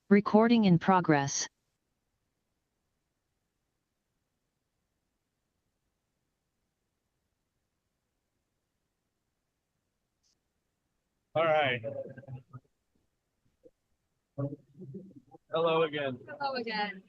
Recording in progress. All right. Hello again. Hello again.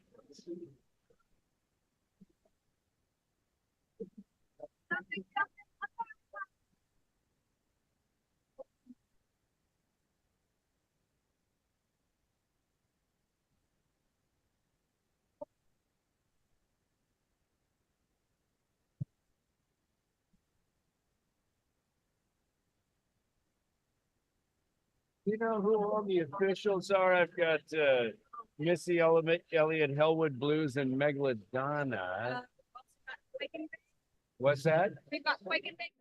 You know who all the officials are? I've got Missy Elliott, Hellwood Blues, and Megalodonna. What's that? We've got Quake and Bake.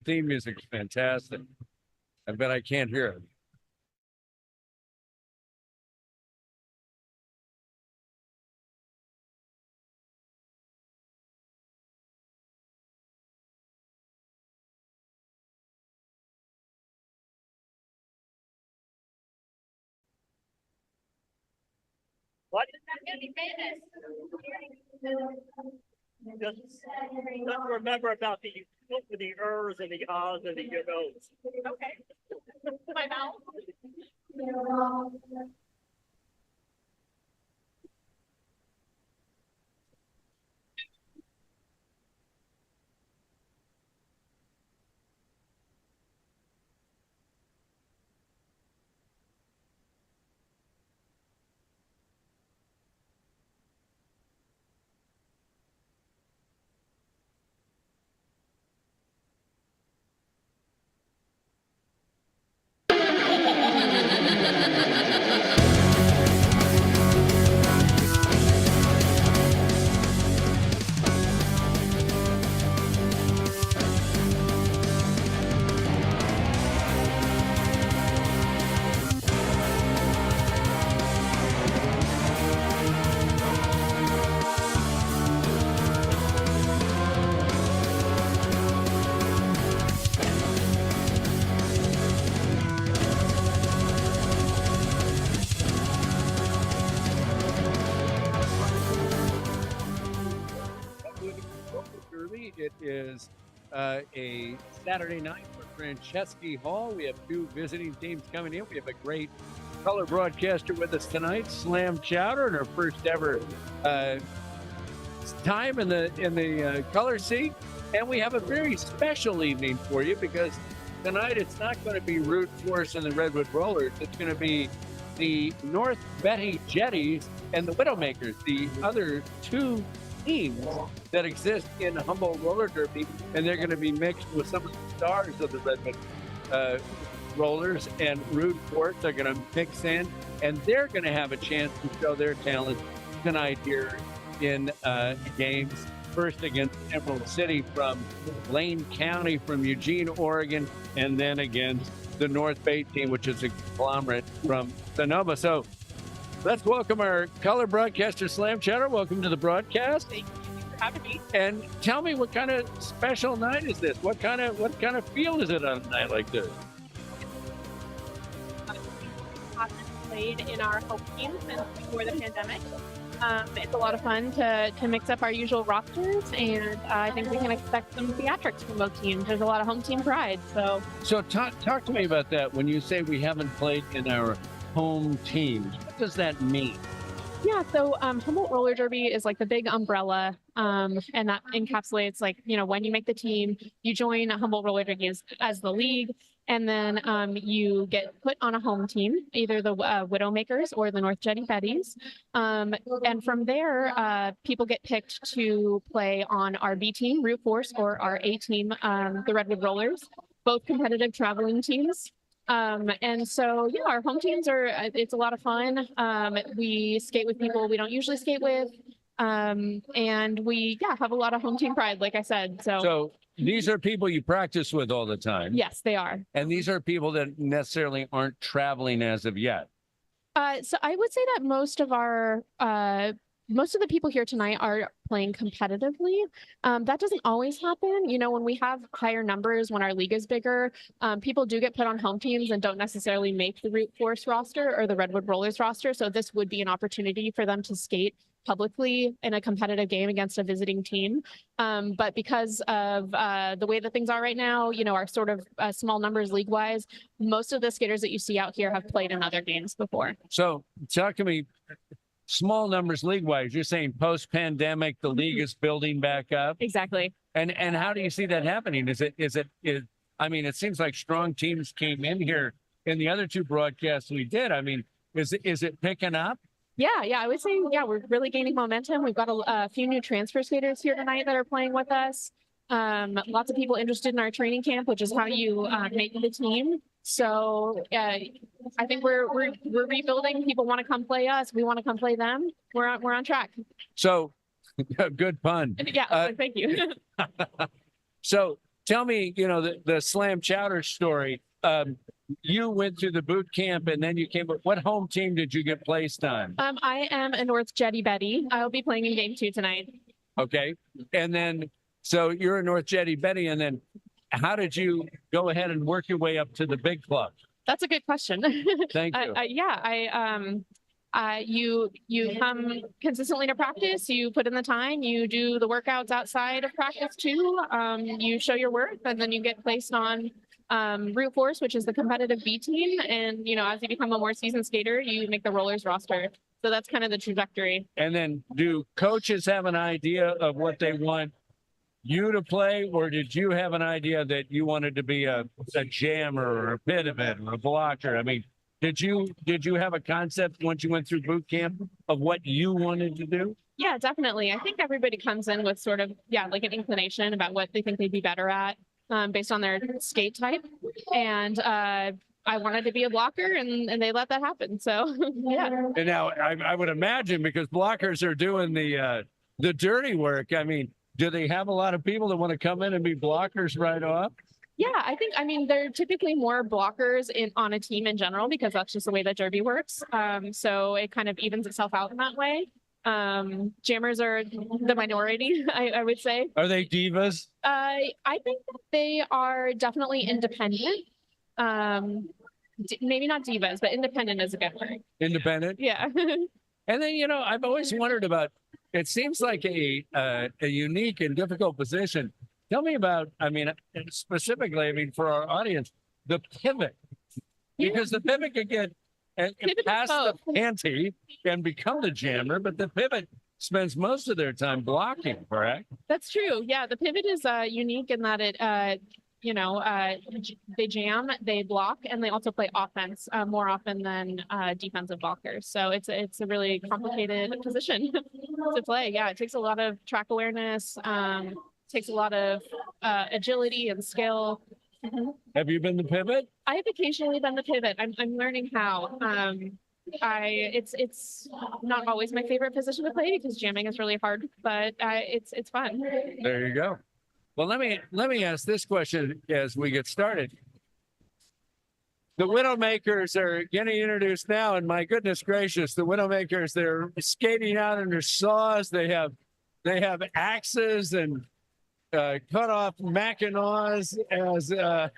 theme music is fantastic. I bet I can't hear it. What? I'm gonna be famous. Just remember about the ers and the ahs and the yos. Okay. My mouth. It is a Saturday night for Franceschi Hall. We have two visiting teams coming in. We have a great color broadcaster with us tonight, Slam Chowder, in her first ever time in the color seat. And we have a very special evening for you because tonight it's not going to be Root Force and the Redwood Rollers. It's going to be the North Betty Jetties and the Widowmakers, the other two teams that exist in Humboldt roller derby, and they're going to be mixed with some of the stars of the Redwood Rollers and Root Force. They're going to mix in, and they're going to have a chance to show their talent tonight here in games. First against Emerald City from Lane County, from Eugene, Oregon, and then against the North Bay team, which is a conglomerate from Sonoma. So let's welcome our color broadcaster, Slam Chowder. Welcome to the broadcast. Thank you for having me. And tell me, what kind of special night is this? What kind of feel is it on a night like this? Played in our home team since before the pandemic. It's a lot of fun to mix up our usual rosters, and I think we can expect some theatrics from both teams. There's a lot of home team pride. So talk to me about that. When you say we haven't played in our home teams, what does that mean? yeah, so Humboldt Roller Derby is like the big umbrella, and that encapsulates when you make the team, you join Humboldt Roller Derby as the league. And then you get put on a home team, either the Widowmakers or the North Jetty Betties. And from there, people get picked to play on our B team, Root Force, or our A team, the Redwood Rollers, both competitive traveling teams. And so, yeah, our home teams it's a lot of fun. We skate with people we don't usually skate with. And we, have a lot of home team pride, like I said. So these are people you practice with all the time. Yes, they are. And these are people that necessarily aren't traveling as of yet. So I would say that most of the people here tonight are playing competitively. That doesn't always happen. When we have higher numbers, when our league is bigger, people do get put on home teams and don't necessarily make the Root Force roster or the Redwood Rollers roster. So this would be an opportunity for them to skate publicly in a competitive game against a visiting team. But because of the way that things are right now, our sort of small numbers league-wise, most of the skaters that you see out here have played in other games before. So talk to me, small numbers league-wise, you're saying post-pandemic, the league is building back up? Exactly. And how do you see that happening? I mean, it seems like strong teams came in here in the other two broadcasts we did. I mean, is it picking up? Yeah, I would say, we're really gaining momentum. We've got a few new transfer skaters here tonight that are playing with us. Lots of people interested in our training camp, which is how you make the team. So I think we're rebuilding. People want to come play us. We want to come play them. We're on track. So good pun. Yeah, thank you. So tell me, the Slam Chowder story. You went through the boot camp and then you came. What home team did you get placed on? I am a North Jetty Betty. I'll be playing in game 2 tonight. Okay, and then so you're a North Jetty Betty, and then how did you go ahead and work your way up to the big club? That's a good question. Thank you. You come consistently to practice, you put in the time, you do the workouts outside of practice too, you show your worth, and then you get placed on Route Force, which is the competitive B team. And, as you become a more seasoned skater, you make the rollers roster. So that's kind of the trajectory. And then do coaches have an idea of what they want you to play, or did you have an idea that you wanted to be a jammer or a pivot or a blocker? I mean, did you have a concept once you went through boot camp of what you wanted to do? Yeah, definitely. I think everybody comes in with sort of, like an inclination about what they think they'd be better at based on their skate type. And I wanted to be a blocker, and they let that happen. So, yeah. And now I would imagine, because blockers are doing the dirty work. I mean, do they have a lot of people that want to come in and be blockers right off? Yeah, I mean, they're typically more blockers on a team in general, because that's just the way that derby works. So it kind of evens itself out in that way. Jammers are the minority, I would say. Are they divas? I think that they are definitely independent. Maybe not divas, but independent is a good word. Independent? Yeah. And then, I've always wondered about, it seems like a unique and difficult position. Tell me about, specifically, for our audience, the pivot. Because the pivot can get past the panty and become the jammer, but the pivot spends most of their time blocking, correct? That's true. Yeah, the pivot is unique in that it, they jam, they block, and they also play offense more often than defensive blockers. So it's a really complicated position to play. Yeah, it takes a lot of track awareness, takes a lot of agility and skill. Mm-hmm. Have you been the pivot? I have occasionally been the pivot. I'm learning how. It's not always my favorite position to play because jamming is really hard, but it's fun. There you go. Well, let me ask this question as we get started. The Widowmakers are getting introduced now, and my goodness gracious, the Widowmakers, they're skating out in their saws. They have axes and cut off Mackinaws as it's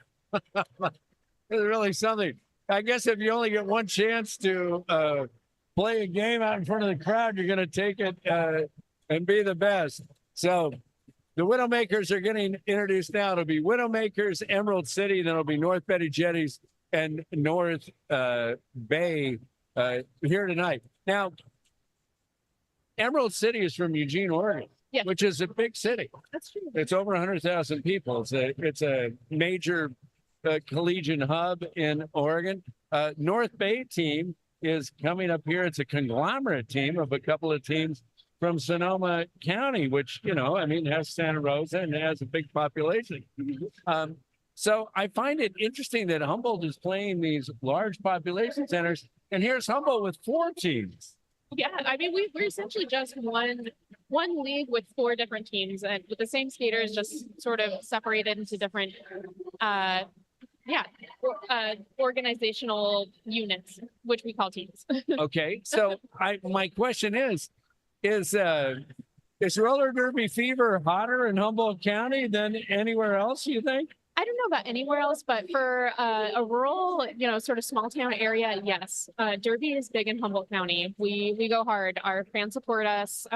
really something. I guess if you only get one chance to play a game out in front of the crowd, you're going to take it and be the best. So the Widowmakers are getting introduced now. It'll be Widowmakers, Emerald City, then it'll be North Betty Jetties and North Bay here tonight. Now, Emerald City is from Eugene, Oregon. Yeah. Which is a big city. That's true. It's over 100,000 people. It's a major collegiate hub in Oregon. North Bay team is coming up here. It's a conglomerate team of a couple of teams from Sonoma County, which, has Santa Rosa and has a big population. So I find it interesting that Humboldt is playing these large population centers, and here's Humboldt with 4 teams. Yeah, we're essentially just one league with 4 different teams, and with the same skaters, just sort of separated into different, organizational units, which we call teams. Okay, so my question is roller derby fever hotter in Humboldt County than anywhere else, you think? I don't know about anywhere else, but for a rural, sort of small town area, yes. Derby is big in Humboldt County. We go hard. Our fans support us.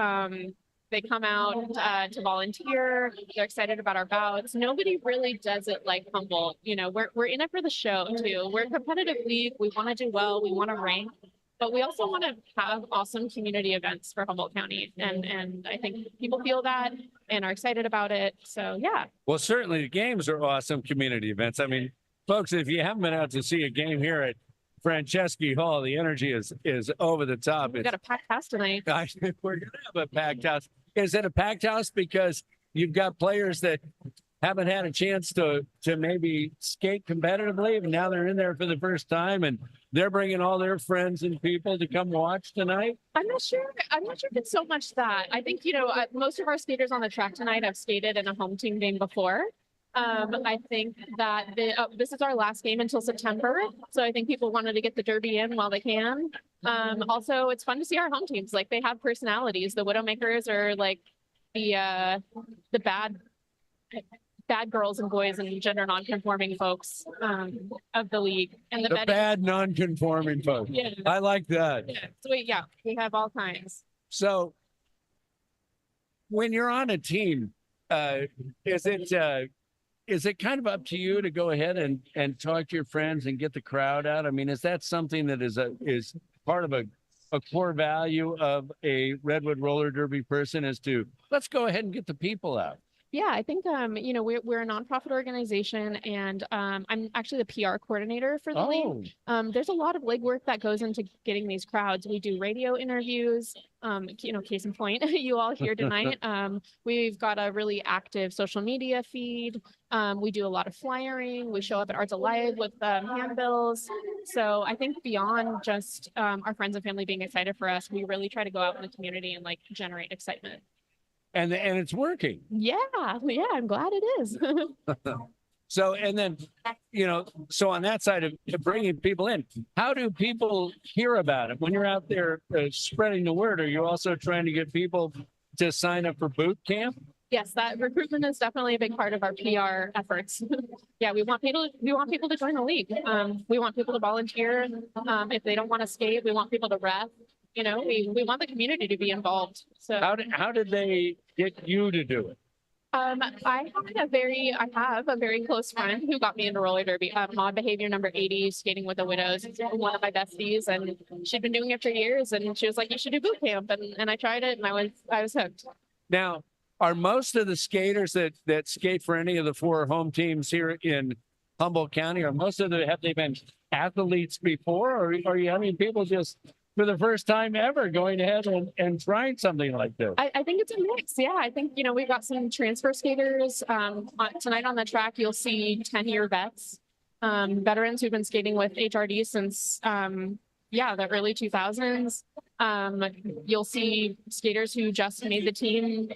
They come out to volunteer. They're excited about our bouts. Nobody really does it like Humboldt. We're in it for the show too. We're a competitive league. We want to do well. We want to rank. But we also want to have awesome community events for Humboldt County. And I think people feel that and are excited about it. So, yeah. Well, certainly the games are awesome community events. I mean, folks, if you haven't been out to see a game here at Franceschi Hall, the energy is over the top. We've got a packed house tonight. We're going to have a packed house. Is it a packed house because you've got players that haven't had a chance to maybe skate competitively, and now they're in there for the first time, and they're bringing all their friends and people to come watch tonight? I'm not sure if it's so much that. I think, most of our skaters on the track tonight have skated in a home team game before. I think that this is our last game until September, so I think people wanted to get the Derby in while they can. Also, it's fun to see our home teams. Like they have personalities. The Widowmakers are like the bad girls and boys and gender non-conforming folks of the league, and The bad non-conforming folks. Yeah. I like that. Yeah. So we have all kinds. So when you're on a team, is it kind of up to you to go ahead and talk to your friends and get the crowd out? I mean, is that something that is part of a core value of a Redwood Roller Derby person, is to let's go ahead and get the people out? Yeah, I think we're a nonprofit organization, and I'm actually the PR coordinator for the league. There's a lot of legwork that goes into getting these crowds. We do radio interviews. Case in point, you all here tonight. We've got a really active social media feed. We do a lot of flyering. We show up at Arts Alive with handbills. So I think beyond just our friends and family being excited for us, we really try to go out in the community and like generate excitement. And it's working. Yeah, I'm glad it is. So, and then, so on that side of bringing people in, how do people hear about it? When you're out there spreading the word, are you also trying to get people to sign up for boot camp? Yes, that recruitment is definitely a big part of our PR efforts. Yeah, we want people to join the league. We want people to volunteer. If they don't want to skate, we want people to ref. We want the community to be involved. So how did they get you to do it? I have a very close friend who got me into roller derby. Mod Behavior number 80, skating with the widows. It's one of my besties, and she'd been doing it for years. And she was like, "You should do boot camp," and I tried it, and I was hooked. Now, are most of the skaters that skate for any of the 4 home teams here in Humboldt County, have they been athletes before, or are you having people just for the first time ever going ahead and trying something like this? I think it's a mix. Yeah, I think, we've got some transfer skaters. Tonight on the track, you'll see 10-year vets, veterans who've been skating with HRD since, the early 2000s. You'll see skaters who just made the team,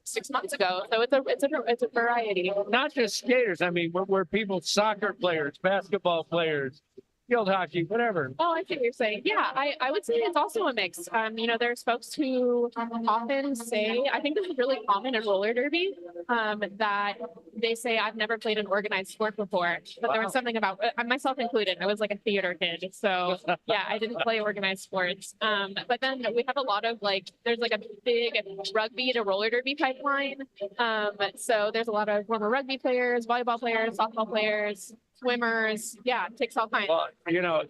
6 months ago. So it's a variety. Not just skaters. I mean, we're people, soccer players, basketball players, field hockey, whatever. Oh, I see what you're saying. Yeah, I would say it's also a mix. There's folks who often say, I think this is really common in roller derby, that they say, I've never played an organized sport before, but there was something about, myself included, I was like a theater kid. So yeah, I didn't play organized sports. But then we have a lot of there's like a big rugby to roller derby pipeline. So there's a lot of former rugby players, volleyball players, softball players, swimmers. Yeah, it takes all kinds. Well,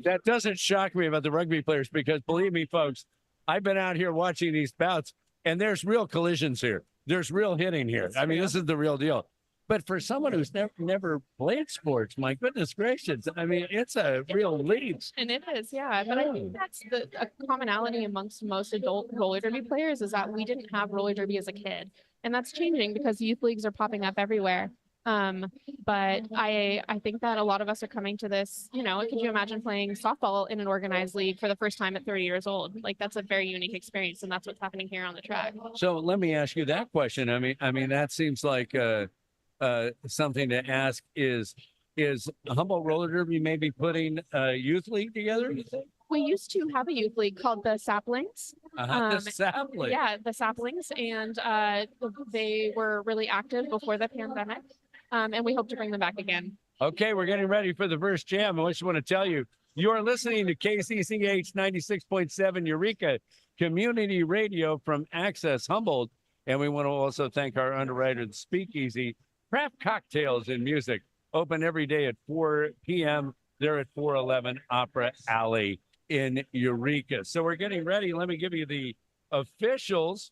that doesn't shock me about the rugby players, because believe me, folks, I've been out here watching these bouts, and there's real collisions here. There's real hitting here. I mean, this is the real deal. But for someone who's never played sports, my goodness gracious, I mean, it's a real leap. And it is, yeah. But I think that's a commonality amongst most adult roller derby players, is that we didn't have roller derby as a kid. And that's changing because youth leagues are popping up everywhere. But I think that a lot of us are coming to this, could you imagine playing softball in an organized league for the first time at 30 years old? That's a very unique experience, and that's what's happening here on the track. So let me ask you that question. I mean, that seems like something to ask. Is Humboldt Roller Derby maybe putting a youth league together? We used to have a youth league called the Saplings. The Saplings. Yeah, the Saplings, and they were really active before the pandemic. And we hope to bring them back again. Okay, we're getting ready for the first jam. I just want to tell you, you're listening to KCCH 96.7 Eureka Community Radio from Access Humboldt. And we want to also thank our underwriter, the Speakeasy, Craft Cocktails and Music, open every day at 4 p.m. They're at 411 Opera Alley in Eureka. So we're getting ready. Let me give you the officials.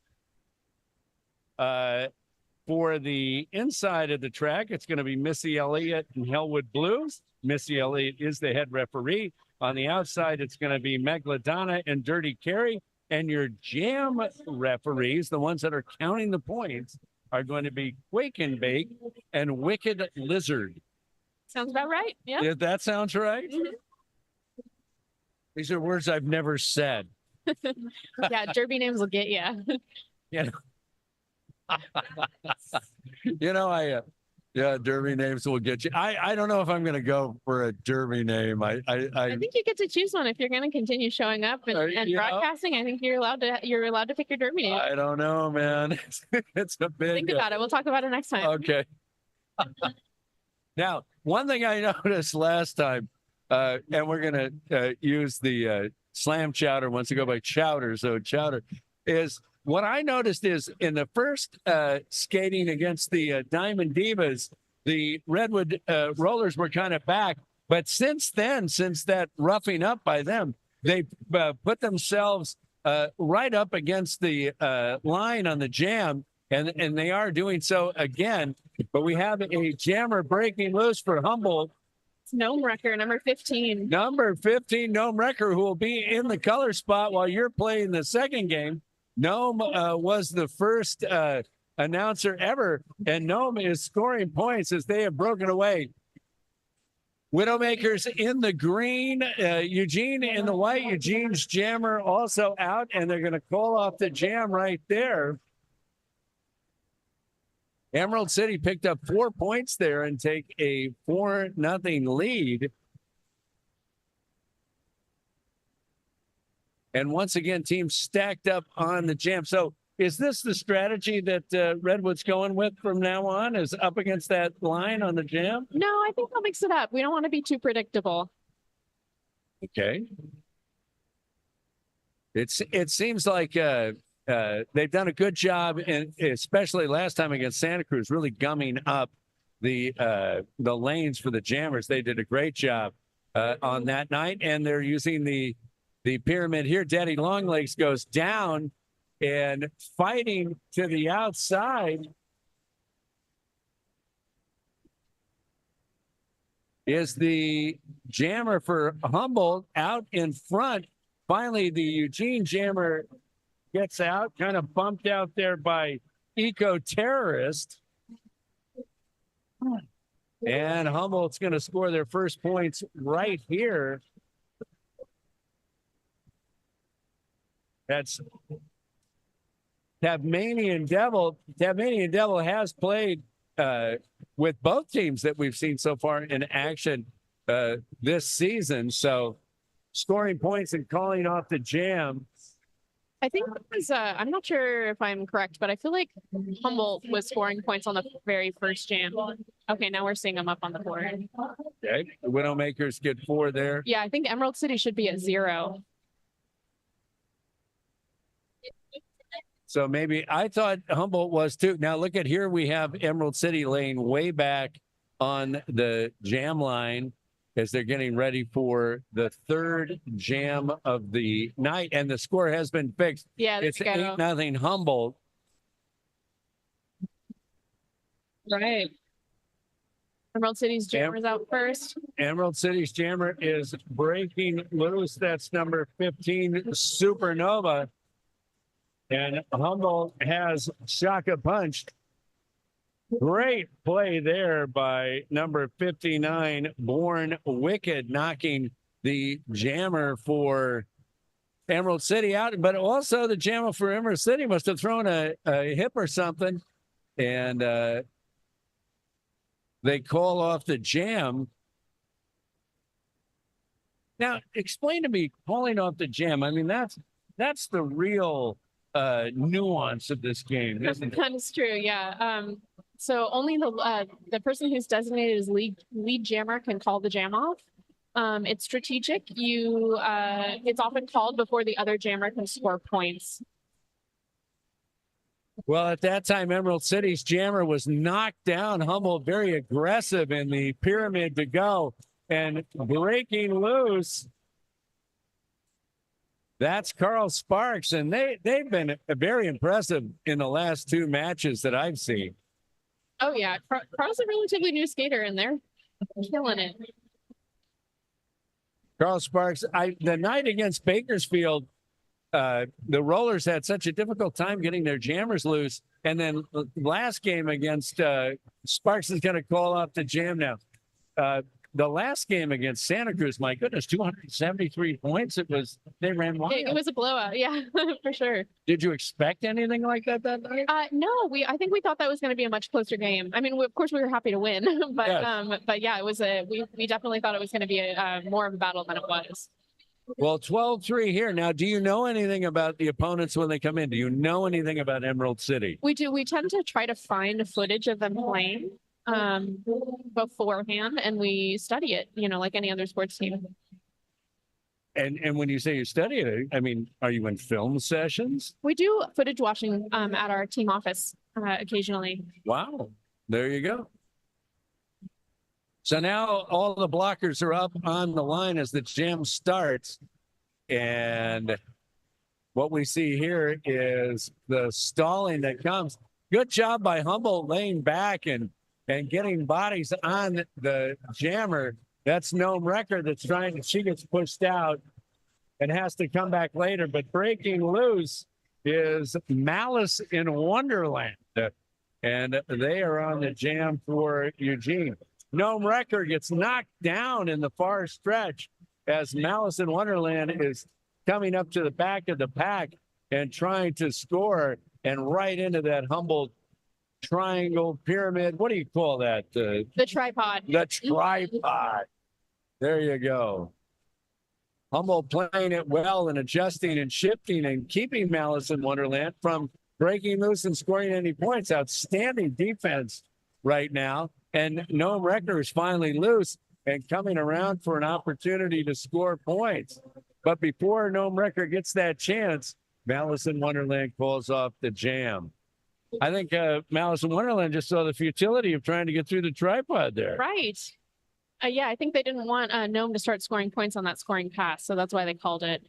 For the inside of the track, it's going to be Missy Elliott and Hellwood Blues. Missy Elliott is the head referee. On the outside, it's going to be Megalodonna and Dirty Carrie. And your jam referees, the ones that are counting the points, are going to be Quake and Bake and Wicked Lizard. Sounds about right. Yeah. If that sounds right. Mm-hmm. These are words I've never said. Yeah, derby names will get you. Yeah. You know, yeah, derby names will get you. I don't know if I'm going to go for a derby name. I think you get to choose one if you're going to continue showing up and You know? broadcasting. I think you're allowed to pick your derby name. I don't know, man. It's a big. Think about it. We'll talk about it next time. Okay. Now, one thing I noticed last time, and we're going to use the slam chowder once to go by chowder. So chowder is what I noticed is in the first skating against the Diamond Divas, the Redwood Rollers were kind of back. But since then, since that roughing up by them, they put themselves right up against the line on the jam. And they are doing so again. But we have a jammer breaking loose for Humboldt. It's Gnome Wrecker, number 15. Number 15, Gnome Wrecker, who will be in the color spot while you're playing the second game. Gnome was the first announcer ever, and Gnome is scoring points as they have broken away. Widowmakers in the green, Eugene in the white. Eugene's jammer also out, and they're going to call off the jam right there. Emerald City picked up 4 points there and take a 4-0 lead. And once again, teams stacked up on the jam. So is this the strategy that Redwood's going with from now on, is up against that line on the jam? No, I think they'll mix it up. We don't want to be too predictable. Okay. It seems like they've done a good job, and especially last time against Santa Cruz, really gumming up the lanes for the jammers. They did a great job on that night, and they're using the pyramid here. Daddy Longlegs goes down and fighting to the outside is the jammer for Humboldt out in front. Finally, the Eugene jammer gets out, kind of bumped out there by Eco-Terrorist. And Humboldt's going to score their first points right here. That's Tasmanian Devil. Tasmanian Devil has played with both teams that we've seen so far in action this season. So scoring points and calling off the jam. I think it was, I'm not sure if I'm correct, but I feel like Humboldt was scoring points on the very first jam. Okay, now we're seeing them up on the board. Okay, the Widowmakers get 4 there. Yeah, I think Emerald City should be at 0. So maybe I thought Humboldt was too. Now look at here. We have Emerald City laying way back on the jam line as they're getting ready for the third jam of the night. And the score has been fixed. Yeah, it's 8-0 Humboldt. Right. Emerald City's jammer's out first. Emerald City's jammer is breaking loose. That's number 15, Supernova. And Humboldt has Shaka punched. Great play there by number 59, Born Wicked, knocking the jammer for Emerald City out. But also the jammer for Emerald City must have thrown a hip or something. And they call off the jam. Now, explain to me, calling off the jam. I mean, that's the real nuance of this game, isn't it? That is true, yeah. So only the person who's designated as lead jammer can call the jam off. It's strategic. It's often called before the other jammer can score points. Well, at that time, Emerald City's jammer was knocked down. Humboldt very aggressive in the pyramid to go and breaking loose. That's Carl Sparks, and they've been very impressive in the last 2 matches that I've seen. Oh, yeah. Carl's a relatively new skater, and they're killing it. Carl Sparks, the night against Bakersfield, the Rollers had such a difficult time getting their jammers loose. And then the last game against Sparks is going to call off the jam now. the last game against Santa Cruz, my goodness, 273 points. They ran wild. It was a blowout. Yeah, for sure. Did you expect anything like that night? No, I think we thought that was going to be a much closer game. I mean, of course we were happy to win, but Yes. but yeah, it was we definitely thought it was going to be more of a battle than it was. Well, 12-3 here. Now, do you know anything about the opponents when they come in? Do you know anything about Emerald City? We do. We tend to try to find footage of them playing beforehand, and we study it, like any other sports team. And when you say you study it, I mean, are you in film sessions? We do footage watching at our team office occasionally. Wow. There you go. So now all the blockers are up on the line as the jam starts. And what we see here is the stalling that comes. Good job by Humboldt laying back and getting bodies on the jammer. That's Gnome Record she gets pushed out and has to come back later. But breaking loose is Malice in Wonderland. And they are on the jam for Eugene. Gnome Record gets knocked down in the far stretch as Malice in Wonderland is coming up to the back of the pack and trying to score and right into that Humboldt triangle pyramid. What do you call that? The tripod. The tripod. There you go. Humboldt playing it well and adjusting and shifting and keeping Malice in Wonderland from breaking loose and scoring any points. Outstanding defense right now. And Gnome Record is finally loose and coming around for an opportunity to score points. But before Gnome Record gets that chance, Malice in Wonderland calls off the jam. I think Malice in Wonderland just saw the futility of trying to get through the tripod there. Right. Yeah, I think they didn't want Gnome to start scoring points on that scoring pass, so that's why they called it.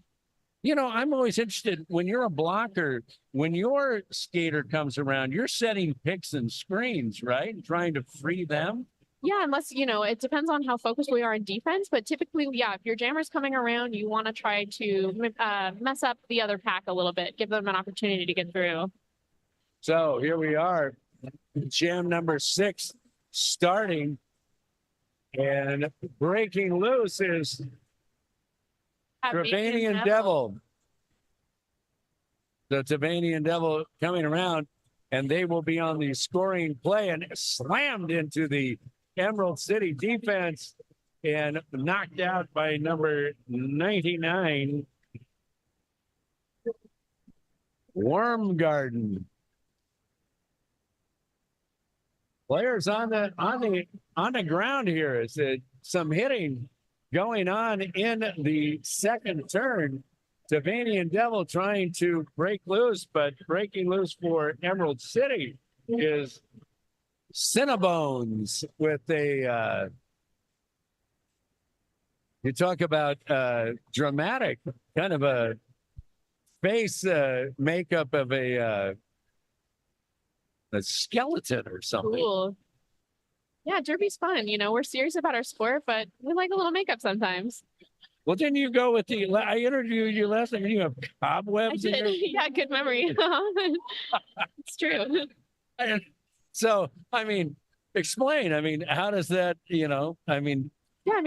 I'm always interested when you're a blocker, when your skater comes around, you're setting picks and screens, right? Trying to free them. Yeah, unless, it depends on how focused we are in defense. But typically, yeah, if your jammer's coming around, you want to try to mess up the other pack a little bit, give them an opportunity to get through. So here we are, jam number 6 starting. And breaking loose is Travanian Devil. The Travanian Devil coming around, and they will be on the scoring play and slammed into the Emerald City defense and knocked out by number 99, Wormgarden. Players on the ground here. Is some hitting going on in the second turn. Travanian Devil trying to break loose, but breaking loose for Emerald City is Cinnabons with a you talk about dramatic kind of a face makeup of a skeleton or something. Cool. Yeah, derby's fun. We're serious about our sport, but we like a little makeup sometimes. Well, didn't you go with I interviewed you last time. You have cobwebs in your... Yeah, good memory. It's true. And so, explain. How does that, Yeah,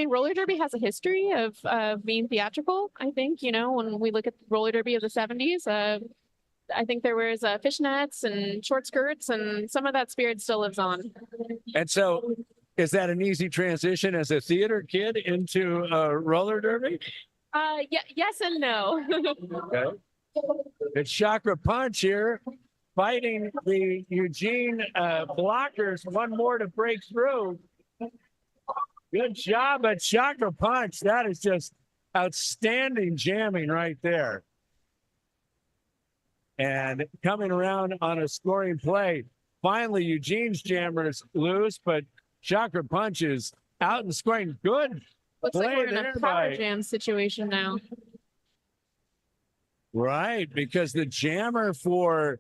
roller derby has a history of being theatrical. I think, when we look at the roller derby of the 70s, I think there was fishnets and short skirts, and some of that spirit still lives on. And so, is that an easy transition as a theater kid into roller derby? Yeah, yes and no. Okay. It's Chakra Punch here, fighting the Eugene blockers. One more to break through. Good job at Chakra Punch. That is just outstanding jamming right there. And coming around on a scoring play. Finally, Eugene's jammers lose, but Chakra Punch is out and scoring. Good. Looks like we're in there a power jam situation now. Right, because the jammer for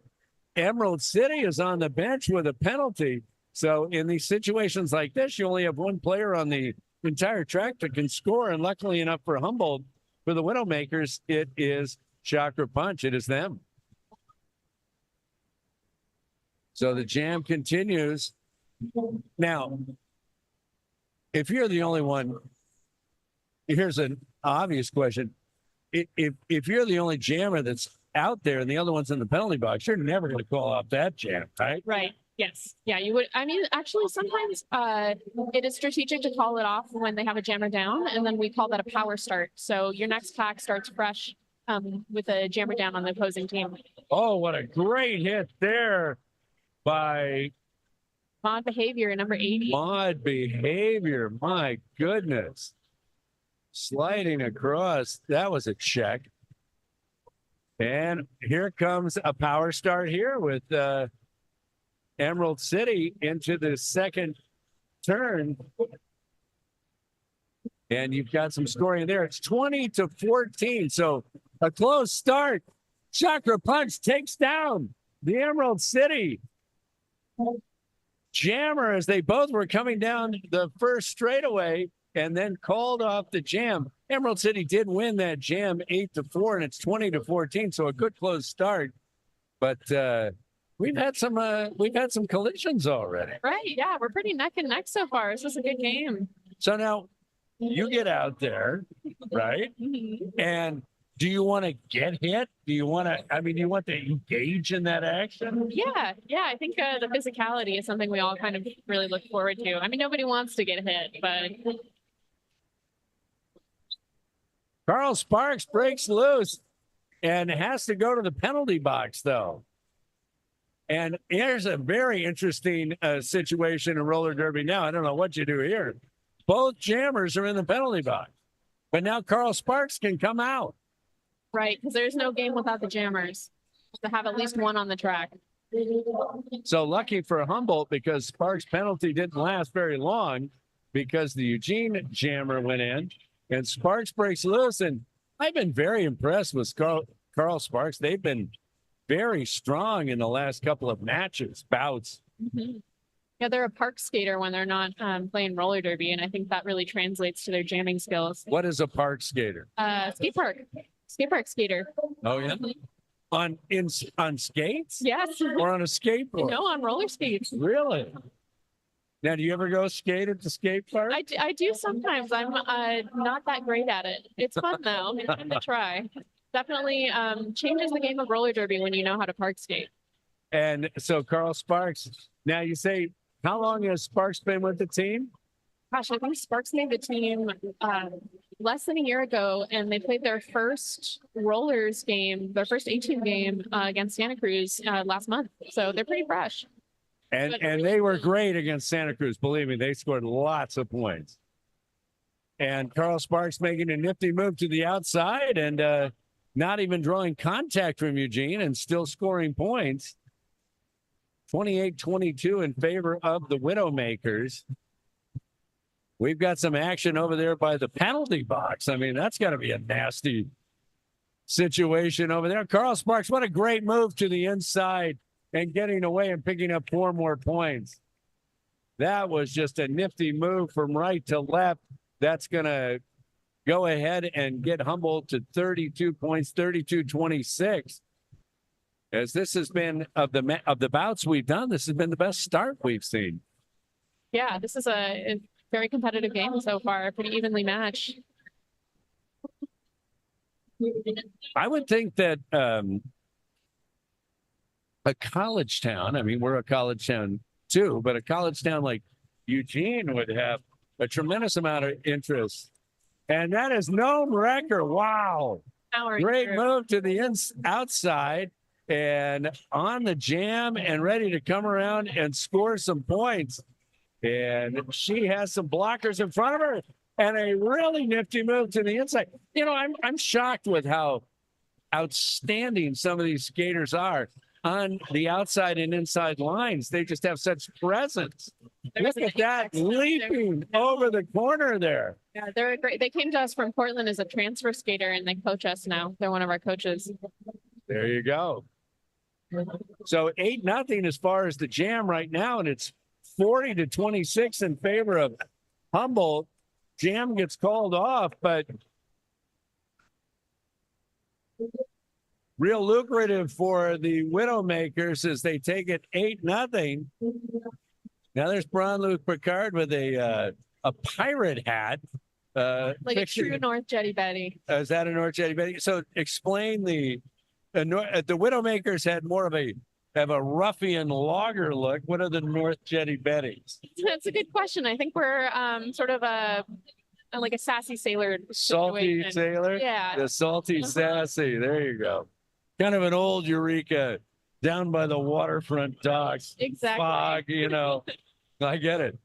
Emerald City is on the bench with a penalty. So in these situations like this, you only have one player on the entire track that can score. And luckily enough for Humboldt, for the Widowmakers, it is Chakra Punch. It is them. So the jam continues. Now, if you're the only one, here's an obvious question. If you're the only jammer that's out there and the other one's in the penalty box, you're never going to call off that jam, right? Right. Yes. Yeah, you would. I mean, actually, sometimes it is strategic to call it off when they have a jammer down, and then we call that a power start. So your next pack starts fresh with a jammer down on the opposing team. Oh, what a great hit there by Mod Behavior, number 80. Mod Behavior. My goodness. Sliding across. That was a check. And here comes a power start here with Emerald City into the second turn. And you've got some scoring there. It's 20-14. So a close start. Chakra Punch takes down the Emerald City jammer as they both were coming down the first straightaway and then called off the jam. Emerald City did win that jam 8-4, and it's 20-14. So a good close start. But we've had some collisions already. Right. Yeah, we're pretty neck and neck so far. This was a good game. So now you get out there, right? And do you want to get hit? Do you want to, do you want to engage in that action? Yeah. Yeah. I think the physicality is something we all kind of really look forward to. I mean, nobody wants to get hit, but. Carl Sparks breaks loose and has to go to the penalty box, though. And here's a very interesting situation in roller derby now. I don't know what you do here. Both jammers are in the penalty box, but now Carl Sparks can come out. Right, because there's no game without the jammers. To have at least one on the track. So lucky for Humboldt, because Sparks' penalty didn't last very long because the Eugene jammer went in and Sparks breaks loose. And I've been very impressed with Carl Sparks. They've been very strong in the last couple of matches, bouts. Mm-hmm. Yeah, they're a park skater when they're not playing roller derby, and I think that really translates to their jamming skills. What is a park skater? Skate park skater. Oh yeah, on skates? Yes. Or on a skateboard? No, on roller skates. Really? Now, do you ever go skate at the skate park? I do sometimes. I'm not that great at it. It's fun though. It's fun to try. Definitely changes the game of roller derby when you know how to park skate. And so Carl Sparks, now you say, how long has Sparks been with the team? Gosh, I think Sparks made the team less than a year ago, and they played their first rollers game, their first 18 game against Santa Cruz last month. So they're pretty fresh. And they were great against Santa Cruz. Believe me, they scored lots of points. And Carl Sparks making a nifty move to the outside and not even drawing contact from Eugene and still scoring points. 28-22 in favor of the Widowmakers. We've got some action over there by the penalty box. I mean, that's got to be a nasty situation over there. Carl Sparks, what a great move to the inside and getting away and picking up 4 more points. That was just a nifty move from right to left. That's going to go ahead and get Humboldt to 32 points, 32-26. As this has been, of the bouts we've done, this has been the best start we've seen. Yeah, this is a very competitive game so far, pretty evenly matched. I would think that a college town, I mean, we're a college town too, but a college town like Eugene would have a tremendous amount of interest. And that is Gnome Wrecker. Wow. Great move to the outside and on the jam and ready to come around and score some points. And she has some blockers in front of her and a really nifty move to the inside. You know, I'm shocked with how outstanding some of these skaters are on the outside and inside lines. They just have such presence. Look at that leaping over the corner there. Yeah, they're great. They came to us from Portland as a transfer skater and they coach us now. They're one of our coaches. There you go. So 8-0 as far as the jam right now, and it's 40-26 in favor of Humboldt. Jam gets called off, but real lucrative for the Widowmakers as they take it 8-0. Now there's Braun-Luc Picard with a a pirate hat. Like a true North Jetty Betty. Is that a North Jetty Betty? So explain the Widowmakers had more of a ruffian logger look. What are the North Jetty Betties? That's a good question. I think we're sort of like a sassy sailor. Salty situation. sailor? Yeah. The salty sassy. There you go. Kind of an old Eureka down by the waterfront docks. Exactly. Fog, you know. I get it.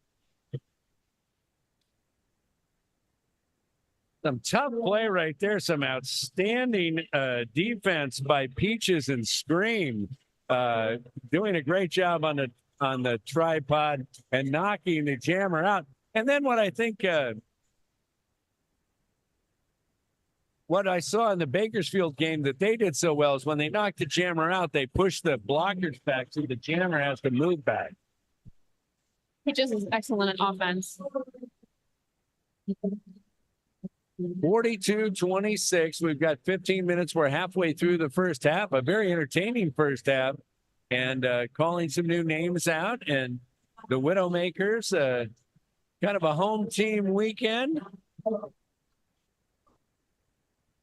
Some tough play right there. Some outstanding defense by Peaches and Scream. Doing a great job on the tripod and knocking the jammer out. And then what I think what I saw in the Bakersfield game that they did so well is when they knocked the jammer out, they pushed the blockers back so the jammer has to move back. Peaches is excellent at offense. 42-26. We've got 15 minutes. We're halfway through the first half, a very entertaining first half, and calling some new names out. And the Widowmakers, kind of a home team weekend.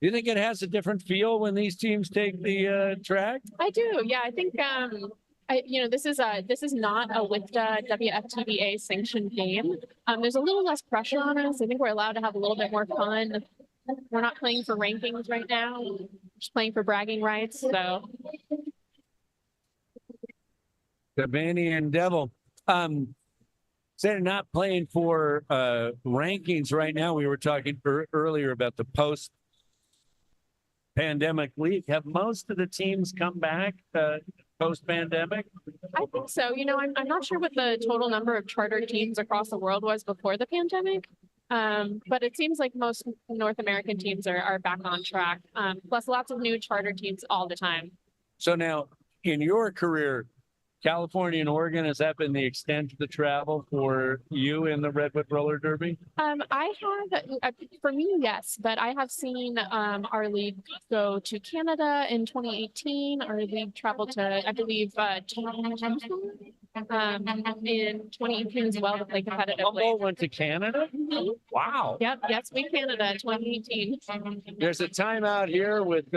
Do you think it has a different feel when these teams take the track? I do. Yeah, I think this is not a WIFTA WFTDA sanctioned game. There's a little less pressure on us. I think we're allowed to have a little bit more fun. We're not playing for rankings right now. We're just playing for bragging rights. So, Cavani and Devil. They're not playing for rankings right now. We were talking earlier about the post-pandemic league. Have most of the teams come back post-pandemic? I think so. I'm not sure what the total number of charter teams across the world was before the pandemic, but it seems like most North American teams are back on track. Plus, lots of new charter teams all the time. So now, in your career, California and Oregon, has that been the extent of the travel for you in the Redwood Roller Derby? I have, for me, yes, but I have seen our league go to Canada in 2018. Our league traveled to, I believe, in 2018 as well to play competitively. Humboldt went to Canada? Mhm. Wow. Yep, yes, we Canada in 2018. There's a timeout here with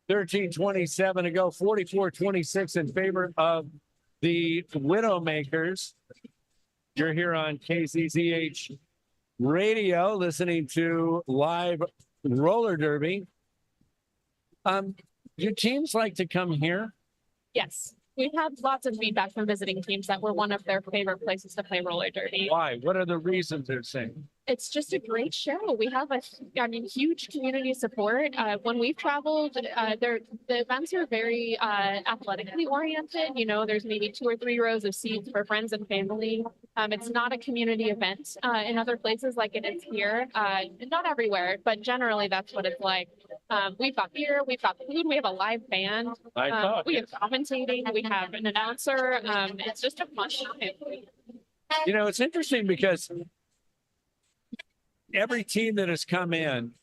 13:27 to go, 44-26 in favor of the Widowmakers. You're here on KZZH Radio listening to Live Roller Derby. Do teams like to come here? Yes, we've had lots of feedback from visiting teams that we're one of their favorite places to play roller derby. Why? What are the reasons they're saying? It's just a great show. We have huge community support. When we've traveled, the events are very athletically oriented. There's maybe 2 or 3 rows of seats for friends and family. It's not a community event in other places like it is here. Not everywhere, but generally that's what it's like. We've got beer, we've got food, we have a live band. We have commentating, we have an announcer. It's just a fun time. It's interesting because every team that has come in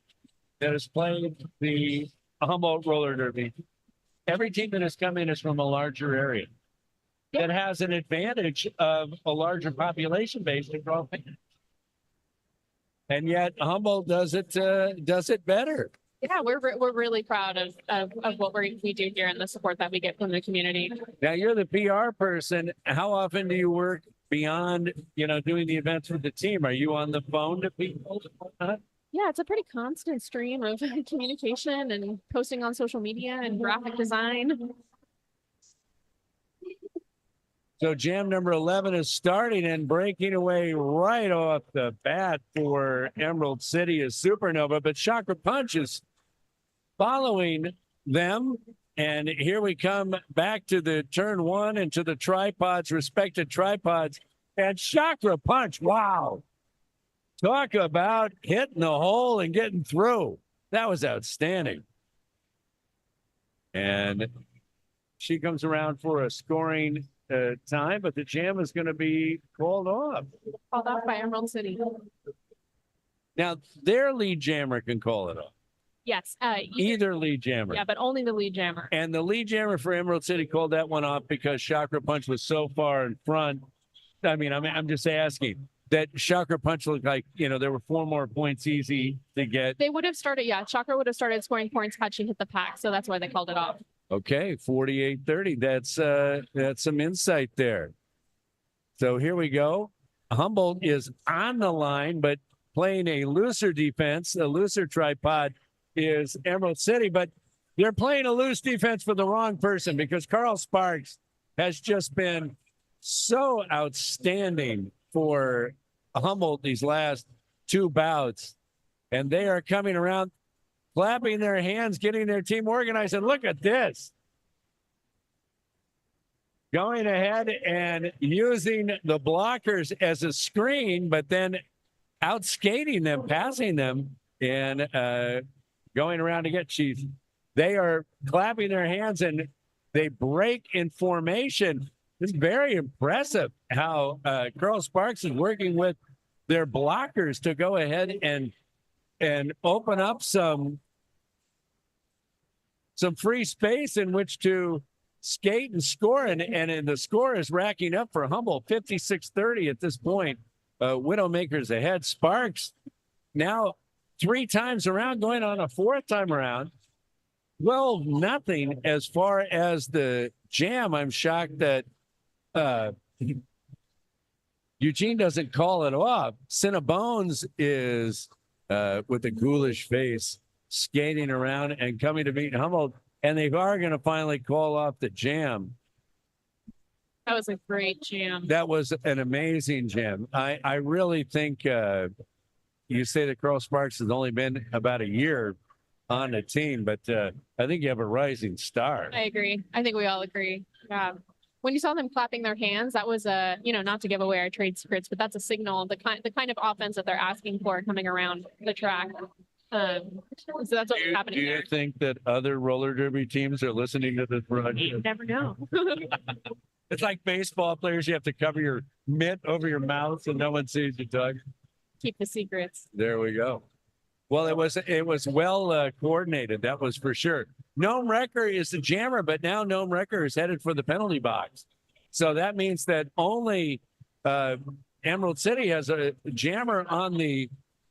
that has played the Humboldt Roller Derby, every team that has come in is from a larger area that has an advantage of a larger population base to draw fans. And yet Humboldt does it better. Yeah, we're really proud of what we do here and the support that we get from the community. Now you're the PR person. How often do you work beyond, doing the events with the team? Are you on the phone to people? Yeah, it's a pretty constant stream of communication and posting on social media and graphic design. So jam number 11 is starting and breaking away right off the bat for Emerald City is Supernova, but Chakra Punch is following them. And here we come back to the turn 1 and to the tripods, respected tripods. And Chakra Punch, wow. Talk about hitting the hole and getting through. That was outstanding. And she comes around for a scoring time, but the jam is going to be called off. Called off by Emerald City. Now, their lead jammer can call it off. Yes. Either lead jammer. Yeah, but only the lead jammer. And the lead jammer for Emerald City called that one off because Chakra Punch was so far in front. I mean, I'm just asking. that Shocker Punch looked like, there were 4 more points easy to get. They would have started, yeah, Shocker would have started scoring points had she hit the pack. So that's why they called it off. Okay, 48-30. That's some insight there. So here we go. Humboldt is on the line, but playing a looser defense. A looser tripod is Emerald City, but they're playing a loose defense for the wrong person because Carl Sparks has just been so outstanding for Humboldt these last 2 bouts. And they are coming around, clapping their hands, getting their team organized. And look at this. Going ahead and using the blockers as a screen, but then outskating them, passing them, and going around to get Chiefs. They are clapping their hands and they break in formation. It's very impressive how Carl Sparks is working with their blockers to go ahead and open up some free space in which to skate and score. And the score is racking up for Humboldt, 56-30 at this point. Widowmaker's ahead. Sparks now 3 times around, going on a 4th time around. 12-0 as far as the jam. I'm shocked that Eugene doesn't call it off. Cinnabons is with a ghoulish face skating around and coming to meet Humboldt, and they are going to finally call off the jam. That was a great jam. That was an amazing jam. I really think you say that Carl Sparks has only been about a year on the team, but I think you have a rising star. I agree. I think we all agree. Yeah. When you saw them clapping their hands, that was not to give away our trade secrets, but that's a signal, the kind of offense that they're asking for coming around the track. So that's what's happening. Do you think that other roller derby teams are listening to this broadcast? You never know. It's like baseball players. You have to cover your mitt over your mouth so no one sees you, Doug. Keep the secrets. There we go. Well, it was well coordinated. That was for sure. Gnome Wrecker is the jammer, but now Gnome Wrecker is headed for the penalty box. So that means that only Emerald City has a jammer on the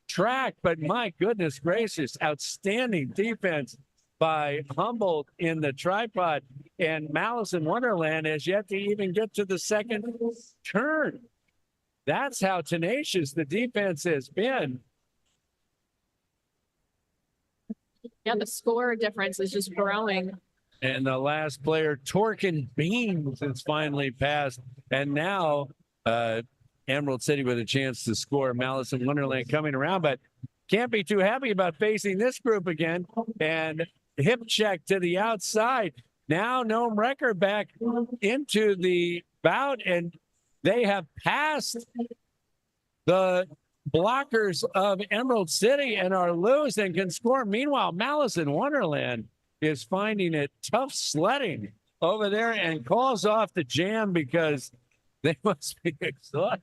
track. But my goodness gracious, outstanding defense by Humboldt in the tripod, and Malice in Wonderland has yet to even get to the second turn. That's how tenacious the defense has been. Yeah, the score difference is just growing. And the last player, Torkin Beans, has finally passed. And now Emerald City with a chance to score. Malice in Wonderland coming around, but can't be too happy about facing this group again. And hip check to the outside. Now Gnome Wrecker back into the bout, and they have passed the blockers of Emerald City and are loose and can score. Meanwhile, Malice in Wonderland is finding it tough sledding over there and calls off the jam because they must be exhausted.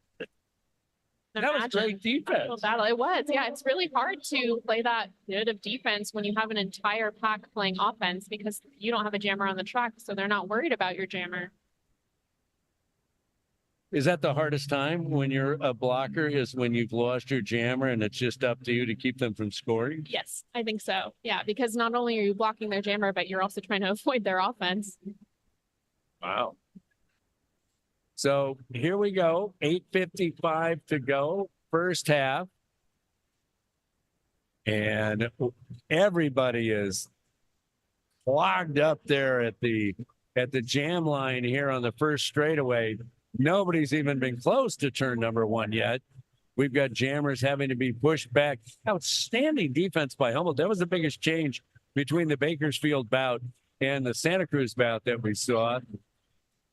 That was great defense. Battle. It was. Yeah, it's really hard to play that good of defense when you have an entire pack playing offense because you don't have a jammer on the track, so they're not worried about your jammer. Is that the hardest time when you're a blocker, is when you've lost your jammer and it's just up to you to keep them from scoring? Yes, I think so. Yeah, because not only are you blocking their jammer, but you're also trying to avoid their offense. Wow. So here we go, 8:55 to go, first half. And everybody is clogged up there at the jam line here on the first straightaway. Nobody's even been close to turn number 1 yet. We've got jammers having to be pushed back. Outstanding defense by Humboldt. That was the biggest change between the Bakersfield bout and the Santa Cruz bout that we saw.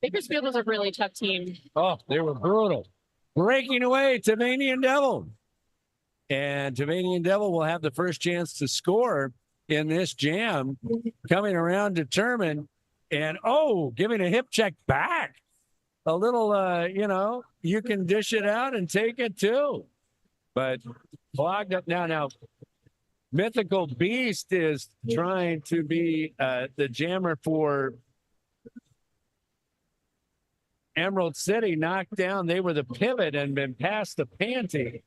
Bakersfield was a really tough team. Oh, they were brutal. Breaking away, Tasmanian Devil. And Tasmanian Devil will have the first chance to score in this jam. Coming around determined. And, giving a hip check back. A little, you can dish it out and take it too. But clogged up now. Mythical Beast is trying to be the jammer for Emerald City knocked down. They were the pivot and been past the panty.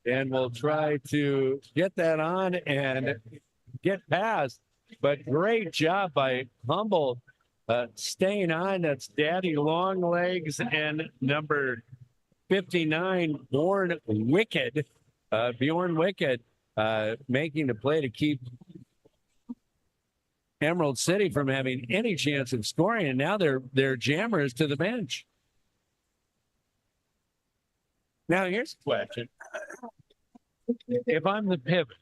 And we'll try to get that on and get past. But great job by Humboldt staying on. That's Daddy Longlegs and number 59, Bjorn Wicked. Bjorn Wicked making the play to keep Emerald City from having any chance of scoring. And now they're jammers to the bench. Now, here's a question. If I'm the pivot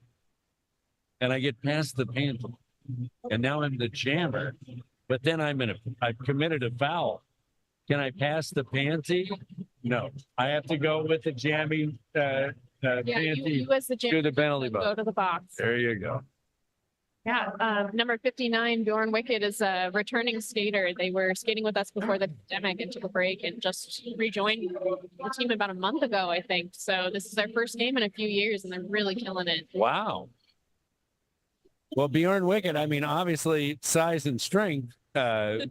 and I get past the panel and now I'm the jammer, but then I've committed a foul, can I pass the panty? No, I have to go with the jamming panty you as the to the penalty go box. to the box. There you go. Yeah, number 59, Bjorn Wicked, is a returning skater. They were skating with us before the pandemic and took a break and just rejoined the team about a month ago, I think. So this is their first game in a few years, and they're really killing it. Wow. Well, Bjorn Wicked, I mean, obviously size and strength, they're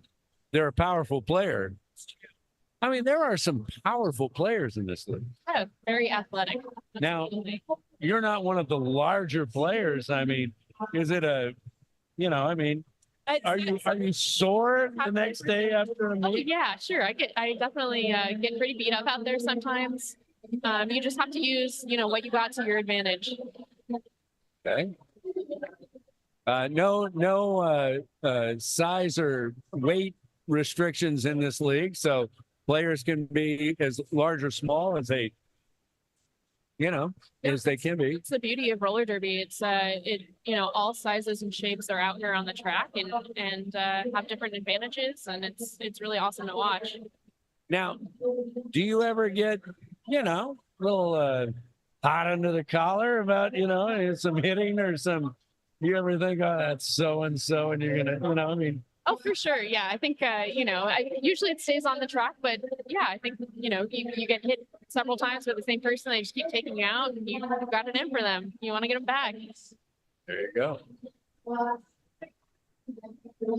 a powerful player. I mean, there are some powerful players in this league. Yeah, very athletic. Now, Absolutely. you're not one of the larger players. I mean, is it are you sore the next day after a Oh, meet? yeah, sure. I definitely get pretty beat up out there sometimes. You just have to use, what you got to your advantage. Okay. No size or weight restrictions in this league, so players can be as large or small as they can be. It's the beauty of roller derby. It's all sizes and shapes are out here on the track and have different advantages, and it's really awesome to watch. Now, do you ever get a little hot under the collar about some hitting or some? Do you ever think, oh, that's so and so, and you're gonna, Oh, for sure. Yeah, I think usually it stays on the track, but yeah, I think you get hit several times with the same person. They just keep taking you out, and you've got it in for them. You want to get them back. There you go.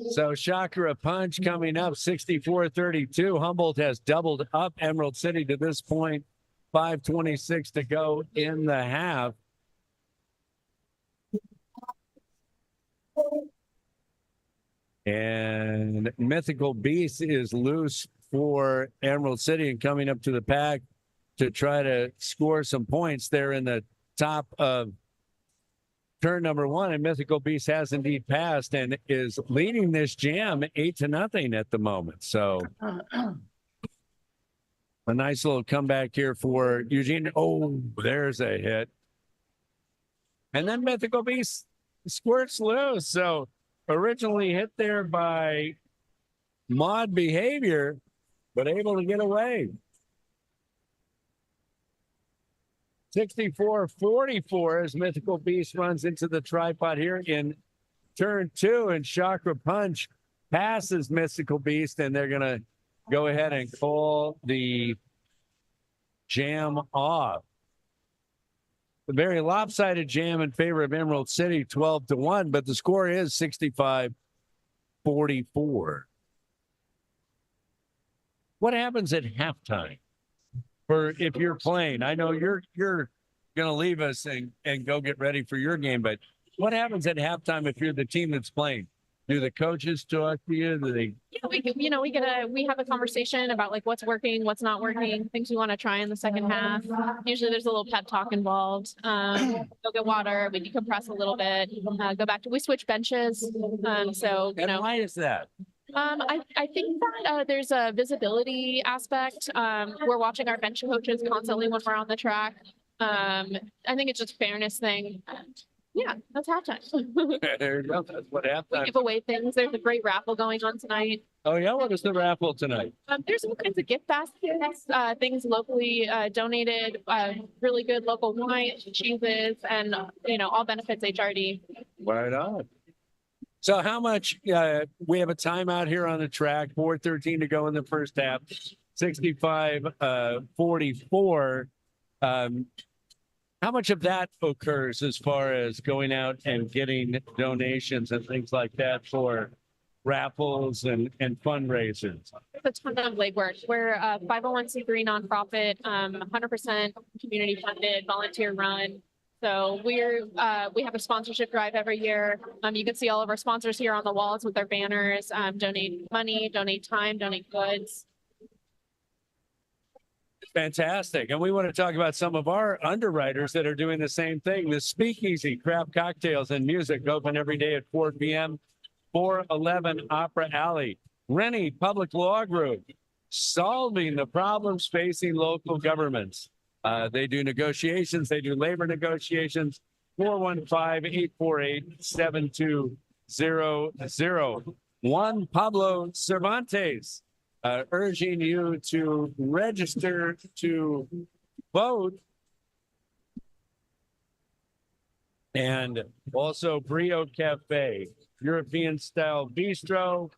So Chakra Punch coming up 64-32. Humboldt has doubled up Emerald City to this point. 5:26 to go in the half. And Mythical Beast is loose for Emerald City and coming up to the pack to try to score some points there in the top of turn number one. And Mythical Beast has indeed passed and is leading this jam 8-0 at the moment. So a nice little comeback here for Eugene. Oh, there's a hit. And then Mythical Beast squirts loose. So originally hit there by Mod Behavior, but able to get away. 64-44 as Mythical Beast runs into the tripod here in turn two, and Chakra Punch passes Mythical Beast, and they're going to go ahead and call the jam off. A very lopsided jam in favor of Emerald City, 12-1, but the score is 65-44. What happens at halftime for if you're playing? I know you're going to leave us and go get ready for your game, but what happens at halftime if you're the team that's playing? Do the coaches talk to you? Do they? Yeah, we have a conversation about like what's working, what's not working, things we want to try in the second half. Usually there's a little pep talk involved. Go get water, we decompress a little bit, go back to, we switch benches. So, And why is that? I think that there's a visibility aspect. We're watching our bench coaches constantly when we're on the track. I think it's just a fairness thing. Yeah, that's halftime. There you go. That's what We halftime. give away things. There's a great raffle going on tonight. Oh yeah, what is the raffle tonight? There's all kinds of gift baskets, things locally donated, really good local wines, cheeses, and all benefits HRD. Right on. So how much? We have a timeout here on the track. 4:13 to go in the first half. 65-44. How much of that occurs as far as going out and getting donations and things like that for raffles and fundraisers. It's a ton of legwork. We're a 501c3 nonprofit, 100% community funded, volunteer run. So we have a sponsorship drive every year. You can see all of our sponsors here on the walls with their banners. Donate money, donate time, donate goods. Fantastic. And we want to talk about some of our underwriters that are doing the same thing. The Speakeasy Craft Cocktails and Music open every day at 4 p.m. 411 Opera Alley. Rennie Public Law Group, solving the problems facing local governments. They do negotiations. They do labor negotiations. 415-848-7200. Juan Pablo Cervantes, urging you to register to vote. And also Brio Cafe, European style bistro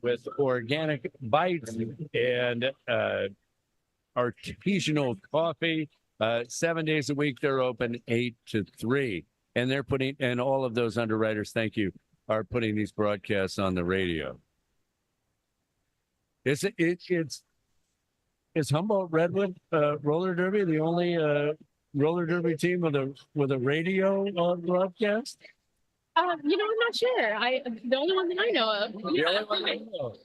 with organic bites and artisanal coffee. 7 days a week, they're open 8 to 3. And they're putting, and all of those underwriters, thank you, are putting these broadcasts on the radio. Is Humboldt Redwood roller derby the only roller derby team with a radio broadcast? I'm not sure. The only one that I know of. The only one I know of.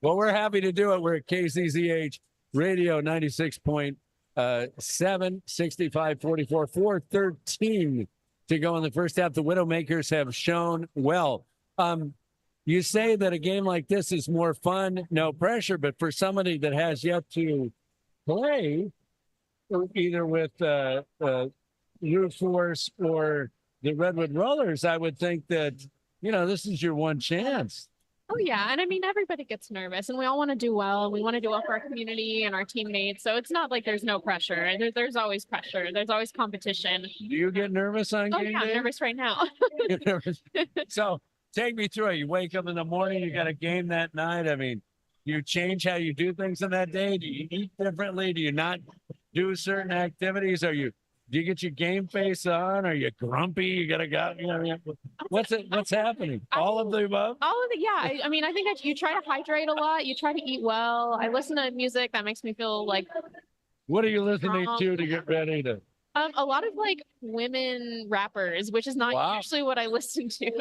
Well, we're happy to do it. We're at KCZH Radio 96.7, 6544, 413 to go in the first half. The Widowmakers have shown well. You say that a game like this is more fun, no pressure, but for somebody that has yet to play, either with Root Force or the Redwood Rollers, I would think that, this is your one chance. Oh, yeah. And I mean, everybody gets nervous and we all want to do well. We want to do well for our community and our teammates. So it's not like there's no pressure. There's always pressure. There's always competition. Do you get nervous on game day? I'm nervous right now. You're nervous. So take me through it. You wake up in the morning, you got a game that night. I mean, you change how you do things in that day? Do you eat differently? Do you not do certain activities? Do you get your game face on? Are you grumpy? You gotta go. What's happening? All of the above? All of it, yeah. I mean, I think you try to hydrate a lot. You try to eat well. I listen to music that makes me feel like. What are you listening to get ready to? A lot of women rappers, which is not usually what I listen to.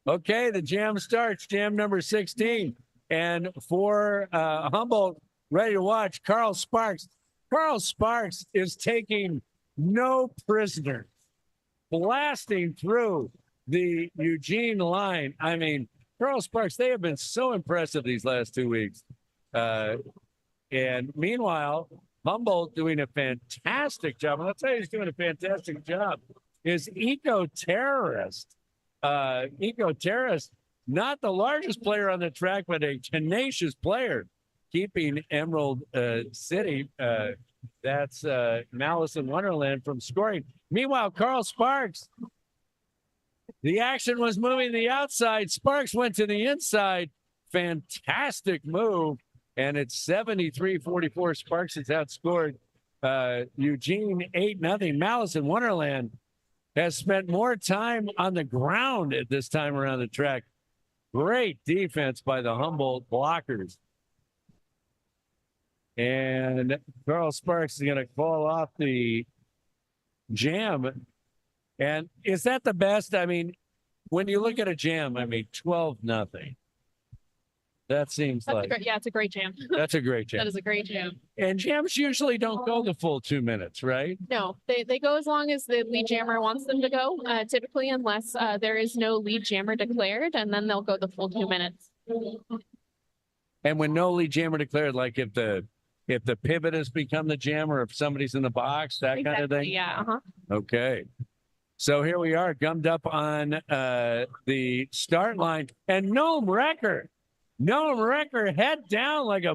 Okay, the jam starts. Jam number 16, and for Humboldt, ready to watch. Carl Sparks. Carl Sparks is taking no prisoners, blasting through the Eugene line. I mean, Carl Sparks, they have been so impressive these last 2 weeks. And meanwhile, Humboldt doing a fantastic job. And I'll tell you who's doing a fantastic job is Eco-Terrorist. Eco-Terrorist, not the largest player on the track, but a tenacious player. Keeping Emerald City, that's Malice in Wonderland, from scoring. Meanwhile, Carl Sparks, the action was moving to the outside. Sparks went to the inside. Fantastic move. And it's 73-44. Sparks has outscored Eugene 8-0. Malice in Wonderland has spent more time on the ground at this time around the track. Great defense by the Humboldt blockers. And Carl Sparks is going to call off the jam. And is that the best? I mean, when you look at a jam, 12-0. That seems it's a great jam. That's a great jam. That is a great jam. And jams usually don't go the full 2 minutes, right? No, they go as long as the lead jammer wants them to go, typically, unless there is no lead jammer declared, and then they'll go the full 2 minutes. And when no lead jammer declared, like if the pivot has become the jammer, if somebody's in the box, that kind of thing? Yeah. Okay. So here we are, gummed up on the start line. And Gnome Wrecker head down like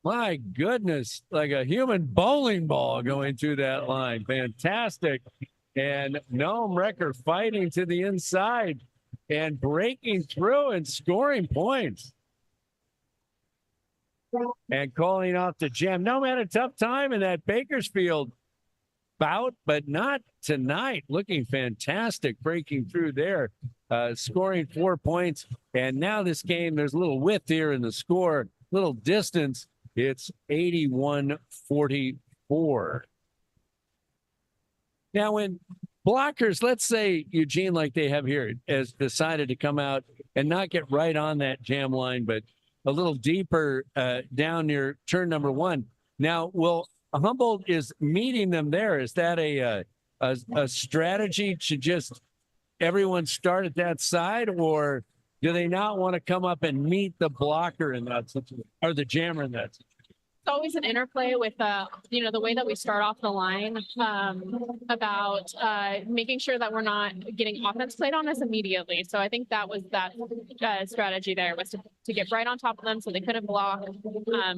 my goodness, like a human bowling ball going through that line. Fantastic. And Gnome Wrecker fighting to the inside and breaking through and scoring points. And calling off the jam. Gnome had a tough time in that Bakersfield bout, but not tonight. Looking fantastic, breaking through there, scoring 4 points. And now this game, there's a little width here in the score, little distance. It's 81-44. Now, when blockers, let's say Eugene, like they have here, has decided to come out and not get right on that jam line, but a little deeper down near turn number 1. Now, Humboldt is meeting them there. Is that a strategy to just everyone start at that side, or do they not want to come up and meet the blocker in that situation, or the jammer in that situation? It's always an interplay with, the way that we start off the line, about making sure that we're not getting offense played on us immediately. So I think that was that strategy there, was to get right on top of them so they couldn't block,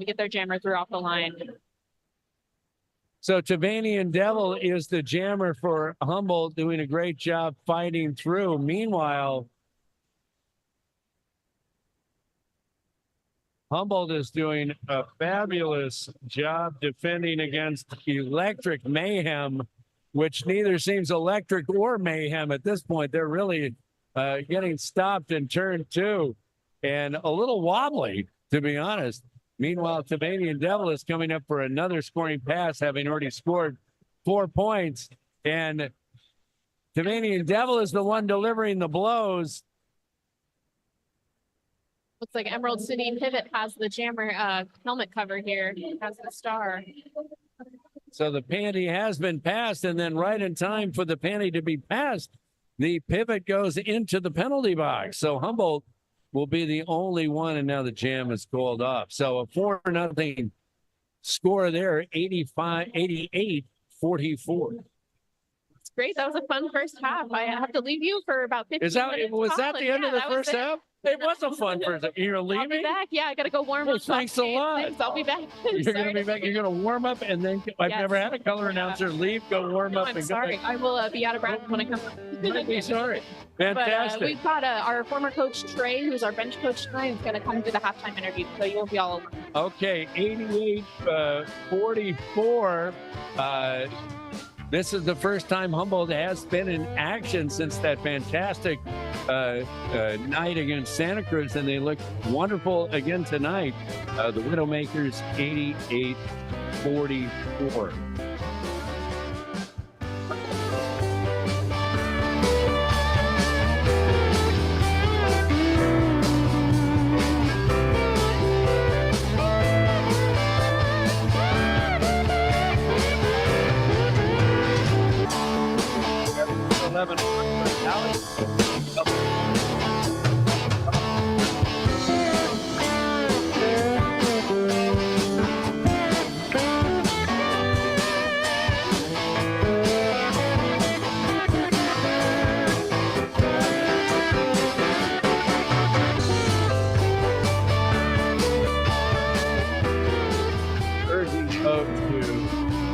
get their jammer through off the line. So Tavanian Devil is the jammer for Humboldt, doing a great job fighting through. Meanwhile, Humboldt is doing a fabulous job defending against Electric Mayhem, which neither seems electric or mayhem at this point. They're really getting stopped in turn 2 and a little wobbly, to be honest. Meanwhile, Tavanian Devil is coming up for another scoring pass, having already scored 4 points. And Tavanian Devil is the one delivering the blows. Looks like Emerald City Pivot has the jammer helmet cover here. It has the star. So the panty has been passed, and then right in time for the panty to be passed, the pivot goes into the penalty box. So Humboldt will be the only one, and now the jam is called off. So a 4-0 score there, 88-44. It's great. That was a fun first half. I have to leave you for about 15 minutes. Was that the end of the first it. half? It was a fun first half. You're I'll be leaving? back. Yeah, I got to go warm up. Thanks a lot. Thanks. I'll be back. You're going to be back. You're going to warm up, and then I've Yes. never had a color announcer leave, go warm No, up, I'm and sorry. go back. I will be out of breath when I come. Might be sorry. But Fantastic. we've got our former coach Trey, who's our bench coach tonight, is going to come do the halftime interview, so you won't be all alone. Okay, 88-44. This is the first time Humboldt has been in action since that fantastic night against Santa Cruz, and they look wonderful again tonight. The Widowmakers 88-44.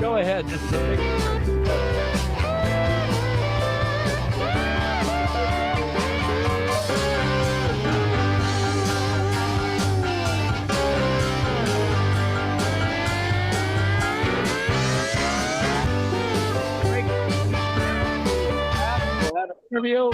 Go ahead. This is a big interview.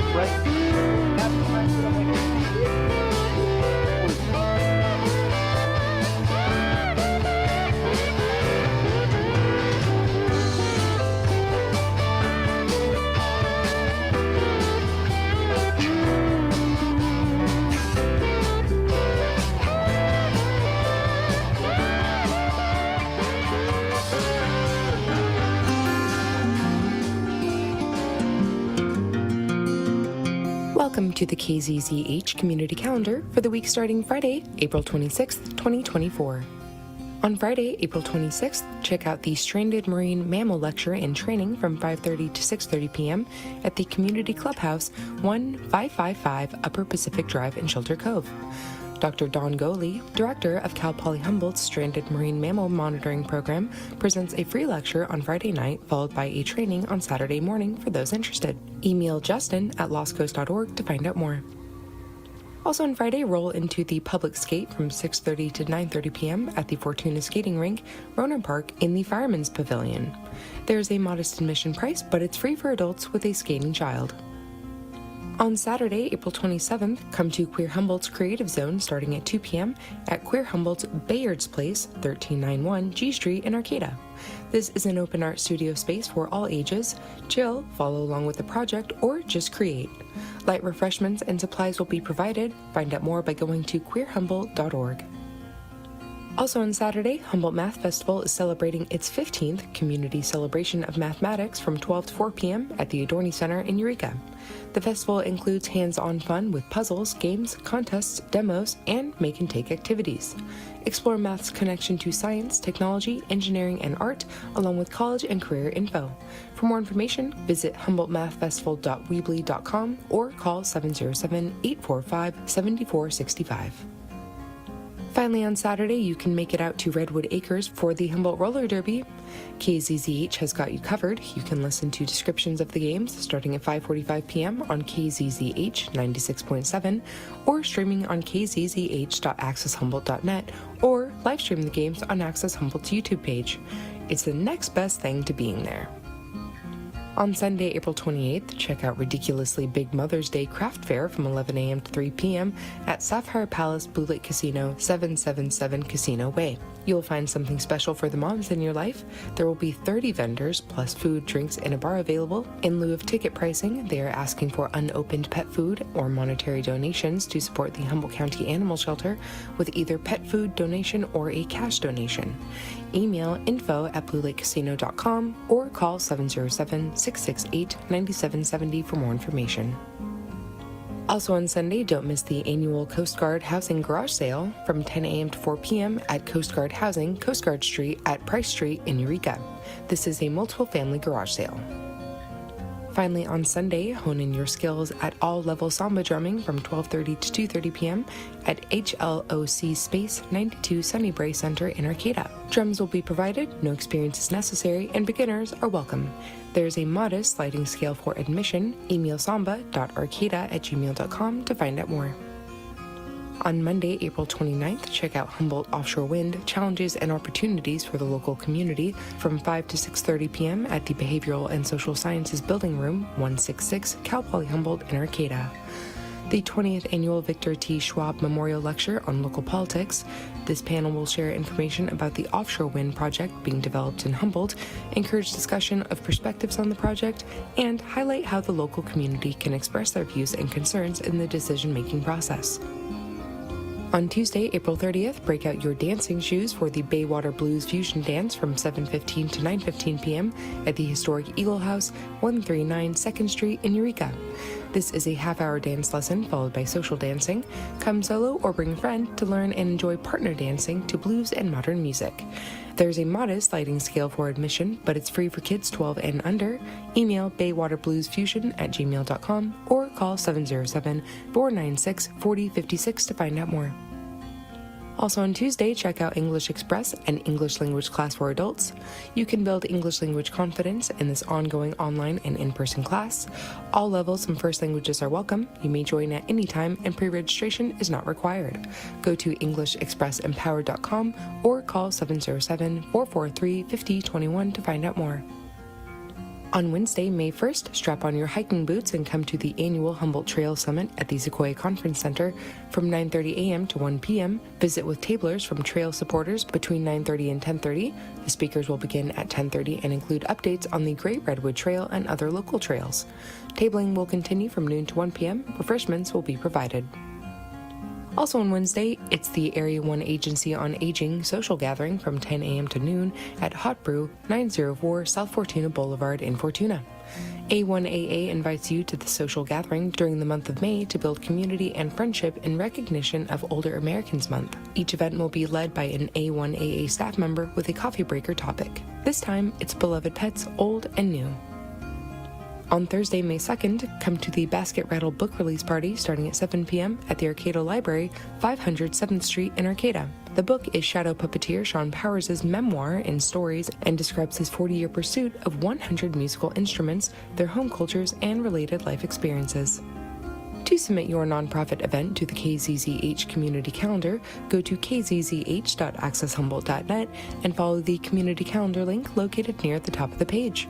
Welcome to the KZZH Community Calendar for the week starting Friday, April 26th, 2024. On Friday, April 26th, check out the Stranded Marine Mammal Lecture and Training from 5:30 to 6:30 p.m. at the Community Clubhouse, 1555 Upper Pacific Drive in Shelter Cove. Dr. Don Goley, Director of Cal Poly Humboldt's Stranded Marine Mammal Monitoring Program, presents a free lecture on Friday night, followed by a training on Saturday morning for those interested. Email Justin at lostcoast.org to find out more. Also on Friday, roll into the public skate from 6:30 to 9:30 p.m. at the Fortuna Skating Rink, Roner Park in the Fireman's Pavilion. There's a modest admission price, but it's free for adults with a skating child. On Saturday, April 27th, come to Queer Humboldt's Creative Zone starting at 2 p.m. at Queer Humboldt's Bayard's Place, 1391 G Street in Arcata. This is an open art studio space for all ages. Chill, follow along with the project, or just create. Light refreshments and supplies will be provided. Find out more by going to queerhumboldt.org. Also on Saturday, Humboldt Math Festival is celebrating its 15th Community Celebration of Mathematics from 12 to 4 p.m. at the Adorni Center in Eureka. The festival includes hands-on fun with puzzles, games, contests, demos, and make-and-take activities. Explore math's connection to science, technology, engineering, and art, along with college and career info. For more information, visit humboldtmathfestival.weebly.com or call 707-845-7465. Finally, on Saturday, you can make it out to Redwood Acres for the Humboldt Roller Derby. KZZH has got you covered. You can listen to descriptions of the games starting at 5:45 p.m. on KZZH 96.7 or streaming on kzzh.accesshumboldt.net or live stream the games on Access Humboldt's YouTube page. It's the next best thing to being there. On Sunday, April 28th, check out Ridiculously Big Mother's Day Craft Fair from 11 a.m. to 3 p.m. at Sapphire Palace Blue Lake Casino, 777 Casino Way. You'll find something special for the moms in your life. There will be 30 vendors, plus food, drinks, and a bar available. In lieu of ticket pricing, they are asking for unopened pet food or monetary donations to support the Humboldt County Animal Shelter with either pet food donation or a cash donation. Email info@bluelakecasino.com or call 707-668-9770 for more information. Also on Sunday, don't miss the annual Coast Guard Housing Garage Sale from 10 a.m. to 4 p.m. at Coast Guard Housing, Coast Guard Street at Price Street in Eureka. This is a multiple family garage sale. Finally, on Sunday, hone in your skills at All Level Samba Drumming from 12:30 to 2:30 p.m. at HLOC Space 92 Sunnybray Center in Arcata. Drums will be provided, no experience is necessary, and beginners are welcome. There's a modest sliding scale for admission. Email samba.arcata@gmail.com to find out more. On Monday, April 29th, check out Humboldt Offshore Wind, Challenges and Opportunities for the Local Community from 5 to 6:30 p.m. at the Behavioral and Social Sciences Building Room, 166 Cal Poly Humboldt in Arcata. The 20th Annual Victor T. Schwab Memorial Lecture on Local Politics. This panel will share information about the offshore wind project being developed in Humboldt, encourage discussion of perspectives on the project, and highlight how the local community can express their views and concerns in the decision-making process. On Tuesday, April 30th, break out your dancing shoes for the Baywater Blues Fusion Dance from 7:15 to 9:15 p.m. at the historic Eagle House, 139 2nd Street in Eureka. This is a half-hour dance lesson followed by social dancing. Come solo or bring a friend to learn and enjoy partner dancing to blues and modern music. There's a modest sliding scale for admission, but it's free for kids 12 and under. Email baywaterbluesfusion@gmail.com or call 707-496-4056 to find out more. Also on Tuesday, check out English Express, an English language class for adults. You can build English language confidence in this ongoing online and in-person class. All levels and first languages are welcome. You may join at any time and pre-registration is not required. Go to EnglishExpressEmpowered.com or call 707-443-5021 to find out more. On Wednesday, May 1st, strap on your hiking boots and come to the annual Humboldt Trail Summit at the Sequoia Conference Center from 9:30 a.m. to 1 p.m. Visit with tablers from trail supporters between 9:30 and 10:30. The speakers will begin at 10:30 and include updates on the Great Redwood Trail and other local trails. Tabling will continue from noon to 1 p.m. Refreshments will be provided. Also on Wednesday, it's the Area 1 Agency on Aging social gathering from 10 a.m. to noon at Hot Brew, 904 South Fortuna Boulevard in Fortuna. A1AA invites you to the social gathering during the month of May to build community and friendship in recognition of Older Americans Month. Each event will be led by an A1AA staff member with a coffee breaker topic. This time, it's beloved pets, old and new. On Thursday, May 2nd, come to the Basket Rattle book release party starting at 7 p.m. at the Arcata Library, 500 7th Street in Arcata. The book is shadow puppeteer Sean Powers' memoir in stories and describes his 40-year pursuit of 100 musical instruments, their home cultures, and related life experiences. To submit your nonprofit event to the KZZH community calendar, go to kzzh.accesshumboldt.net and follow the community calendar link located near the top of the page.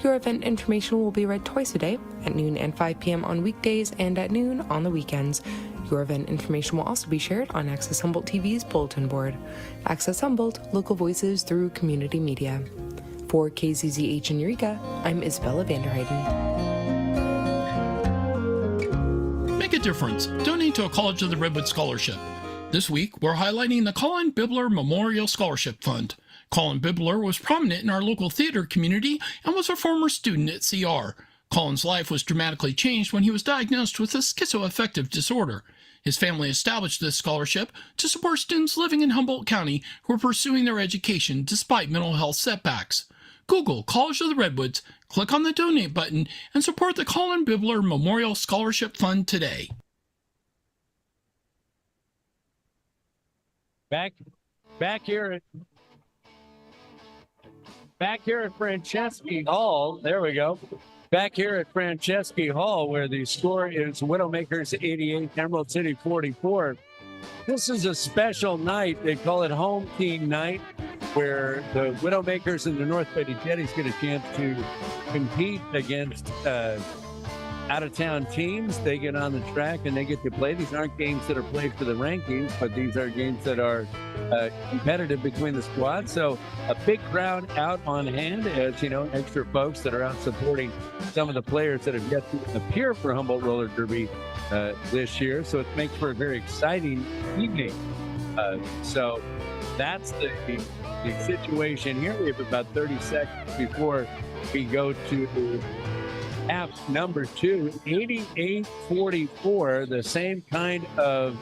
Your event information will be read twice a day, at noon and 5 p.m. on weekdays and at noon on the weekends. Your event information will also be shared on Access Humboldt TV's bulletin board. Access Humboldt, local voices through community media. For KZZH in Eureka, I'm Isabella Vanderheiden. Make a difference. Donate to a College of the Redwood Scholarship. This week, we're highlighting the Colin Bibler Memorial Scholarship Fund. Colin Bibler was prominent in our local theater community and was a former student at CR. Colin's life was dramatically changed when he was diagnosed with a schizoaffective disorder. His family established this scholarship to support students living in Humboldt County who are pursuing their education despite mental health setbacks. Google College of the Redwoods, click on the donate button, and support the Colin Bibler Memorial Scholarship Fund today. Back here at Franceschi Hall, there we go. Back here at Franceschi Hall, where the score is Widowmakers 88, Emerald City 44. This is a special night. They call it Home Team Night, where the Widowmakers and the North Betty Jetties get a chance to compete against out-of-town teams. They get on the track and they get to play. These aren't games that are played for the rankings, but these are games that are competitive between the squads. So a big crowd out on hand, as you know, extra folks that are out supporting some of the players that have yet to appear for Humboldt Roller Derby this year. So it makes for a very exciting evening. So that's the situation here. We have about 30 seconds before we go to half number 2, 88-44, the same kind of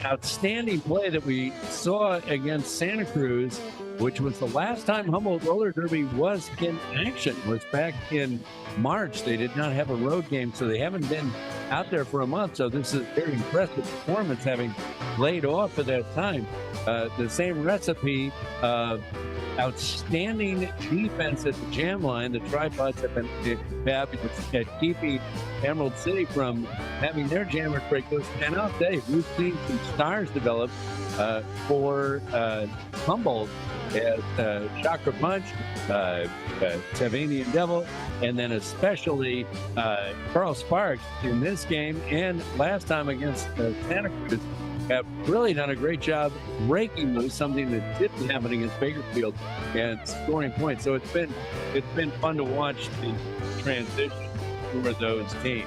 outstanding play that we saw against Santa Cruz, which was the last time Humboldt Roller Derby was in action, was back in March. They did not have a road game, so they haven't been out there for a month. So this is a very impressive performance, having laid off at that time. The same recipe of outstanding defense at the jam line. The tripods have been fabulous at keeping Emerald City from having their jammers break loose. And I'll tell you, we've seen some stars develop for Humboldt as Chakra Punch, Savanian Devil, and then especially Carl Sparks in this game and last time against Santa Cruz have really done a great job breaking loose, something that didn't happen against Bakersfield, and scoring points. So it's been fun to watch the transition for those teams.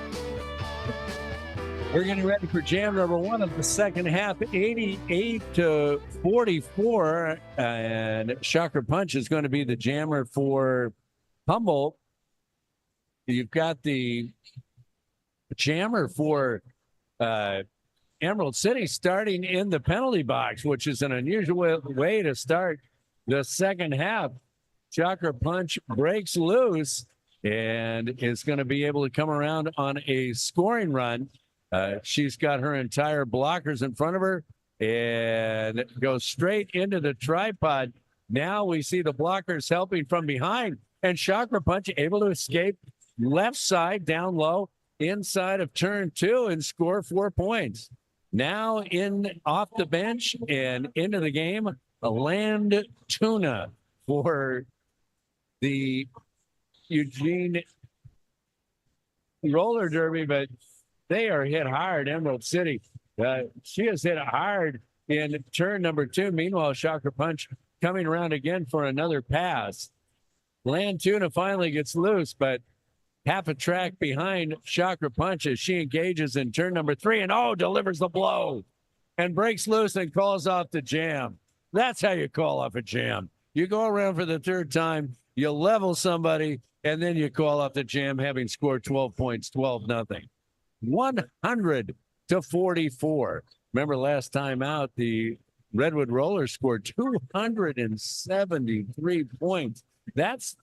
We're getting ready for jam number 1 of the second half, 88-44, and Chakra Punch is going to be the jammer for Humboldt. You've got the jammer for Emerald City starting in the penalty box, which is an unusual way to start the second half. Chakra Punch breaks loose and is going to be able to come around on a scoring run. She's got her entire blockers in front of her and goes straight into the tripod. Now we see the blockers helping from behind, and Chakra Punch able to escape left side down low inside of turn 2 and score 4 points. Now in off the bench and into the game, a land tuna for the Eugene Roller Derby, but they are hit hard, Emerald City. She has hit hard in turn number 2. Meanwhile, Chakra Punch coming around again for another pass. Land tuna finally gets loose, but half a track behind Chakra Punch as she engages in turn number 3 and delivers the blow and breaks loose and calls off the jam. That's how you call off a jam. You go around for the third time, you level somebody, and then you call off the jam, having scored 12 points, 12-0. 100-44. Remember last time out, the Redwood Rollers scored 273 points. That's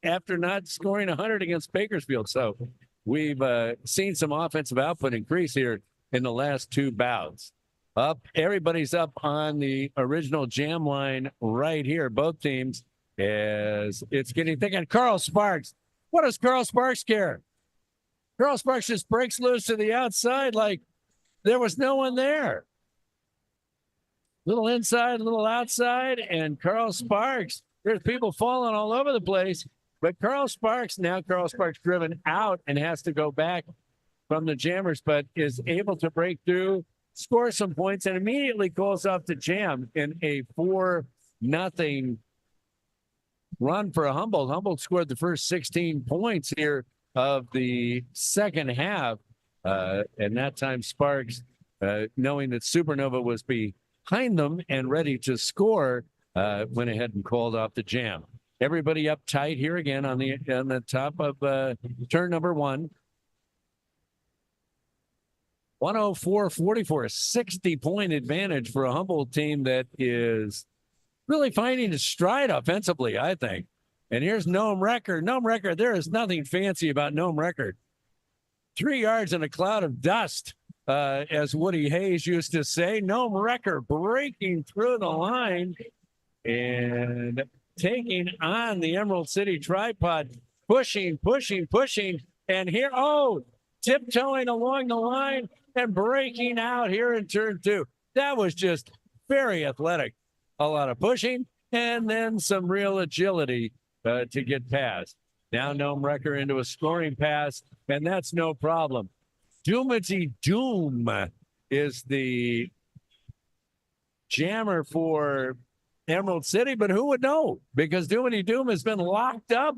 after not scoring 100 against Bakersfield. So we've seen some offensive output increase here in the last 2 bouts. Everybody's up on the original jam line right here, both teams, as it's getting thick. And Carl Sparks, what does Carl Sparks care? Carl Sparks just breaks loose to the outside like there was no one there. Little inside, little outside, and Carl Sparks. There's people falling all over the place, but Carl Sparks driven out and has to go back from the jammers, but is able to break through, score some points, and immediately calls off the jam in a 4-0 run for Humboldt. Humboldt scored the first 16 points here of the second half. And that time Sparks, knowing that Supernova was behind them and ready to score, went ahead and called off the jam. Everybody up tight here again on the top of turn number 1. 104-44, a 60-point advantage for a Humboldt team that is really finding its stride offensively, I think. And here's Noam Recker. Noam Recker, there is nothing fancy about Noam Recker. 3 yards in a cloud of dust, as Woody Hayes used to say. Noam Recker breaking through the line and taking on the Emerald City tripod, pushing. And here, tiptoeing along the line and breaking out here in turn 2. That was just very athletic. A lot of pushing and then some real agility to get past. Now Noam Recker into a scoring pass, and that's no problem. Doomity Doom is the jammer for Emerald City, but who would know? Because Doomity Doom has been locked up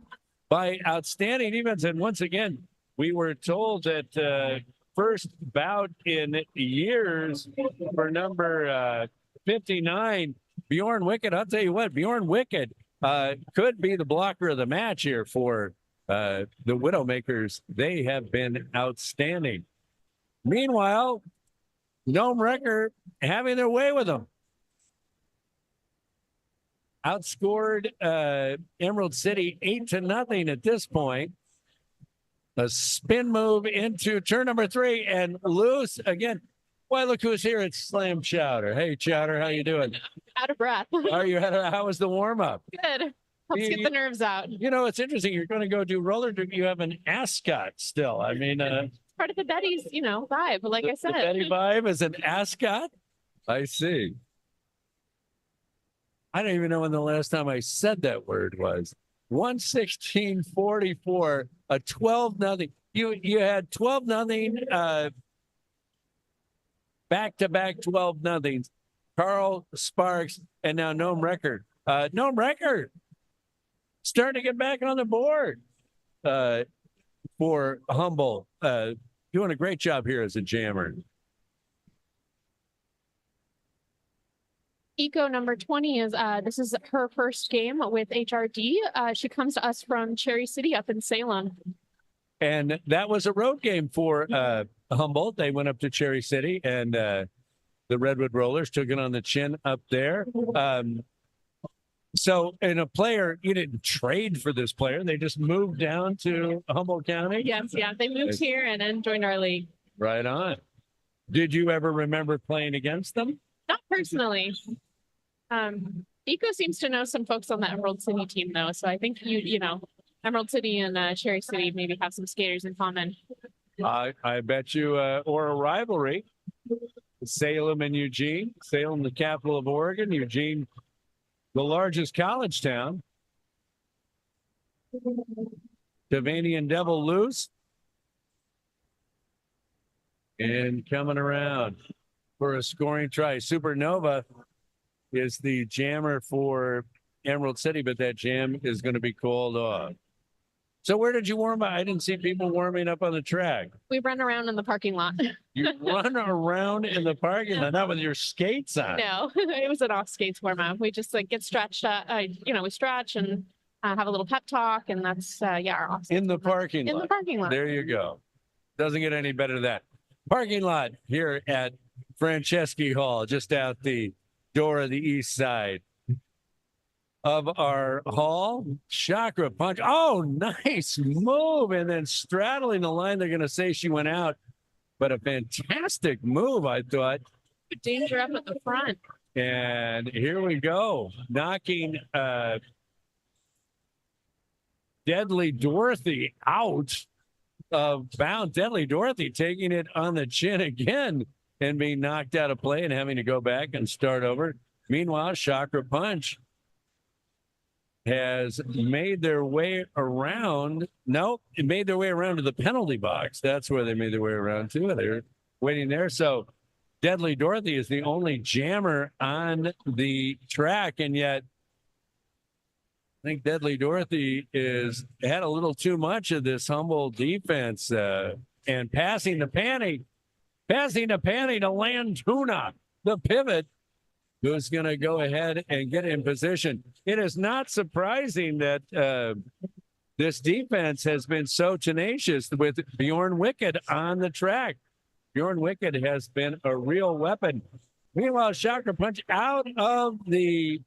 by outstanding defense. And once again, we were told that first bout in years for number 59, Bjorn Wicked. I'll tell you what, Bjorn Wicked could be the blocker of the match here for the Widowmakers. They have been outstanding. Meanwhile, Noam Recker having their way with them. Outscored Emerald City 8-0 at this point. A spin move into turn number 3 and loose again. Why, look who's here. It's Slam Chowder. Hey, Chowder, how you doing? Out of breath. How was the warm-up? Good. Helps get the nerves out. You know, it's interesting. You're going to go do roller derby. You have an ascot still. I mean, Part of the Betty's, vibe. Like I said, the Betty vibe is an ascot. I see. I don't even know when the last time I said that word was. 116-44, a 12-0. You had 12-0, back-to-back 12-0s. Carl Sparks and now Noam Recker. Noam Recker starting to get back on the board for Humboldt. Doing a great job here as a jammer. Eco number 20 is this is her first game with HRD. She comes to us from Cherry City up in Salem. And that was a road game for Humboldt. They went up to Cherry City, and the Redwood Rollers took it on the chin up there. So, in a player, you didn't trade for this player. They just moved down to Humboldt County. Yes, yeah. They moved here and then joined our league. Right on. Did you ever remember playing against them? Not personally. Eco seems to know some folks on the Emerald City team, though. So I think Emerald City and Cherry City maybe have some skaters in common. I bet you, or a rivalry. Salem and Eugene. Salem, the capital of Oregon. Eugene, the largest college town. Devanian Devil loose. And coming around for a scoring try. Supernova is the jammer for Emerald City, but that jam is going to be called off. So where did you warm up? I didn't see people warming up on the track. We run around in the parking lot. You run around in the parking lot, not with your skates on. No, it was an off skates warm up. We just get stretched. We stretch and have a little pep talk, and that's our off. In the parking lot. In the parking lot. There you go. Doesn't get any better than that. Parking lot here at Franceschi Hall, just out the door of the east side of our hall. Chakra punch. Oh, nice move. And then straddling the line, they're going to say she went out. But a fantastic move, I thought. Danger up at the front. And here we go. Knocking Deadly Dorothy out. of bound. Deadly Dorothy taking it on the chin again and being knocked out of play and having to go back and start over. Meanwhile, Chakra Punch has made their way around. No, it made their way around to the penalty box. That's where they made their way around to. They're waiting there. So Deadly Dorothy is the only jammer on the track, and yet I think Deadly Dorothy had a little too much of this Humboldt defense and passing the panty to Lantuna, the pivot, who's going to go ahead and get in position. It is not surprising that this defense has been so tenacious with Bjorn Wicked on the track. Bjorn Wicked has been a real weapon. Meanwhile, Chakra Punch out of the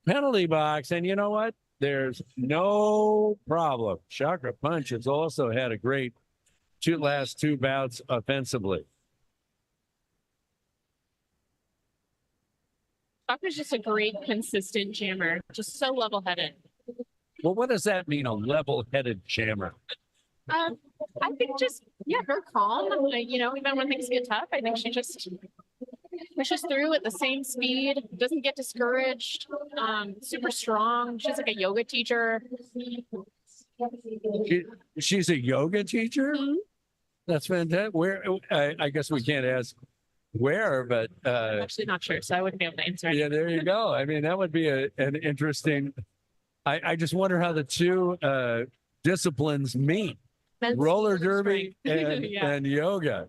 penalty box, and you know what? There's no problem. Chakra Punch has also had a great last two bouts offensively. Chakra's just a great, consistent jammer, just so level-headed. Well, what does that mean, a level-headed jammer? I think just, her calm. Even when things get tough, I think she just pushes through at the same speed, doesn't get discouraged, super strong. She's like a yoga teacher. She's a yoga teacher? Mhm. That's fantastic. Where? I guess we can't ask where, but I'm actually not sure, so I wouldn't be able to answer it. yeah, there you go. I mean, that would be an interesting. I just wonder how the two disciplines meet: roller derby and, and yoga.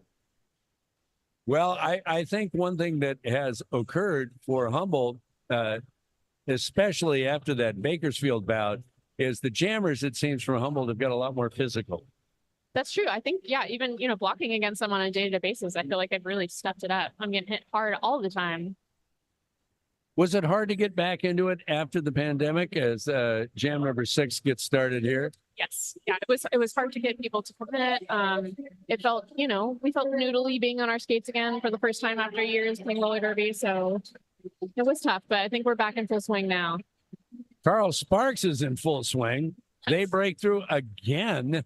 Well, I think one thing that has occurred for Humboldt, especially after that Bakersfield bout, is the jammers, it seems, from Humboldt have got a lot more physical. That's true. I think, even, blocking against them on a day-to-day basis, I feel like I've really stepped it up. I'm getting hit hard all the time. Was it hard to get back into it after the pandemic as jam number 6 gets started here? Yes. Yeah, it was hard to get people to commit. It felt, we felt noodly being on our skates again for the first time after years playing roller derby. So it was tough, but I think we're back in full swing now. Carl Sparks is in full swing. They break through again.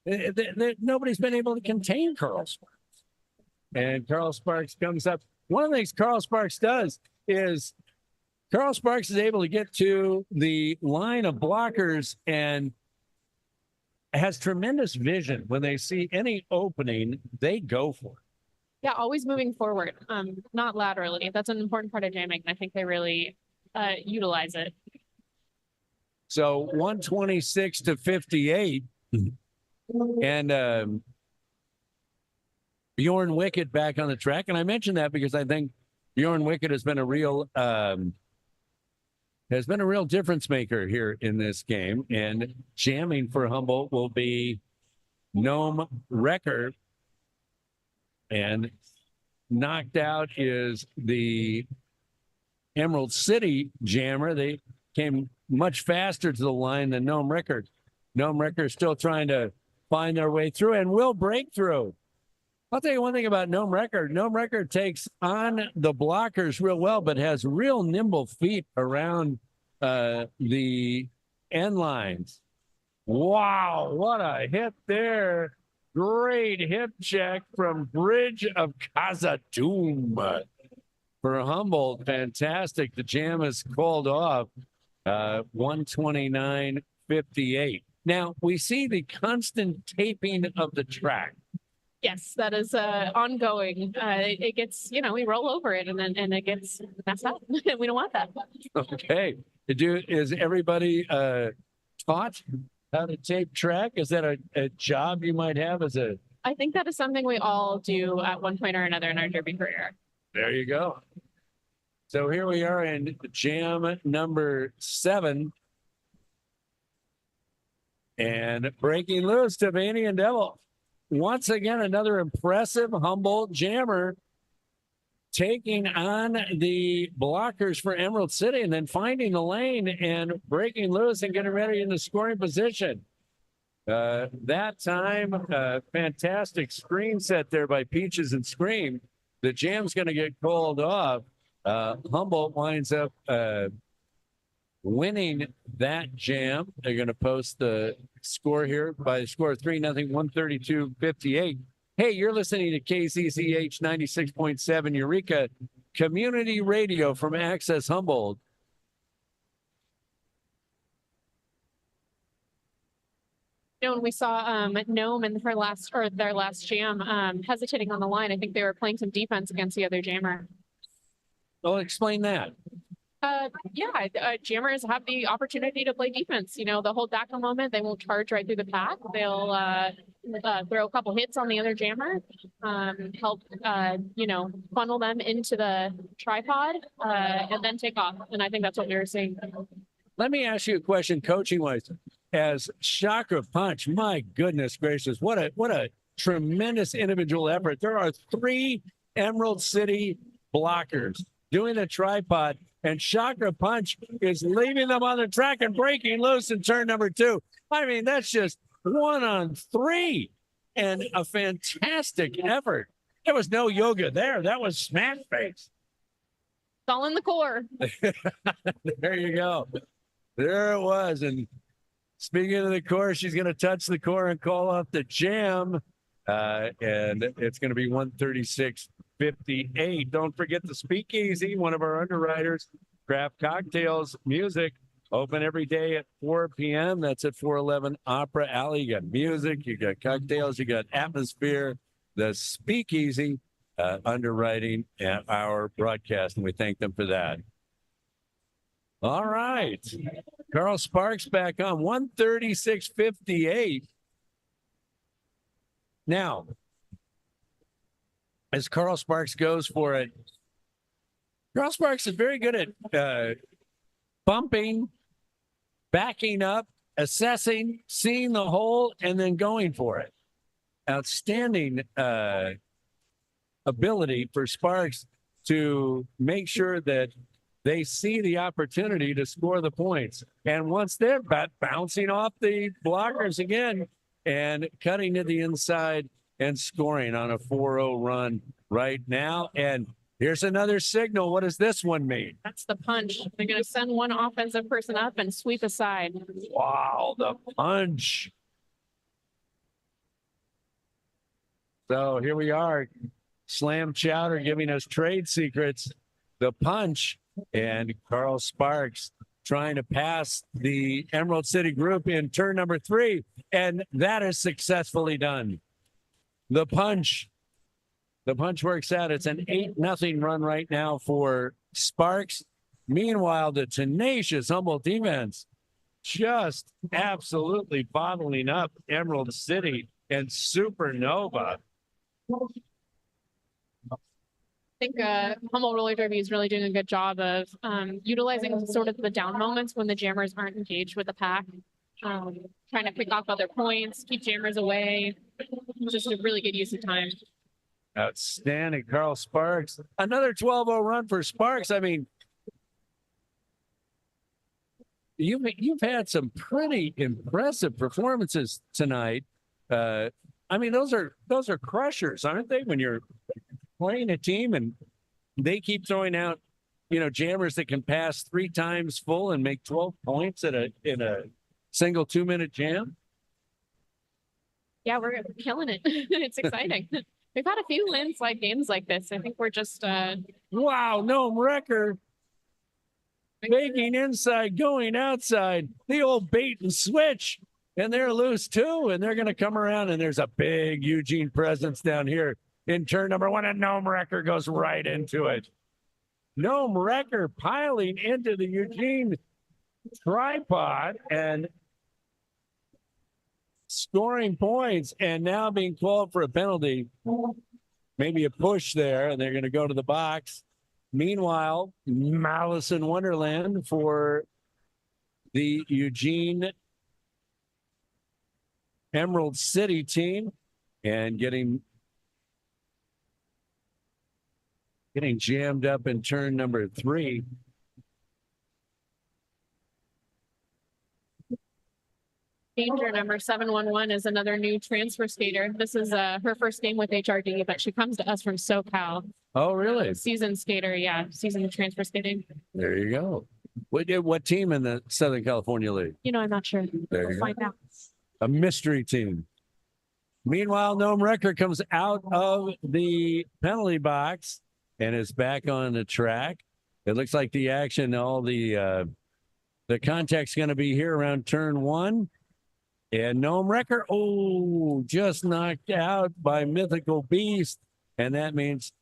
Nobody's been able to contain Carl Sparks. And Carl Sparks comes up. One of the things Carl Sparks does is Carl Sparks is able to get to the line of blockers and has tremendous vision. When they see any opening, they go for it. Yeah, always moving forward, not laterally. That's an important part of jamming. I think they really utilize it. So 126 to 58. And Bjorn Wicked back on the track. And I mentioned that because I think Bjorn Wicked has been a real difference maker here in this game. And jamming for Humboldt will be Gnome Wrecker. And knocked out is the Emerald City jammer. They came much faster to the line than Gnome Wrecker. Gnome Wrecker is still trying to find their way through and will break through. I'll tell you one thing about Gnome Wrecker. Gnome Wrecker takes on the blockers real well, but has real nimble feet around the end lines. Wow, what a hit there. Great hip check from Bridge of Khazad-dûm for Humboldt. Fantastic. The jam is called off. 129.58. Now, we see the constant taping of the track. Yes, that is ongoing. It gets, we roll over it and it gets messed up. We don't want that. Okay. Is everybody taught how to tape track? Is that a job you might have as a... I think that is something we all do at one point or another in our derby career. There you go. So here we are in jam number 7. And breaking loose, Tavanian Devil. Once again, another impressive Humboldt jammer taking on the blockers for Emerald City and then finding the lane and breaking loose and getting ready in the scoring position. That time, fantastic screen set there by Peaches and Scream. The jam's going to get called off. Humboldt winds up winning that jam. They're going to post the score here by a score of 3-0, 132-58. Hey, you're listening to KZZH 96.7 Eureka Community Radio from Access Humboldt. When we saw Gnome in their last jam hesitating on the line, I think they were playing some defense against the other jammer. Well, explain that. Jammers have the opportunity to play defense. You know, the whole DACA moment, they won't charge right through the pack. They'll throw a couple hits on the other jammer, help, funnel them into the tripod, and then take off. And I think that's what we were seeing. Let me ask you a question, coaching-wise. As Chakra Punch, my goodness gracious, what a tremendous individual effort. There are 3 Emerald City blockers doing a tripod, and Chakra Punch is leaving them on the track and breaking loose in turn number 2. I mean, that's just 1 on 3 and a fantastic effort. There was no yoga there. That was smash face. It's all in the core. There you go. There it was. And speaking of the core, she's going to touch the core and call off the jam. And it's going to be 136-58. Don't forget the Speakeasy, one of our underwriters. Craft cocktails, music, open every day at 4 p.m. That's at 411 Opera Alley. You got music, you got cocktails, you got atmosphere. The Speakeasy underwriting our broadcast, and we thank them for that. All right. Carl Sparks back on 136-58. Now, as Carl Sparks goes for it, Carl Sparks is very good at bumping, backing up, assessing, seeing the hole, and then going for it. Outstanding ability for Sparks to make sure that they see the opportunity to score the points. And once they're bouncing off the blockers again and cutting to the inside and scoring on a 4-0 run right now. And here's another signal. What does this one mean? That's the punch. They're going to send one offensive person up and sweep aside. Wow, the punch. So here we are. Slam Chowder giving us trade secrets. The punch. And Carl Sparks trying to pass the Emerald City group in turn number 3. And that is successfully done. The punch works out. It's an 8-0 run right now for Sparks. Meanwhile, the tenacious Humboldt defense just absolutely bottling up Emerald City and Supernova. I think Humboldt Roller Derby is really doing a good job of utilizing sort of the down moments when the jammers aren't engaged with the pack, trying to pick off other points, keep jammers away. Just a really good use of time. Outstanding, Carl Sparks. Another 12-0 run for Sparks. I mean, you've had some pretty impressive performances tonight. I mean, those are crushers, aren't they? When you're playing a team and they keep throwing out, jammers that can pass 3 times full and make 12 points in a single 2-minute jam. Yeah, we're killing it. It's exciting. We've had a few wins games like this. I think we're just wow, Gnome Wrecker faking inside, going outside, the old bait and switch, and they're loose too, and they're going to come around, and there's a big Eugene presence down here in turn number 1, and Gnome Wrecker goes right into it. Gnome Wrecker piling into the Eugene tripod and scoring points, and now being called for a penalty. Maybe a push there, and they're going to go to the box. Meanwhile, Malice in Wonderland for the Eugene Emerald City team, and getting jammed up in turn number 3. Danger number 711 is another new transfer skater. This is her first game with HRD, but she comes to us from SoCal. Oh, really? Seasoned skater, yeah. Seasoned transfer skating. There you go. What team in the Southern California League? You know, I'm not sure. There We'll you find go. out. A mystery team. Meanwhile, Gnome Wrecker comes out of the penalty box and is back on the track. It looks like the action, all the contact's going to be here around turn 1. And Gnome Wrecker, just knocked out by Mythical Beast. And that means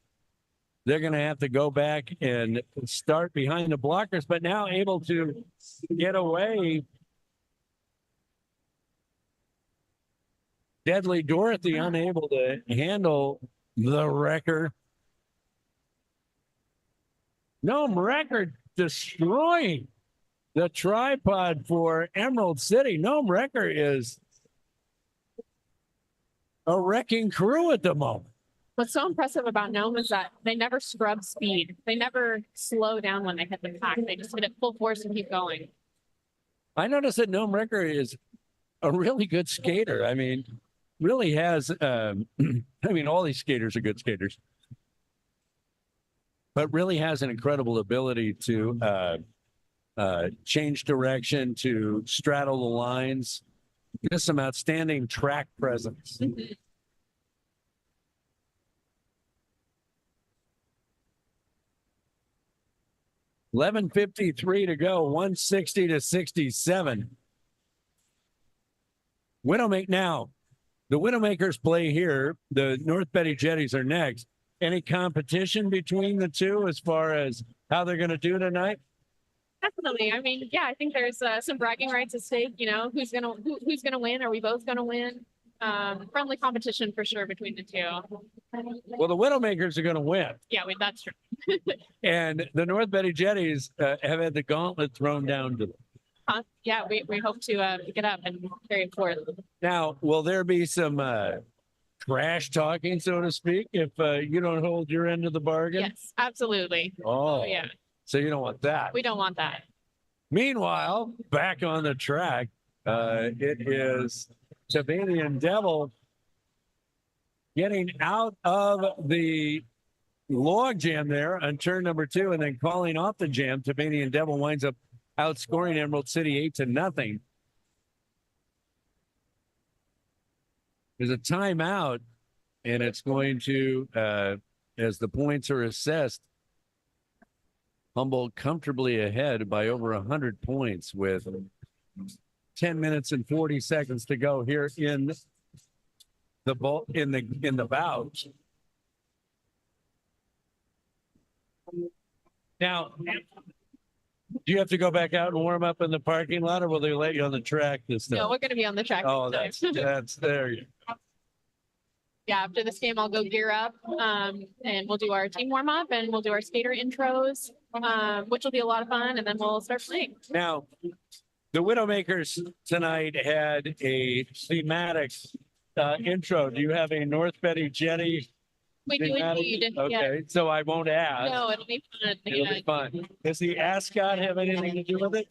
they're going to have to go back and start behind the blockers, but now able to get away. Deadly Dorothy unable to handle the Wrecker. Gnome Wrecker destroying the tripod for Emerald City. Gnome Wrecker is a wrecking crew at the moment. What's so impressive about Gnome is that they never scrub speed. They never slow down when they hit the pack. They just hit it full force and keep going. I noticed that Gnome Wrecker is a really good skater. I mean, really has, I mean, all these skaters are good skaters, but really has an incredible ability to change direction, to straddle the lines, just some outstanding track presence. Mhm. 11:53 to go, 160 to 67. Widowmaker now. The Widowmakers play here. The North Betty Jetties are next. Any competition between the two as far as how they're going to do tonight? Definitely. I mean, yeah, I think there's some bragging rights at stake. You know, who's gonna win? Are we both gonna win? Friendly competition for sure between the two. Well, the Widowmakers are going to win. Yeah, that's true. And the North Betty Jetties have had the gauntlet thrown down to them. Yeah, we hope to pick it up and carry it forth. Now, will there be some trash talking, so to speak, if you don't hold your end of the bargain? Yes, absolutely. Oh, Yeah, so you don't want that. we don't want that. Meanwhile, back on the track, it is Tabanian Devil getting out of the log jam there on turn number 2 and then calling off the jam. Tabanian Devil winds up outscoring Emerald City 8-0. There's a timeout, and it's going to, as the points are assessed, Humboldt comfortably ahead by over 100 points with 10 minutes and 40 seconds to go here in the bout. Now, do you have to go back out and warm up in the parking lot, or will they let you on the track this time? No, we're going to be on the track. Oh, this time. that's there. Yeah, after this game, I'll go gear up, and we'll do our team warm up, and we'll do our skater intros, which will be a lot of fun, and then we'll start playing. Now, the Widowmakers tonight had a thematic intro. Do you have a North Betty Jetty? We do thematic? indeed. Okay, Yeah. so I won't ask. No, it'll be fun. It'll be fun. Does the ascot have anything to do with it?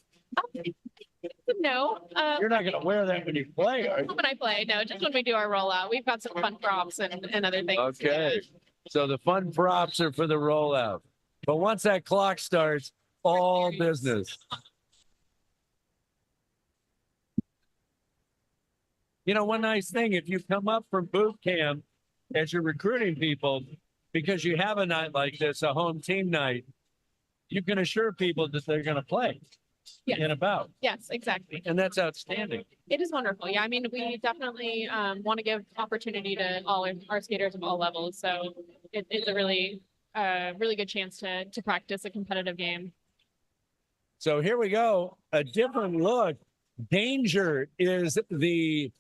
No. You're not going to wear that when you play, are you? When I play, no, just when we do our rollout. We've got some fun props and other things. Okay. So the fun props are for the rollout. But once that clock starts, all business. You know, one nice thing, if you come up from boot camp as you're recruiting people, because you have a night like this, a home team night, you can assure people that they're going to play in about. Yes, exactly. And that's outstanding. It is wonderful. Yeah, I mean, we definitely want to give opportunity to all our skaters of all levels. So it's a really good chance to practice a competitive game. So here we go. A different look. Danger is the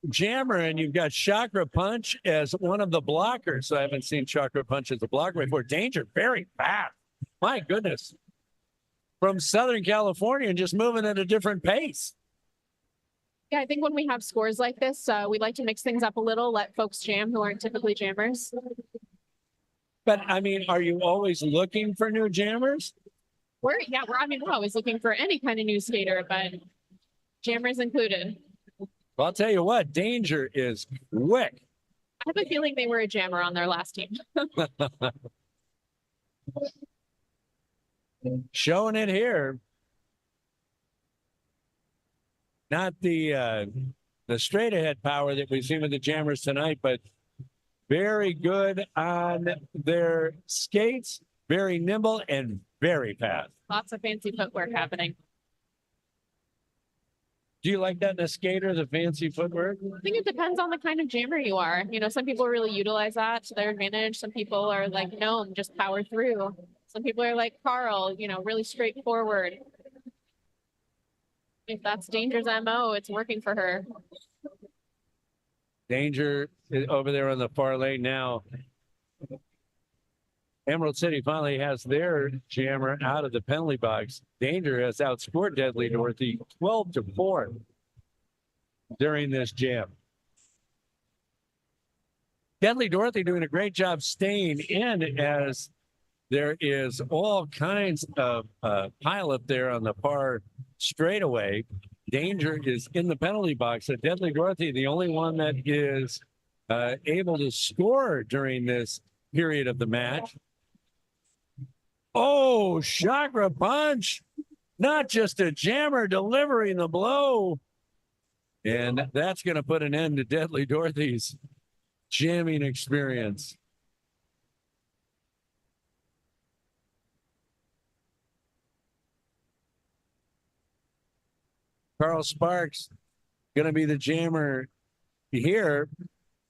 jammer, and you've got Chakra Punch as one of the blockers. So I haven't seen Chakra Punch as a blocker before. Danger, very fast. My goodness. From Southern California and just moving at a different pace. Yeah, I think when we have scores like this, we like to mix things up a little, let folks jam who aren't typically jammers. But I mean, are you always looking for new jammers? We're always looking for any kind of new skater, but jammers included. Well, I'll tell you what, Danger is quick. I have a feeling they were a jammer on their last team. Showing it here. Not the straight ahead power that we've seen with the Jammers tonight, but very good on their skates, very nimble and very fast. Lots of fancy footwork happening. Do you like that in a skater, the fancy footwork? I think it depends on the kind of jammer you are. You know, some people really utilize that to their advantage. Some people are like, no, just power through. Some people are like Carl, you know, really straightforward. If that's Danger's MO, it's working for her. Danger is over there on the far lane now. Emerald City finally has their jammer out of the penalty box. Danger has outscored Deadly Dorothy 12-4 during this jam. Deadly Dorothy doing a great job staying in as there is all kinds of pileup there on the far straightaway. Danger is in the penalty box. So Deadly Dorothy, the only one that is able to score during this period of the match. Oh, chakra punch. Not just a jammer delivering the blow. And that's going to put an end to Deadly Dorothy's jamming experience. Carl Sparks going to be the jammer here,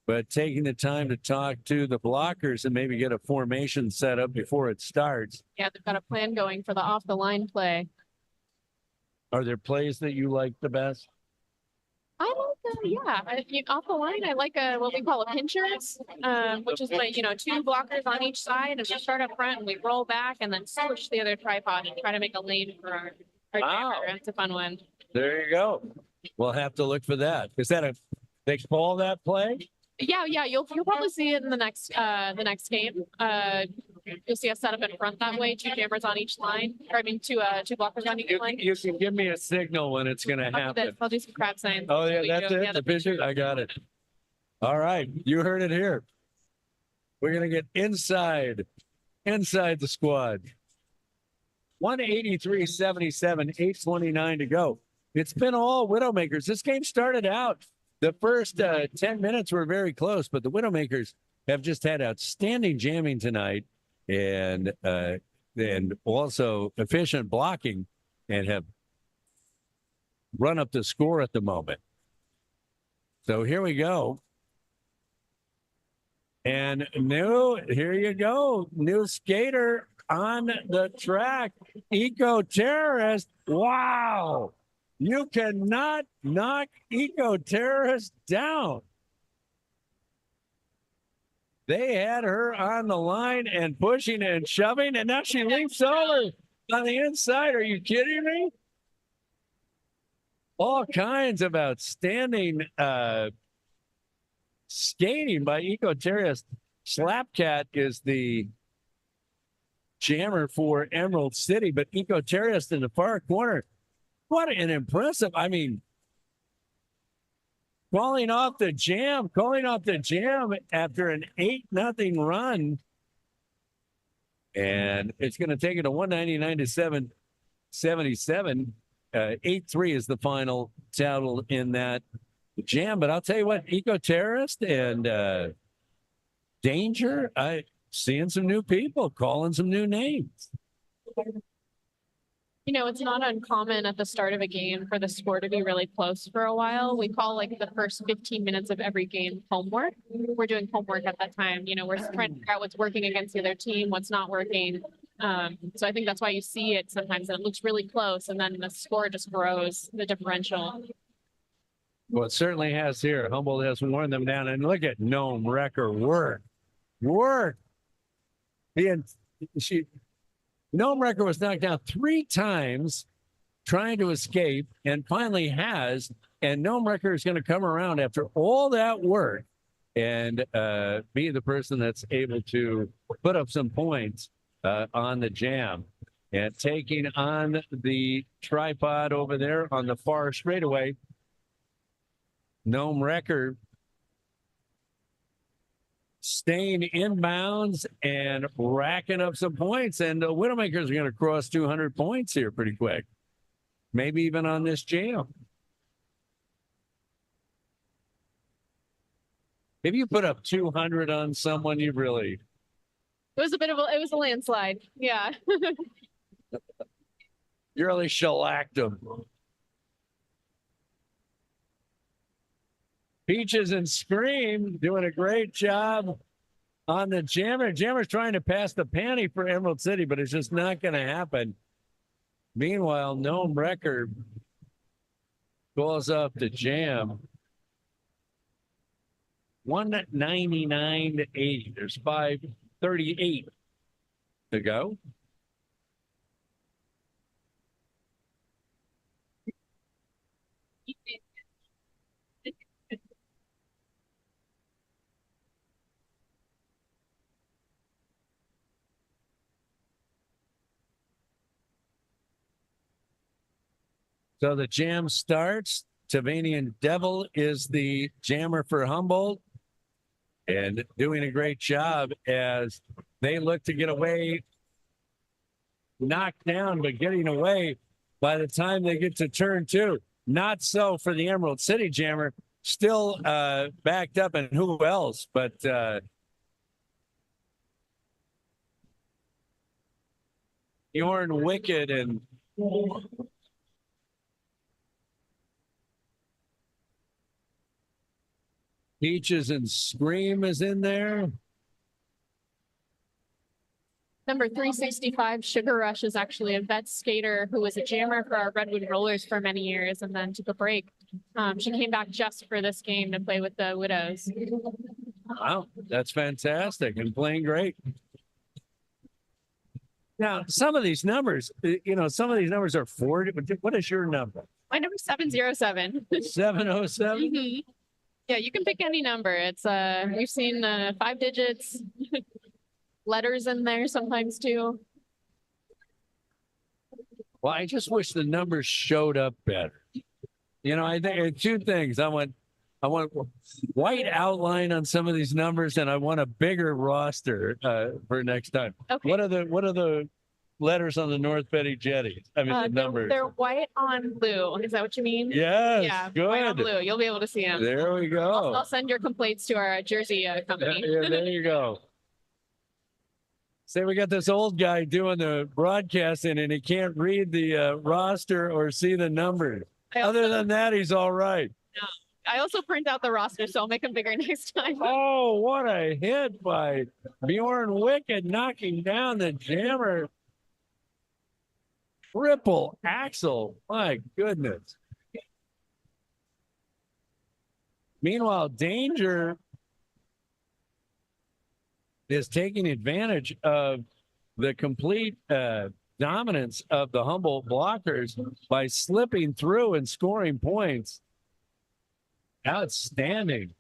but taking the time to talk to the blockers and maybe get a formation set up before it starts. Yeah, they've got a plan going for the off the line play. Are there plays that you like the best? I like off the line. I like what we call a pinchers, which is like, you know, two blockers on each side, and we start up front and we roll back and then switch the other tripod and try to make a lane for our Wow. jammer. It's a fun one. There you go. We'll have to look for that. Is that they call that play? Yeah, you'll probably see it in the next game. You'll see us set up in front that way, two jammers on each line. Or I mean, two blockers on each line. You can give me a signal when it's going to happen. I'll do some crab signs. Oh, yeah, that's it? Yeah, the picture? I got it. All right. You heard it here. We're going to get inside the squad. 183-77, 8:29 to go. It's been all Widowmakers. This game started out. The first 10 minutes were very close, but the Widowmakers have just had outstanding jamming tonight and also efficient blocking and have run up the score at the moment. So here we go. And here you go. New skater on the track. Eco-terrorist. Wow. You cannot knock eco-terrorist down. They had her on the line and pushing and shoving, and now she leaps over on the inside. Are you kidding me? All kinds of outstanding skating by Eco-terrorist. Slapcat is the jammer for Emerald City, but Eco-terrorist in the far corner. What an impressive, I mean, calling off the jam after an 8-0 run. And it's going to take it to 199-77. 8-3 is the final total in that jam. But I'll tell you what, Eco-terrorist and Danger, seeing some new people, calling some new names. You know, it's not uncommon at the start of a game for the score to be really close for a while. We call like the first 15 minutes of every game homework. We're doing homework at that time. You know, we're trying to figure out what's working against the other team, what's not working. So I think that's why you see it sometimes and it looks really close and then the score just grows, the differential. Well, it certainly has here. Humboldt has worn them down. And look at Gnome Wrecker work. Gnome Wrecker was knocked down 3 times trying to escape and finally has. And Gnome Wrecker is going to come around after all that work and be the person that's able to put up some points on the jam. And taking on the tripod over there on the far straightaway, Gnome Wrecker staying inbounds and racking up some points. And the Widowmakers are going to cross 200 points here pretty quick. Maybe even on this jam. If you put up 200 on someone, you really... It was a landslide. Yeah. You really shellacked them. Peaches and Scream doing a great job on the Jammer. Jammer's trying to pass the panty for Emerald City, but it's just not going to happen. Meanwhile, Gnome Wrecker calls up the Jam. 199 to 80. There's 538 to go. So the jam starts. Tavanian Devil is the jammer for Humboldt and doing a great job as they look to get away, knocked down, but getting away by the time they get to turn two. Not so for the Emerald City Jammer, still backed up, and who else but Bjorn Wicked and Peaches and Scream is in there. Number 365, Sugar Rush, is actually a vet skater who was a jammer for our Redwood Rollers for many years and then took a break. She came back just for this game to play with the Widows. Wow, that's fantastic and playing great. Now, some of these numbers, some of these numbers are 40. What is your number? My number's 707. 707? Mhm. Yeah, you can pick any number. It's we've seen 5 digits, letters in there sometimes too. Well, I just wish the numbers showed up better. I think two things. I want white outline on some of these numbers, and I want a bigger roster for next time. Okay. What are the letters on the North Betty Jetty? I mean, the numbers. They're white on blue. Is that what you mean? Yes, Yeah, good. white on blue. You'll be able to see them. There we go. I'll send your complaints to our Jersey company. Yeah, there you go. Say we got this old guy doing the broadcasting and he can't read the roster or see the numbers. Other than that, he's all right. I also print out the roster, so I'll make them bigger next time. Oh, what a hit by Bjorn Wicked, knocking down the jammer. Triple axle. My goodness. Meanwhile, Danger is taking advantage of the complete dominance of the Humboldt blockers by slipping through and scoring points. Outstanding.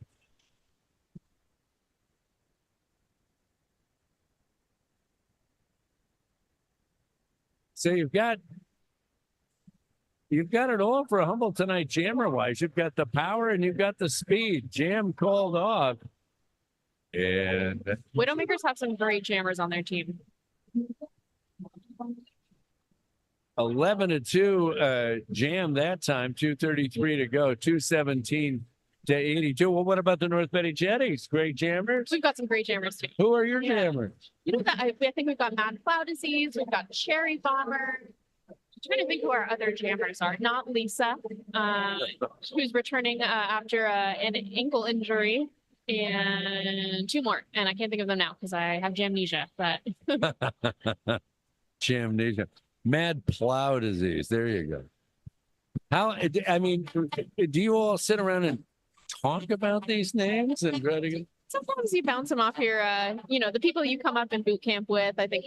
So you've got it all for Humboldt tonight, jammer-wise. You've got the power and you've got the speed. Jam called off. And Widowmakers have some great jammers on their team. 11-2 jam that time, 2:33 to go, 217 to 82. Well, what about the North Betty Jetties? Great jammers? We've got some great jammers too. Who are your Yeah. jammers? I think we've got Mad Cloud Disease. We've got Cherry Bomber. I'm trying to think who our other jammers are. Not Lisa, who's returning after an ankle injury, and 2 more. And I can't think of them now because I have jamnesia. But Jamnesia. Mad Plow Disease. There you go. Do you all sit around and talk about these names and try to get... sometimes you bounce them off your, the people you come up in boot camp with. I think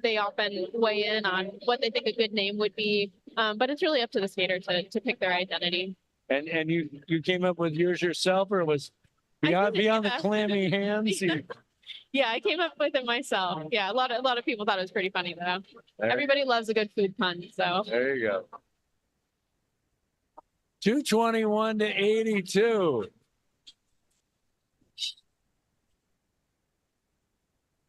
they often weigh in on what they think a good name would be. But it's really up to the skater to pick their identity. And you came up with yours yourself, or was beyond the clammy hands? Yeah, I came up with it myself. Yeah, a lot of people thought it was pretty funny though. Everybody loves a good food pun, so. There you go. 221 to 82.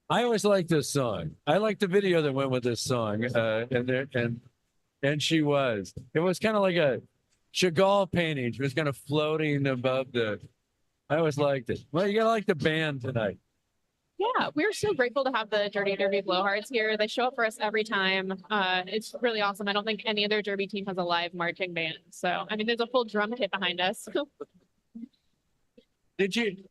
I always liked this song. I liked the video that went with this song. And she was. It was kind of like a Chagall painting. She was kind of floating above the. I always liked it. Well, you gotta like the band tonight. Yeah, we're so grateful to have the Dirty Derby Blowhards here. They show up for us every time. It's really awesome. I don't think any other Derby team has a live marching band. So, I mean, there's a full drum kit behind us. Did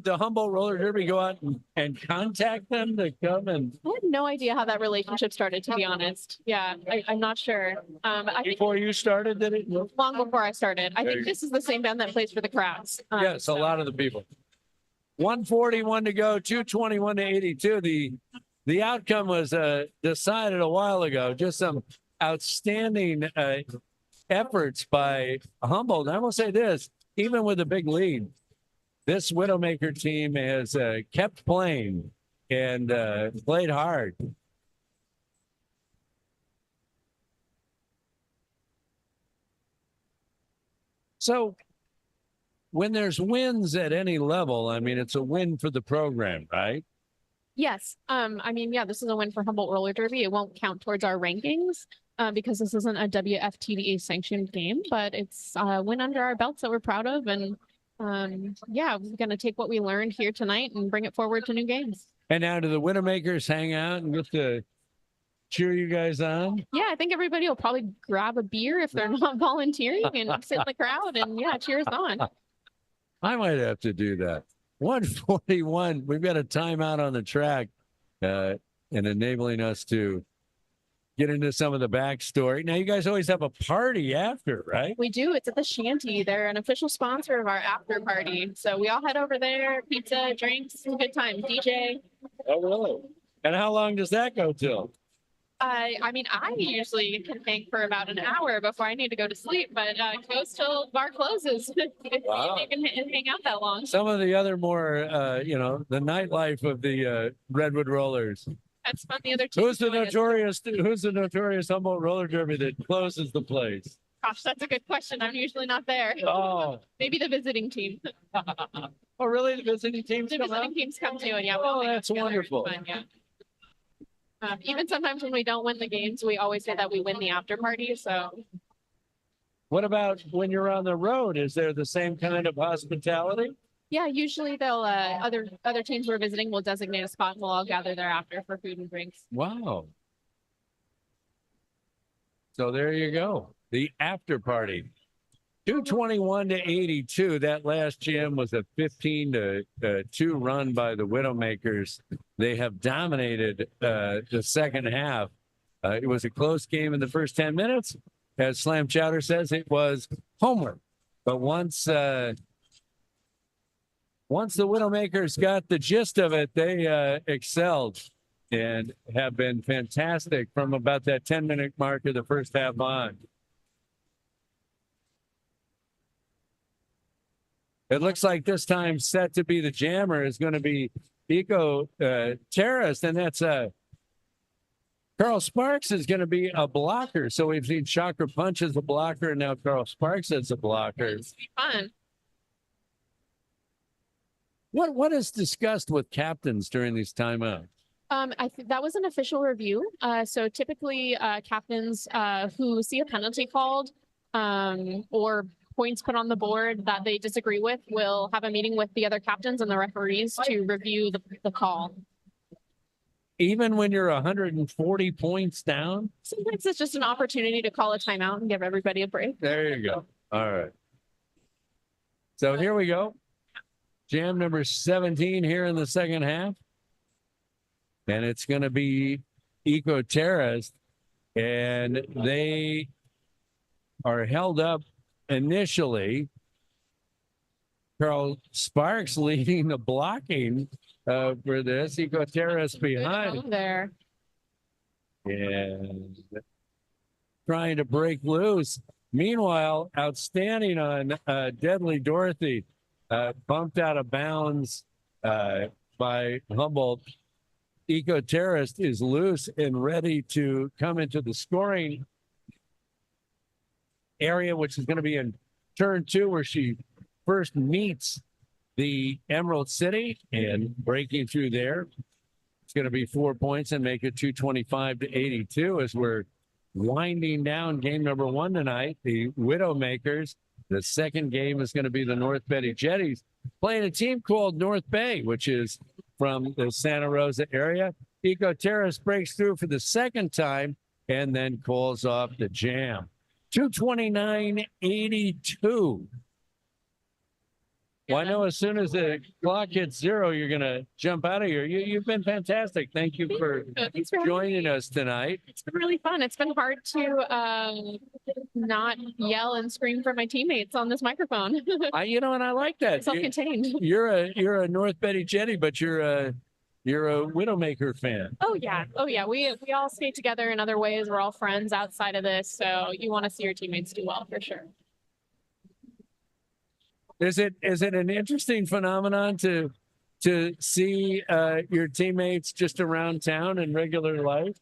the Humboldt Roller Derby go out and contact them to come and I had no idea how that relationship started, to be honest. Yeah, I'm not sure. I think before you started? Did it? long before I started. I There think you this is the same band that plays for the Crowds. Yes, So- a lot of the people. 141 to go, 221 to 82. The outcome was decided a while ago. Just some outstanding efforts by Humboldt. And I will say this, even with a big lead, this Widowmaker team has kept playing and played hard. So when there's wins at any level, I mean, it's a win for the program, right? Yes. I mean, yeah, this is a win for Humboldt Roller Derby. It won't count towards our rankings because this isn't a WFTDA sanctioned game, but it's a win under our belts that we're proud of. And yeah, we're going to take what we learned here tonight and bring it forward to new games. And now do the Widowmakers hang out and get to cheer you guys on? Yeah, I think everybody will probably grab a beer if they're not volunteering and sit in the crowd and yeah, cheer us on. I might have to do that. 141. We've got a timeout on the track and enabling us to get into some of the backstory. Now, you guys always have a party after, right? We do. It's at the Shanty. They're an official sponsor of our after party. So we all head over there, pizza, drinks, it's a good time. DJ. Oh, really? And how long does that go till? I mean, I usually can hang for about an hour before I need to go to sleep, but it goes till bar closes. If Wow. you can hang out that long. Some of the other more, the nightlife of the Redwood Rollers. That's fun. The other two. Who's the notorious Humboldt Roller Derby that closes the place? Gosh, that's a good question. I'm usually not there. Oh, Maybe the visiting team. oh, really? The visiting teams The come out? visiting teams come too, and yeah. Oh, we'll hang out that's together. It's wonderful. fun, yeah. Even sometimes when we don't win the games, we always say that we win the after party. So What about when you're on the road? Is there the same kind of hospitality? yeah, usually they'll other teams we're visiting will designate a spot and we'll all gather there after for food and drinks. Wow. So there you go. The after party. 221 to 82. That last jam was a 15 to 2 run by the Widowmakers. They have dominated the second half. It was a close game in the first 10 minutes. As Slam Chowder says, it was homework. But once the Widowmakers got the gist of it, they excelled and have been fantastic from about that 10-minute mark of the first half on. It looks like this time set to be the jammer is going to be Eco Terrace, and that's Carl Sparks is going to be a blocker. So we've seen Chakra Punch as a blocker, and now Carl Sparks as a blocker. It's fun. What is discussed with captains during these timeouts? I think that was an official review. So typically, captains who see a penalty called or points put on the board that they disagree with will have a meeting with the other captains and the referees to review the call. Even when you're 140 points down? Sometimes it's just an opportunity to call a timeout and give everybody a break. There you go. All right. So here we go. Jam number 17 here in the second half. And it's going to be Eco Terrace. And they are held up initially. Carl Sparks leading the blocking for this. Eco Terrace behind. There. And trying to break loose. Meanwhile, outstanding on Deadly Dorothy. Bumped out of bounds by Humboldt. Eco Terrace is loose and ready to come into the scoring area, which is going to be in turn 2, where she first meets the Emerald City, and breaking through there It's going to be 4 points and make it 225-82 as we're winding down game number 1 tonight. The Widowmakers. The second game is going to be the North Betty Jetties playing a team called North Bay, which is from the Santa Rosa area. Eco Terrace breaks through for the second time and then calls off the jam. 229-82. Well, I know as soon as the clock hits 0, you're going to jump out of here. You've been fantastic. Thank you for Thanks for having me. joining us tonight. It's been really fun. It's been hard to not yell and scream for my teammates on this microphone. And I like that. Self-contained. You're a North Betty Jetty, but you're a Widowmaker fan. Oh yeah. We all skate together in other ways. We're all friends outside of this, so you want to see your teammates do well for sure. Is it an interesting phenomenon to see your teammates just around town in regular life?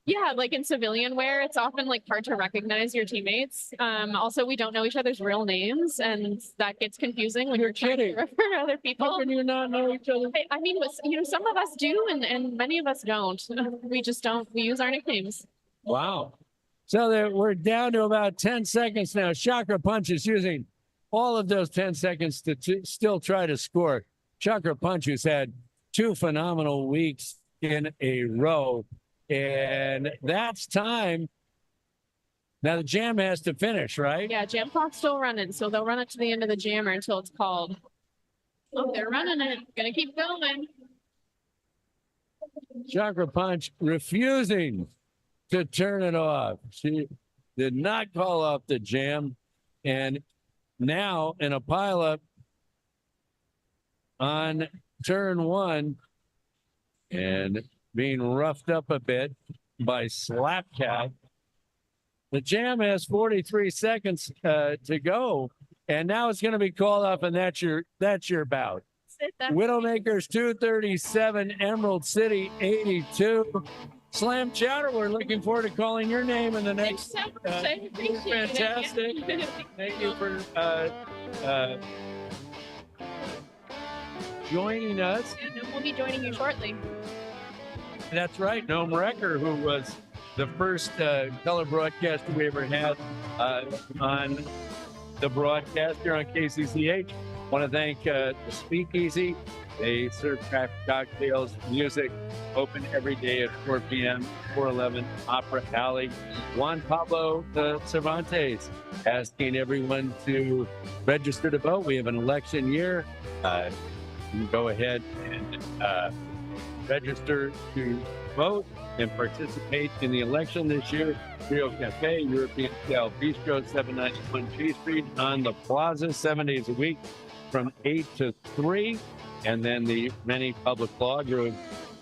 Yeah, like in civilian wear, it's often like hard to recognize your teammates. Also, we don't know each other's real names, and that gets confusing when you're trying to refer to other people. How can you not know each other? I mean, some of us do, and many of us don't. We just don't. We use our nicknames. Wow. So we're down to about 10 seconds now. Chakra Punch is using all of those 10 seconds to still try to score. Chakra Punch, who's had 2 phenomenal weeks in a row. And that's time. Now the jam has to finish, right? Yeah, jam clock's still running, so they'll run it to the end of the jammer until it's called. Oh, they're running it. Gonna keep going. Chakra Punch refusing to turn it off. She did not call off the jam. And now in a pileup on turn 1 and being roughed up a bit by Slapcat. The jam has 43 seconds to go, and now it's going to be called off, and that's your bout. Widowmakers 237, Emerald City 82. Slam Chowder, we're looking forward to calling your name in the next. Fantastic. Thank you for joining us. And we'll be joining you shortly. That's right. Noam Recker, who was the first color broadcaster we ever had on the broadcast here on KCCH. Want to thank the Speakeasy. They serve craft cocktails, music, open every day at 4 p.m., 411 Opera Alley. Juan Pablo Cervantes asking everyone to register to vote. We have an election year. You can go ahead and register to vote and participate in the election this year. Rio Cafe, European Style Bistro, 791 G Street on the Plaza, 7 days a week from 8 to 3. And then the many public law groups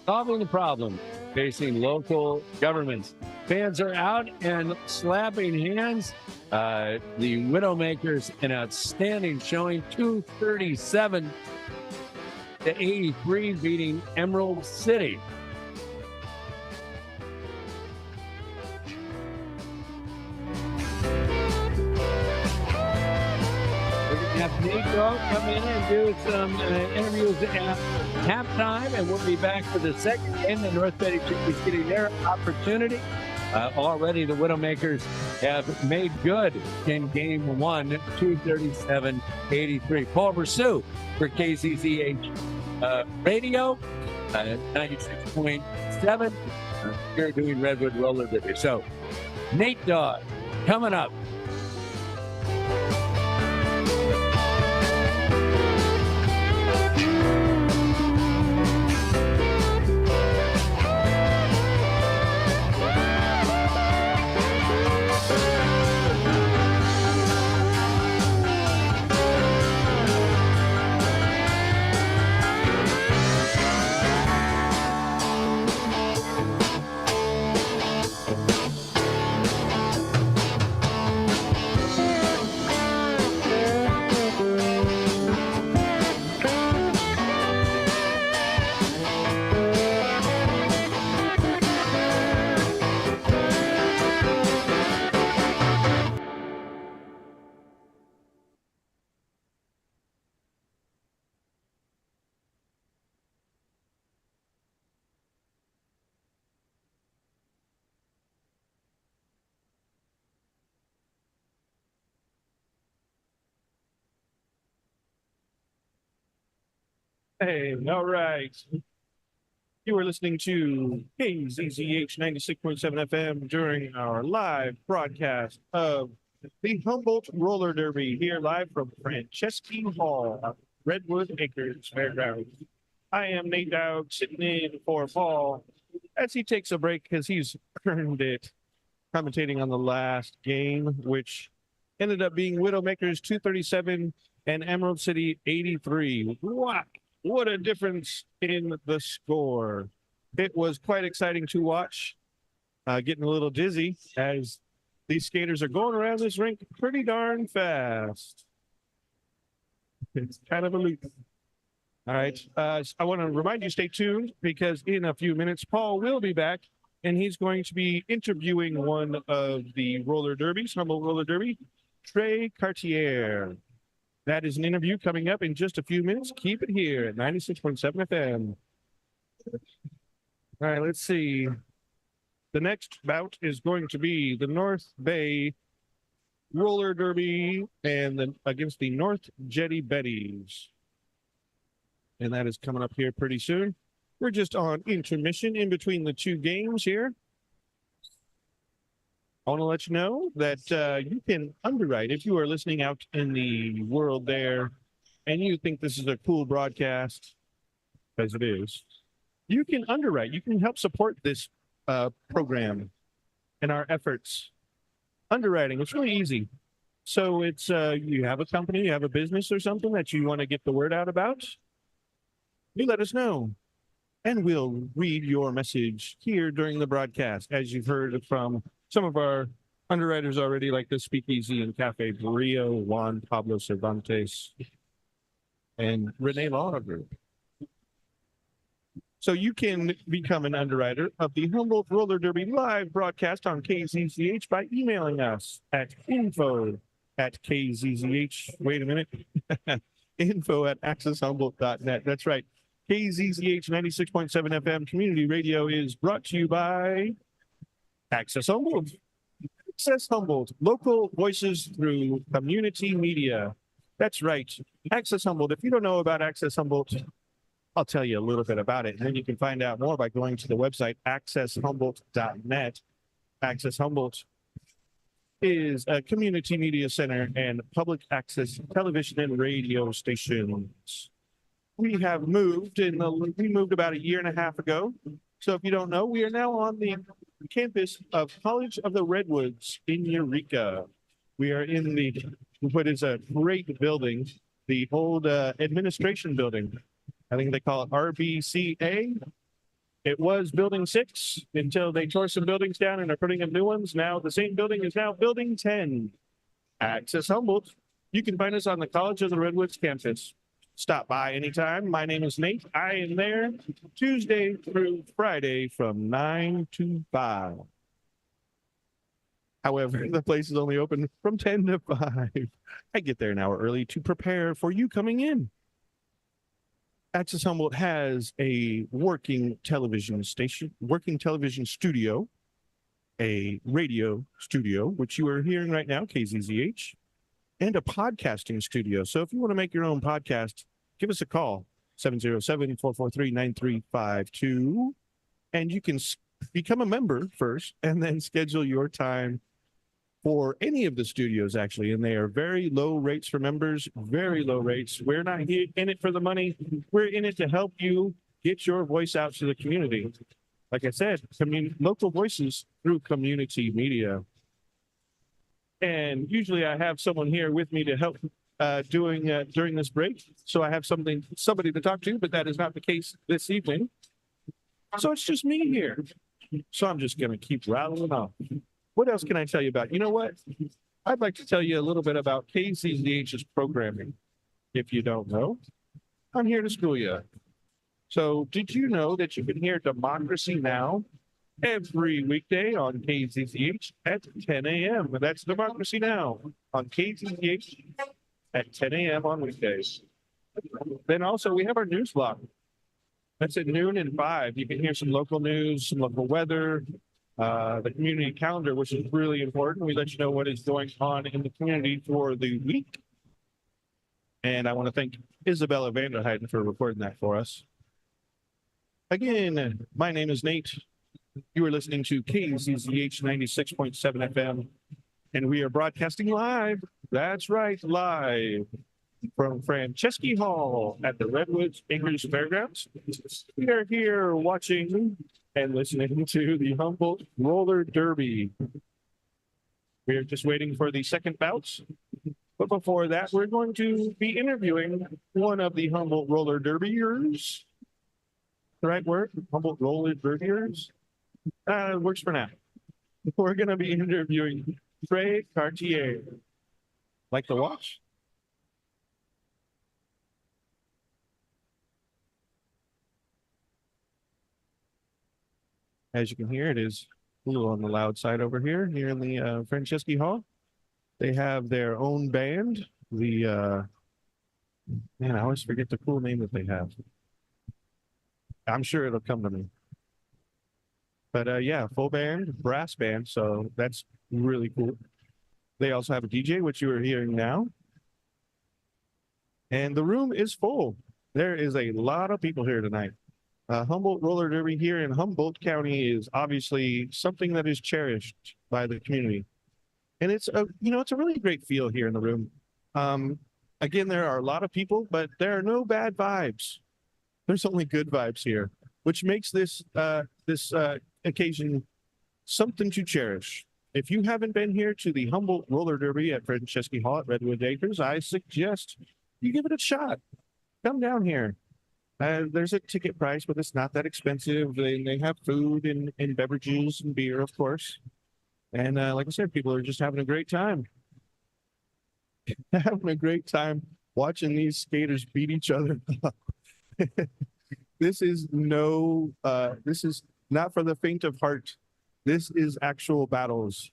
solving the problem facing local governments. Fans are out and slapping hands. The Widowmakers, an outstanding showing, 237-83, beating Emerald City. Have Nate Dog come in and do some interviews at halftime, and we'll be back for the second game. The North Betty Chickies getting their opportunity. Already the Widowmakers have made good in game 1, 237-83. Paul Versu for KCCH Radio, 96.7. We're doing Redwood Roller Derby. So, Nate Dog coming up. Hey, all right. You are listening to KZZH 96.7 FM during our live broadcast of the Humboldt Roller Derby here live from Franceschi Hall, Redwood Acres Fairgrounds. I am Nate Dowd sitting in for Paul as he takes a break because he's earned it commentating on the last game, which ended up being Widowmakers 237 and Emerald City 83. Wow. What a difference in the score. It was quite exciting to watch. Getting a little dizzy as these skaters are going around this rink pretty darn fast. It's kind of a loop. All right. I want to remind you, stay tuned, because in a few minutes, Paul will be back, and he's going to be interviewing one of the roller derbies, Humboldt Roller Derby, Trey Cartier. That is an interview coming up in just a few minutes. Keep it here at 96.7 FM. All right, let's see. The next bout is going to be the North Bay Roller Derby and against the North Jetty Betties. And that is coming up here pretty soon. We're just on intermission in between the two games here. I want to let you know that you can underwrite if you are listening out in the world there and you think this is a cool broadcast, as it is. You can underwrite. You can help support this program and our efforts. Underwriting, it's really easy. So it's you have a company, you have a business or something that you want to get the word out about, you let us know. And we'll read your message here during the broadcast, as you've heard from some of our underwriters already, like the Speakeasy and Cafe Barrio, Juan Pablo Cervantes, and Renee Law Group. So you can become an underwriter of the Humboldt Roller Derby live broadcast on KZZH by emailing us at info@kzzh. Wait a minute. info@accesshumboldt.net. That's right. KZZH 96.7 FM Community Radio is brought to you by Access Humboldt. Access Humboldt, local voices through community media. That's right. Access Humboldt. If you don't know about Access Humboldt, I'll tell you a little bit about it. And then you can find out more by going to the website accesshumboldt.net. Access Humboldt is a community media center and public access television and radio stations. We have moved we moved about a year and a half ago. So if you don't know, we are now on the campus of College of the Redwoods in Eureka. We are in what is a great building, the old administration building. I think they call it RBCA. It was Building 6 until they tore some buildings down and are putting up new ones. Now the same building is now Building 10. Access Humboldt. You can find us on the College of the Redwoods campus. Stop by anytime. My name is Nate. I am there Tuesday through Friday from 9 to 5. However, the place is only open from 10 to 5. I get there an hour early to prepare for you coming in. Access Humboldt has a working television studio, a radio studio, which you are hearing right now, KZZH, and a podcasting studio. So if you want to make your own podcast, give us a call, 707-443-9352, and you can become a member first and then schedule your time for any of the studios, actually. And they are very low rates for members, very low rates. We're not in it for the money. We're in it to help you get your voice out to the community. Like I said, local voices through community media. And usually I have someone here with me to help during this break. So I have somebody to talk to, but that is not the case this evening. So it's just me here. So I'm just going to keep rattling off. What else can I tell you about? You know what? I'd like to tell you a little bit about KZZH's programming. If you don't know, I'm here to school you. So did you know that you can hear Democracy Now! Every weekday on KZZH at 10 a.m. That's Democracy Now! On KZZH at 10 a.m. on weekdays. Then also we have our news block. That's at noon and 5. You can hear some local news, some local weather, the community calendar, which is really important. We let you know what is going on in the community for the week. And I want to thank Isabella Vanderheiden for recording that for us. Again, my name is Nate. You are listening to KZZH 96.7 FM, and we are broadcasting live. That's right, live from Franceschi Hall at the Redwoods Acres Fairgrounds. We are here watching and listening to the Humboldt Roller Derby. We are just waiting for the second bouts. But before that, we're going to be interviewing one of the Humboldt Roller Derbyers. The right word? Humboldt Roller Derbyers? Works for now. We're going to be interviewing Trey Cartier. Like the watch? As you can hear, it is a little on the loud side over here in the Franceschi Hall. They have their own band. Man, I always forget the cool name that they have. I'm sure it'll come to me. But yeah, full band, brass band, so that's really cool. They also have a DJ, which you are hearing now. And the room is full. There is a lot of people here tonight. Humboldt Roller Derby here in Humboldt County is obviously something that is cherished by the community. And it's a really great feel here in the room. Again, there are a lot of people, but there are no bad vibes. There's only good vibes here, which makes this occasion something to cherish. If you haven't been here to the Humboldt Roller Derby at Franceschi Hall at Redwood Acres, I suggest you give it a shot. Come down here. There's a ticket price, but it's not that expensive. They have food and beverages and beer, of course. And like I said, people are just having a great time. Having a great time watching these skaters beat each other up. This is not for the faint of heart. This is actual battles.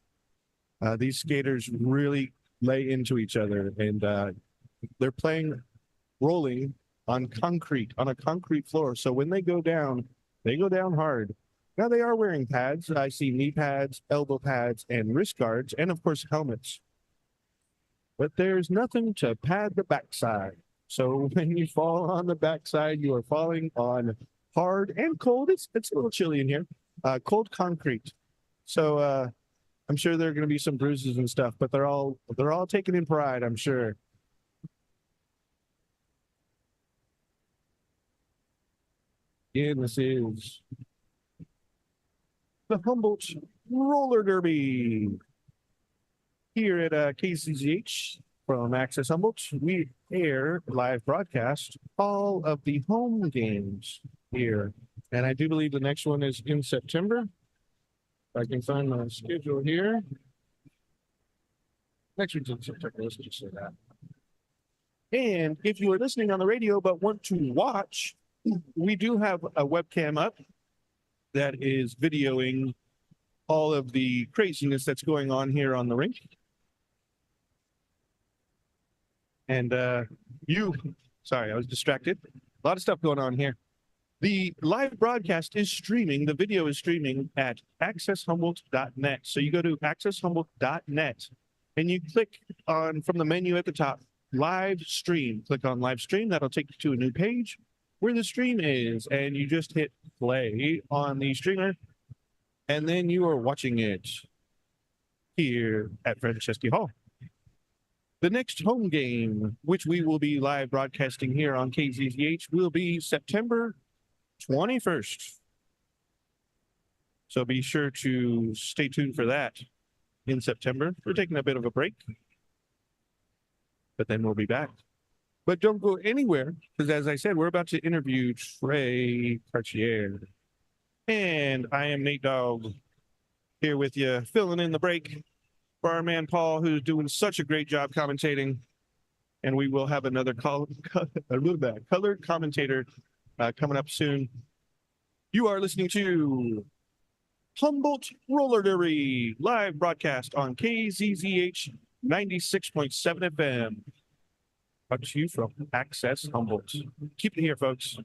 These skaters really lay into each other, and they're rolling on a concrete floor. So when they go down hard. Now they are wearing pads. I see knee pads, elbow pads, and wrist guards, and of course helmets. But there's nothing to pad the backside. So when you fall on the backside, you are falling on hard and cold. It's a little chilly in here. Cold concrete. So I'm sure there are going to be some bruises and stuff, but they're all taken in pride, I'm sure. Again, this is the Humboldt Roller Derby here at KCZH from Access Humboldt. We air live broadcast all of the home games here, and I do believe the next one is in September. If I can find my schedule here. Next week's in September. Let's just say that. And if you are listening on the radio but want to watch, we do have a webcam up that is videoing all of the craziness that's going on here on the rink. And sorry, I was distracted. A lot of stuff going on here. The live broadcast is streaming. The video is streaming at accesshumboldt.net. So you go to accesshumboldt.net and you click on, from the menu at the top, live stream. Click on live stream. That'll take you to a new page where the stream is, and you just hit play on the streamer, and then you are watching it here at Franceschi Hall. The next home game, which we will be live broadcasting here on KZZH, will be September 21st. So be sure to stay tuned for that in September. We're taking a bit of a break, but then we'll be back. But don't go anywhere, because as I said, we're about to interview Trey Cartier. And I am Nate Dogg here with you, filling in the break for our man Paul, who's doing such a great job commentating. And we will have another colored commentator coming up soon. You are listening to Humboldt Roller Derby live broadcast on KZZH 96.7 FM. Brought to you from Access Humboldt. Keep it here, folks.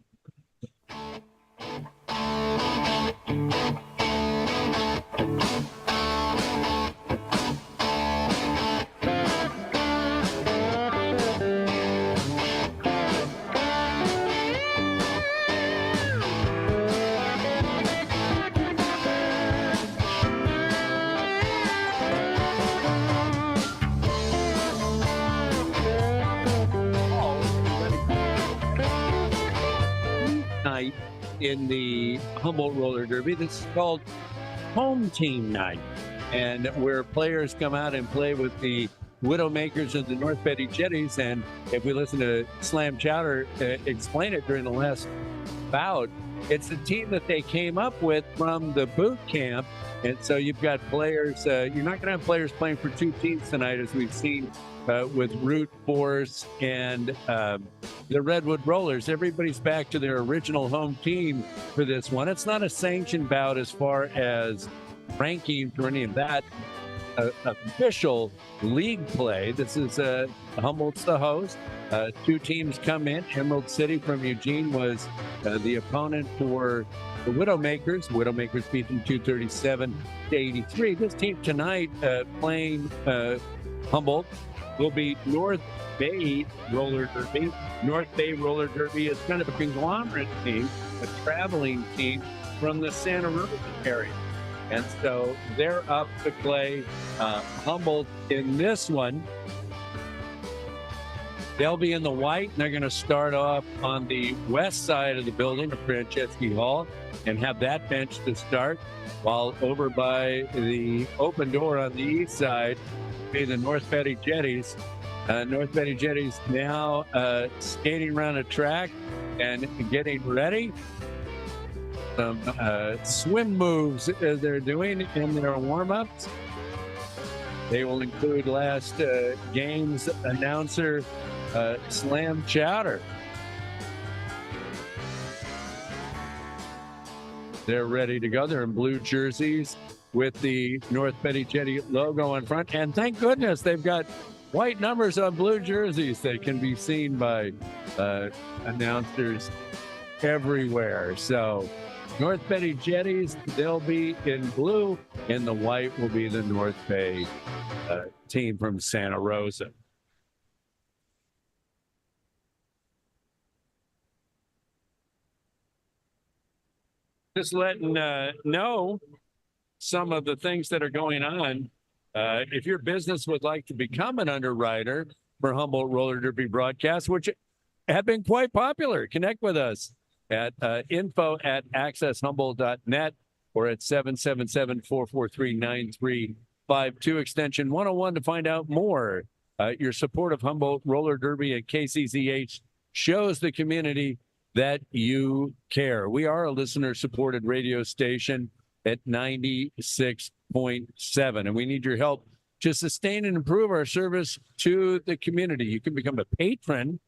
in the Humboldt Roller Derby. This is called Home Team Night, and where players come out and play with the Widowmakers and the North Betty Jetties. And if we listen to Slam Chowder explain it during the last bout, it's the team that they came up with from the boot camp. And so you've got players, you're not going to have players playing for two teams tonight, as we've seen with Root Force and the Redwood Rollers. Everybody's back to their original home team for this one. It's not a sanctioned bout as far as ranking or any of that. Official league play. This is Humboldt's the host. Two teams come in. Emerald City from Eugene was the opponent for the Widowmakers. Widowmakers beat them 237-83. This team tonight playing Humboldt will be North Bay Roller Derby. North Bay Roller Derby is kind of a conglomerate team, a traveling team from the Santa Rosa area. And so they're up to play Humboldt in this one. They'll be in the white, and they're going to start off on the west side of the building of Franceschi Hall and have that bench to start, while over by the open door on the east side be the North Betty Jetties. North Betty Jetties now skating around a track and getting ready. Some swim moves they're doing in their warm-ups. They will include last game's announcer, Slam Chowder. They're ready to go. They're in blue jerseys with the North Betty Jetty logo on front. And thank goodness they've got white numbers on blue jerseys that can be seen by announcers everywhere. So North Betty Jetties, they'll be in blue, and the white will be the North Bay team from Santa Rosa. Just letting know some of the things that are going on. If your business would like to become an underwriter for Humboldt Roller Derby broadcasts, which have been quite popular, connect with us at info@accesshumboldt.net or at 777-443-9352 extension 101 to find out more. Your support of Humboldt Roller Derby at KCZH shows the community that you care. We are a listener-supported radio station at 96.7, and we need your help to sustain and improve our service to the community. You can become a patron,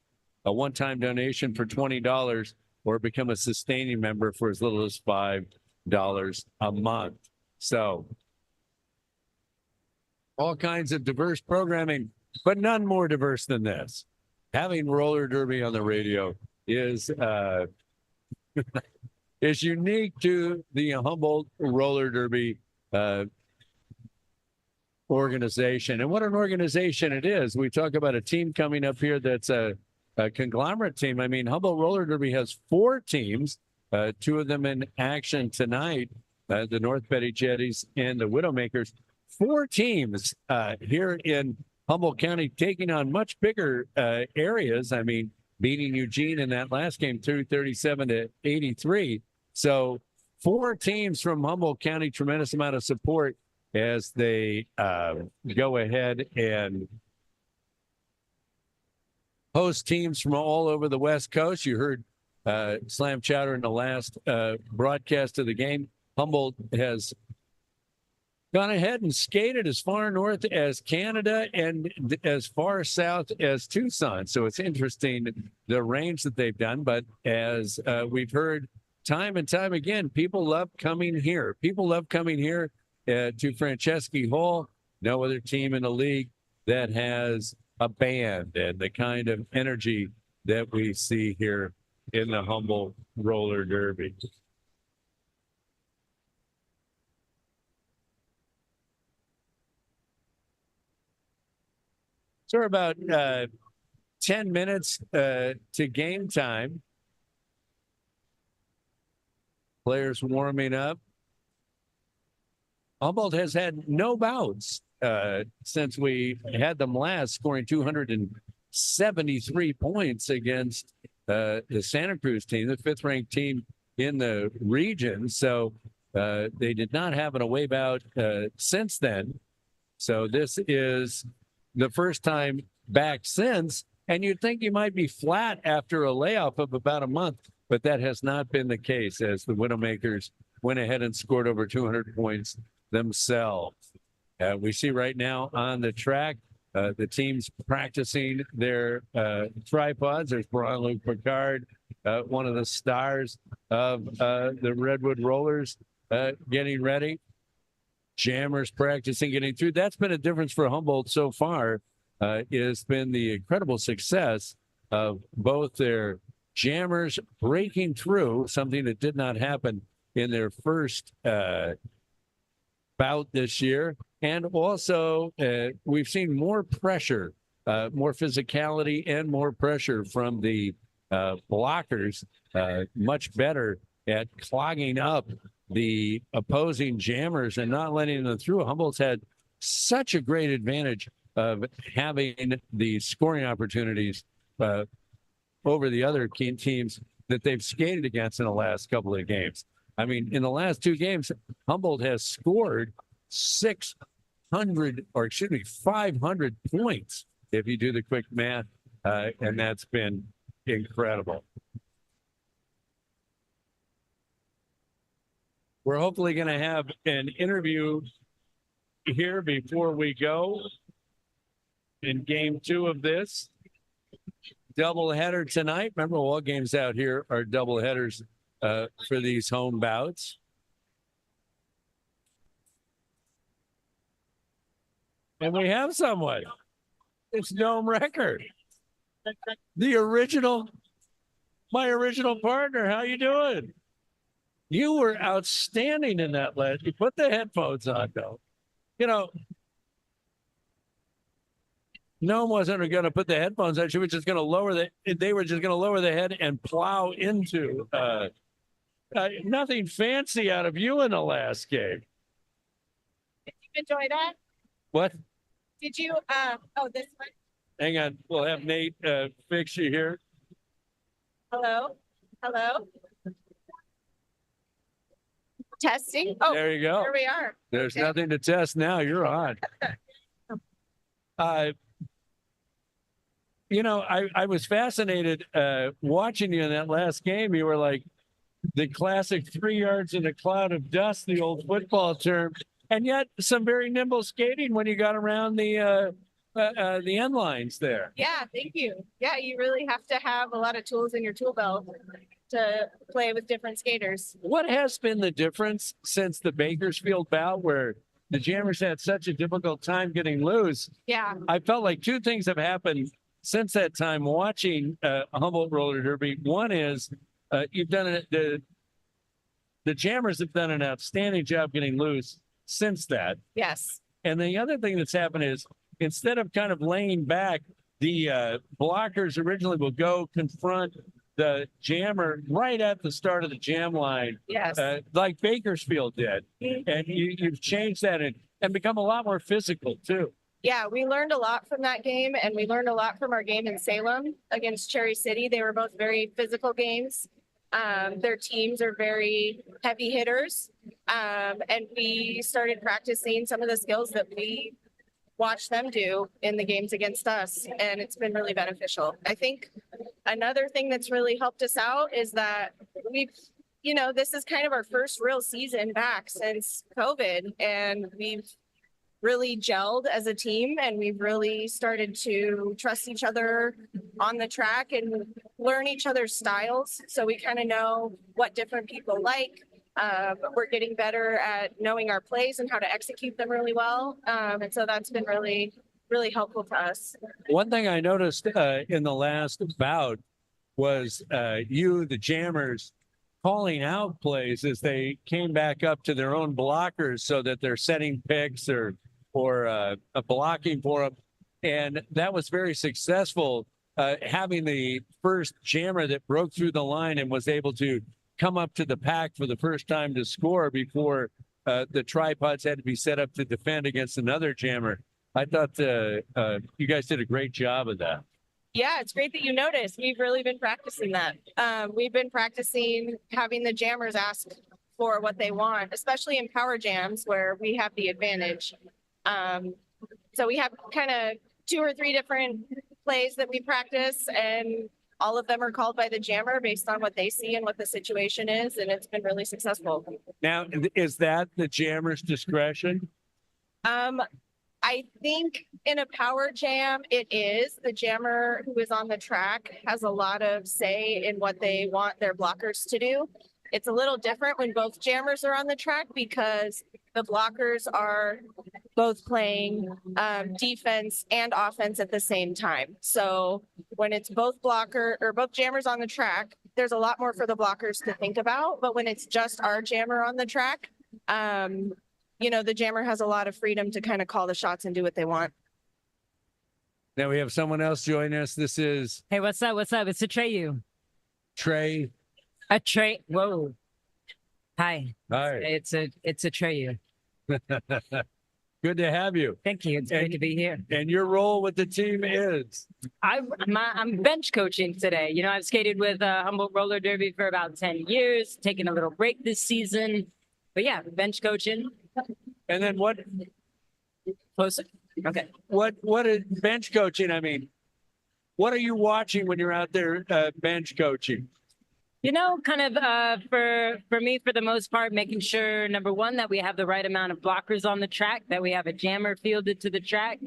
a one-time donation for $20, or become a sustaining member for as little as $5 a month. So, all kinds of diverse programming, but none more diverse than this. Having roller derby on the radio is is unique to the Humboldt Roller Derby organization. And what an organization it is. We talk about a team coming up here that's a conglomerate team. I mean, Humboldt Roller Derby has 4 teams, 2 of them in action tonight, the North Betty Jetties and the Widowmakers. 4 teams here in Humboldt County taking on much bigger areas. I mean, beating Eugene in that last game, 237-83. So 4 teams from Humboldt County, tremendous amount of support as they go ahead and host teams from all over the West Coast. You heard Slam Chowder in the last broadcast of the game. Humboldt has gone ahead and skated as far north as Canada and as far south as Tucson. So it's interesting the range that they've done. But as we've heard time and time again, people love coming here. People love coming here to Franceschi Hall. No other team in the league that has a band and the kind of energy that we see here in the Humboldt Roller Derby. So we're about 10 minutes to game time. Players warming up. Humboldt has had no bouts since we had them last, scoring 273 points against the Santa Cruz team, the 5th-ranked team in the region. So they did not have an away bout since then. So this is the first time back since. And you'd think you might be flat after a layoff of about a month, but that has not been the case as the Widowmakers went ahead and scored over 200 points themselves. We see right now on the track, the teams practicing their tripods. There's Brian-Luc Picard, one of the stars of the Redwood Rollers, getting ready. Jammers practicing getting through. That's been a difference for Humboldt so far. Has been the incredible success of both their jammers breaking through, something that did not happen in their first bout this year. And also, we've seen more pressure, more physicality, and more pressure from the blockers, much better at clogging up the opposing jammers and not letting them through. Humboldt's had such a great advantage of having the scoring opportunities over the other key teams that they've skated against in the last couple of games. I mean, in the last two games, Humboldt has scored 500 points, if you do the quick math, and that's been incredible. We're hopefully going to have an interview here before we go in game 2 of this doubleheader tonight. Remember, all games out here are doubleheaders for these home bouts. And we have someone. It's Dome Record. The original, my original partner. How you doing? You were outstanding in that last. You put the headphones on, though. You know, Gnome wasn't going to put the headphones on. She was just going to lower they were just going to lower the head and plow into nothing fancy out of you in the last game. Did you enjoy that? What? Did you, this one? Hang on. We'll have Nate fix you here. Hello? Hello? Testing? Oh, There you go. here we are. There's Okay. nothing to test now. You're on. You know, I was fascinated watching you in that last game. You were like the classic 3 yards in a cloud of dust, the old football term, and yet some very nimble skating when you got around the end lines there. Yeah, thank you. Yeah, you really have to have a lot of tools in your tool belt to play with different skaters. What has been the difference since the Bakersfield bout where the Jammers had such a difficult time getting loose? Yeah, I felt like two things have happened since that time watching Humboldt Roller Derby. One is you've done it. The Jammers have done an outstanding job getting loose since that. yes. And the other thing that's happened is instead of kind of laying back, the blockers originally will go confront the jammer right at the start of the jam line, Yes. like Bakersfield did. And you've changed that and become a lot more physical too. Yeah, we learned a lot from that game, and we learned a lot from our game in Salem against Cherry City. They were both very physical games. Their teams are very heavy hitters. And we started practicing some of the skills that we watched them do in the games against us, and it's been really beneficial. I think another thing that's really helped us out is that this is kind of our first real season back since COVID, and we've really gelled as a team, and we've really started to trust each other on the track and learn each other's styles. So we kind of know what different people like. We're getting better at knowing our plays and how to execute them really well. And so that's been really, really helpful to us. One thing I noticed in the last bout was the Jammers, calling out plays as they came back up to their own blockers so that they're setting picks or blocking for them. And that was very successful, having the first jammer that broke through the line and was able to come up to the pack for the first time to score before the tripods had to be set up to defend against another jammer. I thought you guys did a great job of that. Yeah, it's great that you noticed. We've really been practicing that. We've been practicing having the jammers ask for what they want, especially in power jams where we have the advantage. So we have kind of 2 or 3 different plays that we practice, and all of them are called by the jammer based on what they see and what the situation is, and it's been really successful. Now, is that the jammer's discretion? I think in a power jam, it is. The jammer who is on the track has a lot of say in what they want their blockers to do. It's a little different when both jammers are on the track because the blockers are both playing defense and offense at the same time. So when it's both jammers on the track, there's a lot more for the blockers to think about. But when it's just our jammer on the track, the jammer has a lot of freedom to kind of call the shots and do what they want. Now we have someone else join us. This is Hey, what's up? What's up? It's Atreyu. Trey. Whoa. Hi. Hi. It's Atreyu. Good to have you. Thank you. It's great to be here. And your role with the team is? I'm bench coaching today. I've skated with Humboldt Roller Derby for about 10 years, taking a little break this season. But yeah, bench coaching. And then what? Closer. Okay. What is bench coaching? I mean, what are you watching when you're out there bench coaching? Kind of for me, for the most part, making sure, number one, that we have the right amount of blockers on the track, that we have a jammer fielded to the track.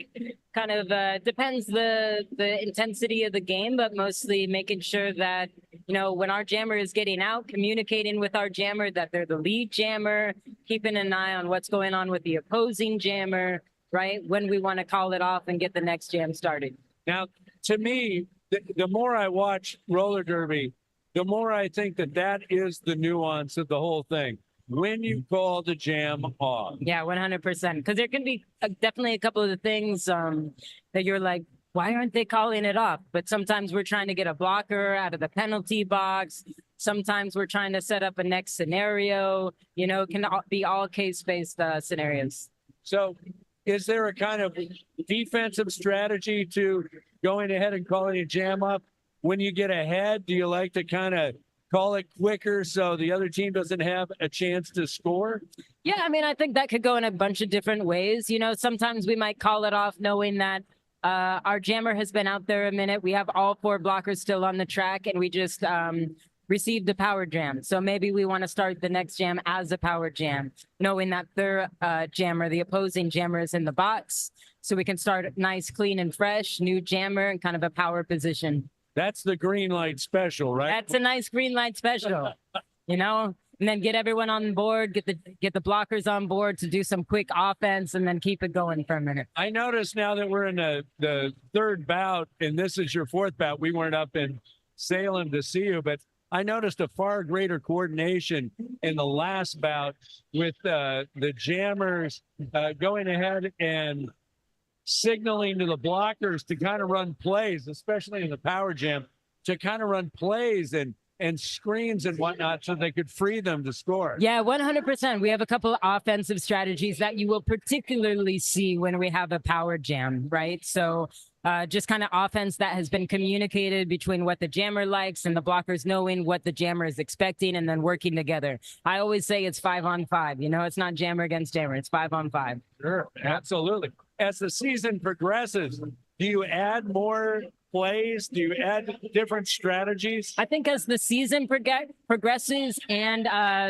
Kind of depends the intensity of the game, but mostly making sure that, when our jammer is getting out, communicating with our jammer that they're the lead jammer, keeping an eye on what's going on with the opposing jammer, right? When we want to call it off and get the next jam started. Now, to me, the more I watch roller derby, the more I think that is the nuance of the whole thing. When you call the jam off. Yeah, 100%. Because there can be definitely a couple of the things that you're like, why aren't they calling it off? But sometimes we're trying to get a blocker out of the penalty box. Sometimes we're trying to set up a next scenario. It can be all case-based scenarios. So is there a kind of defensive strategy to going ahead and calling a jam up? When you get ahead, do you like to kind of call it quicker so the other team doesn't have a chance to score? Yeah, I think that could go in a bunch of different ways. Sometimes we might call it off knowing that our jammer has been out there a minute. We have all 4 blockers still on the track, and we just received a power jam. So maybe we want to start the next jam as a power jam, knowing that their jammer, the opposing jammer, is in the box. So we can start nice, clean, and fresh, new jammer, and kind of a power position. That's the green light special, right? That's a nice green light special, and then get everyone on board, get the blockers on board to do some quick offense, and then keep it going for a minute. I noticed now that we're in the 3rd bout, and this is your 4th bout. We weren't up in Salem to see you, but I noticed a far greater coordination in the last bout with the jammers going ahead and signaling to the blockers to kind of run plays, especially in the power jam, to kind of run plays and screens and whatnot so they could free them to score. Yeah, 100%. We have a couple of offensive strategies that you will particularly see when we have a power jam, right? So just kind of offense that has been communicated between what the jammer likes and the blockers knowing what the jammer is expecting and then working together. I always say it's 5-on-5. It's not jammer against jammer. It's 5-on-5. Sure, absolutely. As the season progresses, do you add more plays? Do you add different strategies? I think as the season progresses and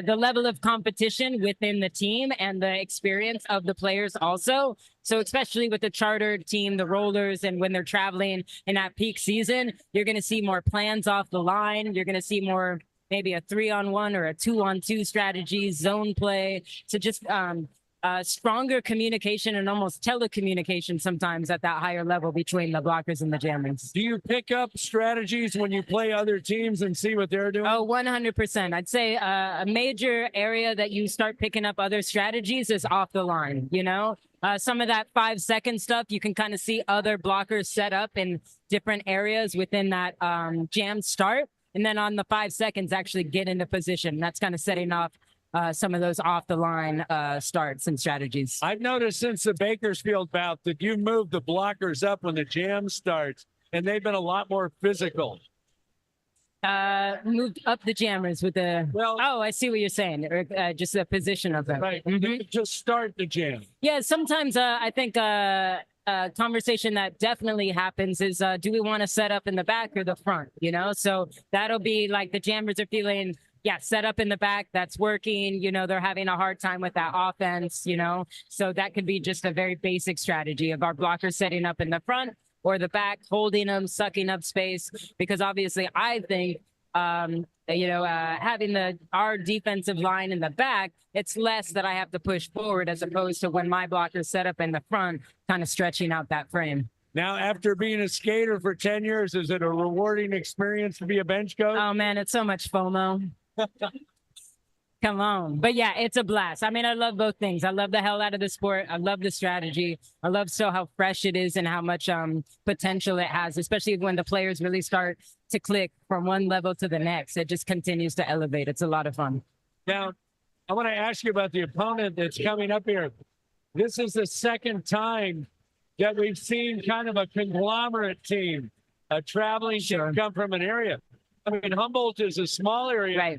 the level of competition within the team and the experience of the players also, so especially with the chartered team, the rollers, and when they're traveling in that peak season, you're going to see more plans off the line. You're going to see more maybe a 3-on-1 or a 2-on-2 strategy, zone play. So just stronger communication and almost telecommunication sometimes at that higher level between the blockers and the jammers. Do you pick up strategies when you play other teams and see what they're doing? Oh, 100%. I'd say a major area that you start picking up other strategies is off the line, some of that 5-second stuff, you can kind of see other blockers set up in different areas within that jam start. And then on the 5 seconds, actually get into position. That's kind of setting off some of those off the line starts and strategies. I've noticed since the Bakersfield bout that you move the blockers up when the jam starts. and they've been a lot more physical. Moved up the jammers with the. Well- oh, I see what you're saying. Or, just the position of them. Right. Mhm. To start the jam. Yeah, sometimes I think a conversation that definitely happens is do we want to set up in the back or the front? You know, so that'll be like the jammers are feeling, yeah, set up in the back, that's working. You know, they're having a hard time with that offense, you know, so that could be just a very basic strategy of our blockers setting up in the front or the back, holding them, sucking up space, because obviously I think having our defensive line in the back, it's less that I have to push forward as opposed to when my blockers set up in the front, kind of stretching out that frame. Now, after being a skater for 10 years, is it a rewarding experience to be a bench coach? Oh man, it's so much FOMO. Come on. But yeah, it's a blast. I mean, I love both things. I love the hell out of the sport. I love the strategy. I love how fresh it is and how much potential it has, especially when the players really start to click from one level to the next. It just continues to elevate. It's a lot of fun. Now, I want to ask you about the opponent that's coming up here. This is the second time that we've seen kind of a conglomerate team, a traveling team come from an area. I mean, Humboldt is a small area. Right.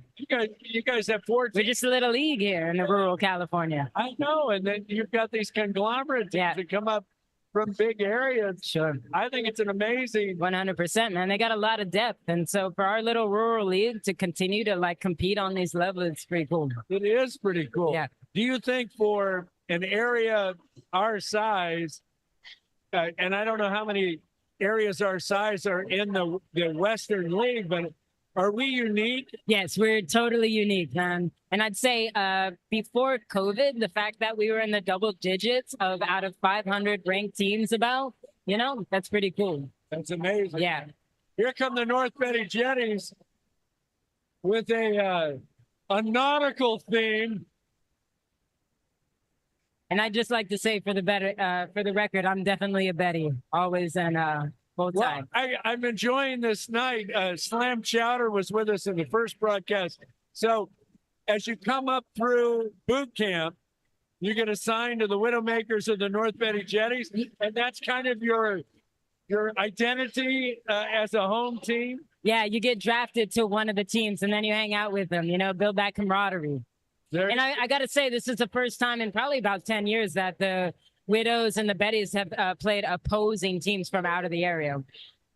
You guys have 4 We're teams. just a little league here in the rural California. I know, and then you've got these conglomerate teams Yeah. that come up from big areas. Sure. I think it's an amazing. 100%, man. They got a lot of depth. And so for our little rural league to continue to like compete on these levels, it's pretty cool. It is pretty cool. Yeah. Do you think for an area our size, and I don't know how many areas our size are in the Western League, but are we unique? Yes, we're totally unique, man. And I'd say before COVID, the fact that we were in the double digits of out of 500 ranked teams that's pretty cool. That's amazing. Yeah. Here come the North Betty Jetties with a nautical theme. And I'd just like to say for the record, I'm definitely a Betty, always and full Well, time. I'm enjoying this night. Slam Chowder was with us in the first broadcast. So as you come up through boot camp, you get assigned to the Widowmakers of the North Betty Jetties, and that's kind of your identity as a home team. Yeah, you get drafted to one of the teams and then you hang out with them, build that camaraderie. There, And I got to say, this is the first time in probably about 10 years that the Widows and the Bettys have played opposing teams from out of the area.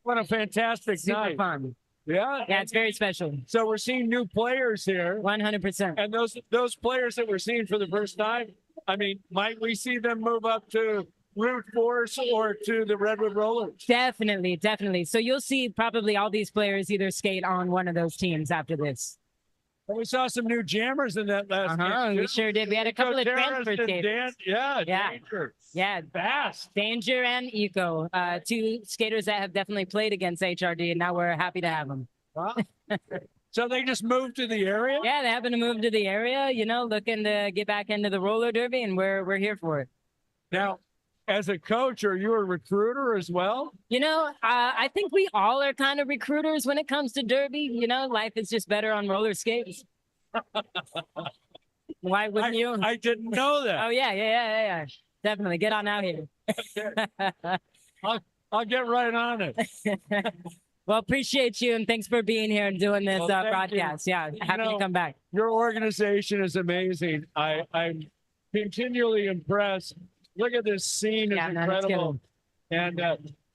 what a fantastic Super night. fun. Yeah. Yeah, it's very special. So we're seeing new players here. 100%. And those players that we're seeing for the first time, I mean, might we see them move up to Root Force or to the Redwood Rollers? Definitely, definitely. So you'll see probably all these players either skate on one of those teams after this. And we saw some new jammers in that last game. We too. sure did. We had a couple of Terrace transfer and skaters. Yeah. Yeah. Danger. Yeah, Fast. Danger and Eco, 2 skaters that have definitely played against HRD, and now we're happy to have them. Wow. So they just moved to the area? Yeah, they happen to move to the area, looking to get back into the roller derby, and we're here for it. Now, as a coach, are you a recruiter as well? I think we all are kind of recruiters when it comes to derby. Life is just better on roller skates. Why wouldn't you? I didn't know that. Oh yeah. Definitely get on out here. I'll get right on it. Well, appreciate you and thanks for being here and doing this Well, thank you. broadcast. Yeah, happy to come back. Your organization is amazing. I'm continually impressed. Look at this scene; Yeah, it's man, it's incredible. And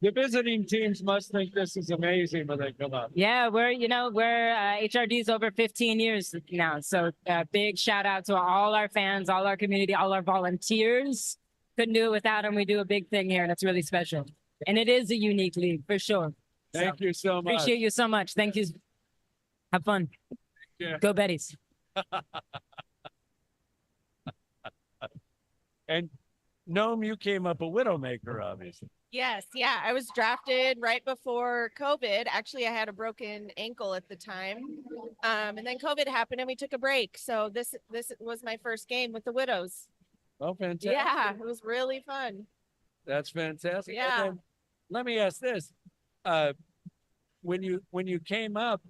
the visiting teams must think this is amazing when they come up. Yeah, we're HRD's over 15 years now. So big shout out to all our fans, all our community, all our volunteers. Couldn't do it without them. We do a big thing here and it's really special. And it is a unique league for sure. Thank you so much. Appreciate you so much. Thank you. Have fun. Yeah. Go Bettys. And Noam, you came up a Widowmaker, obviously. Yes, yeah. I was drafted right before COVID. Actually, I had a broken ankle at the time. And then COVID happened and we took a break. So this was my first game with the Widows. Oh, fantastic. Yeah, it was really fun. That's fantastic. Yeah. And then, let me ask this. When you came up,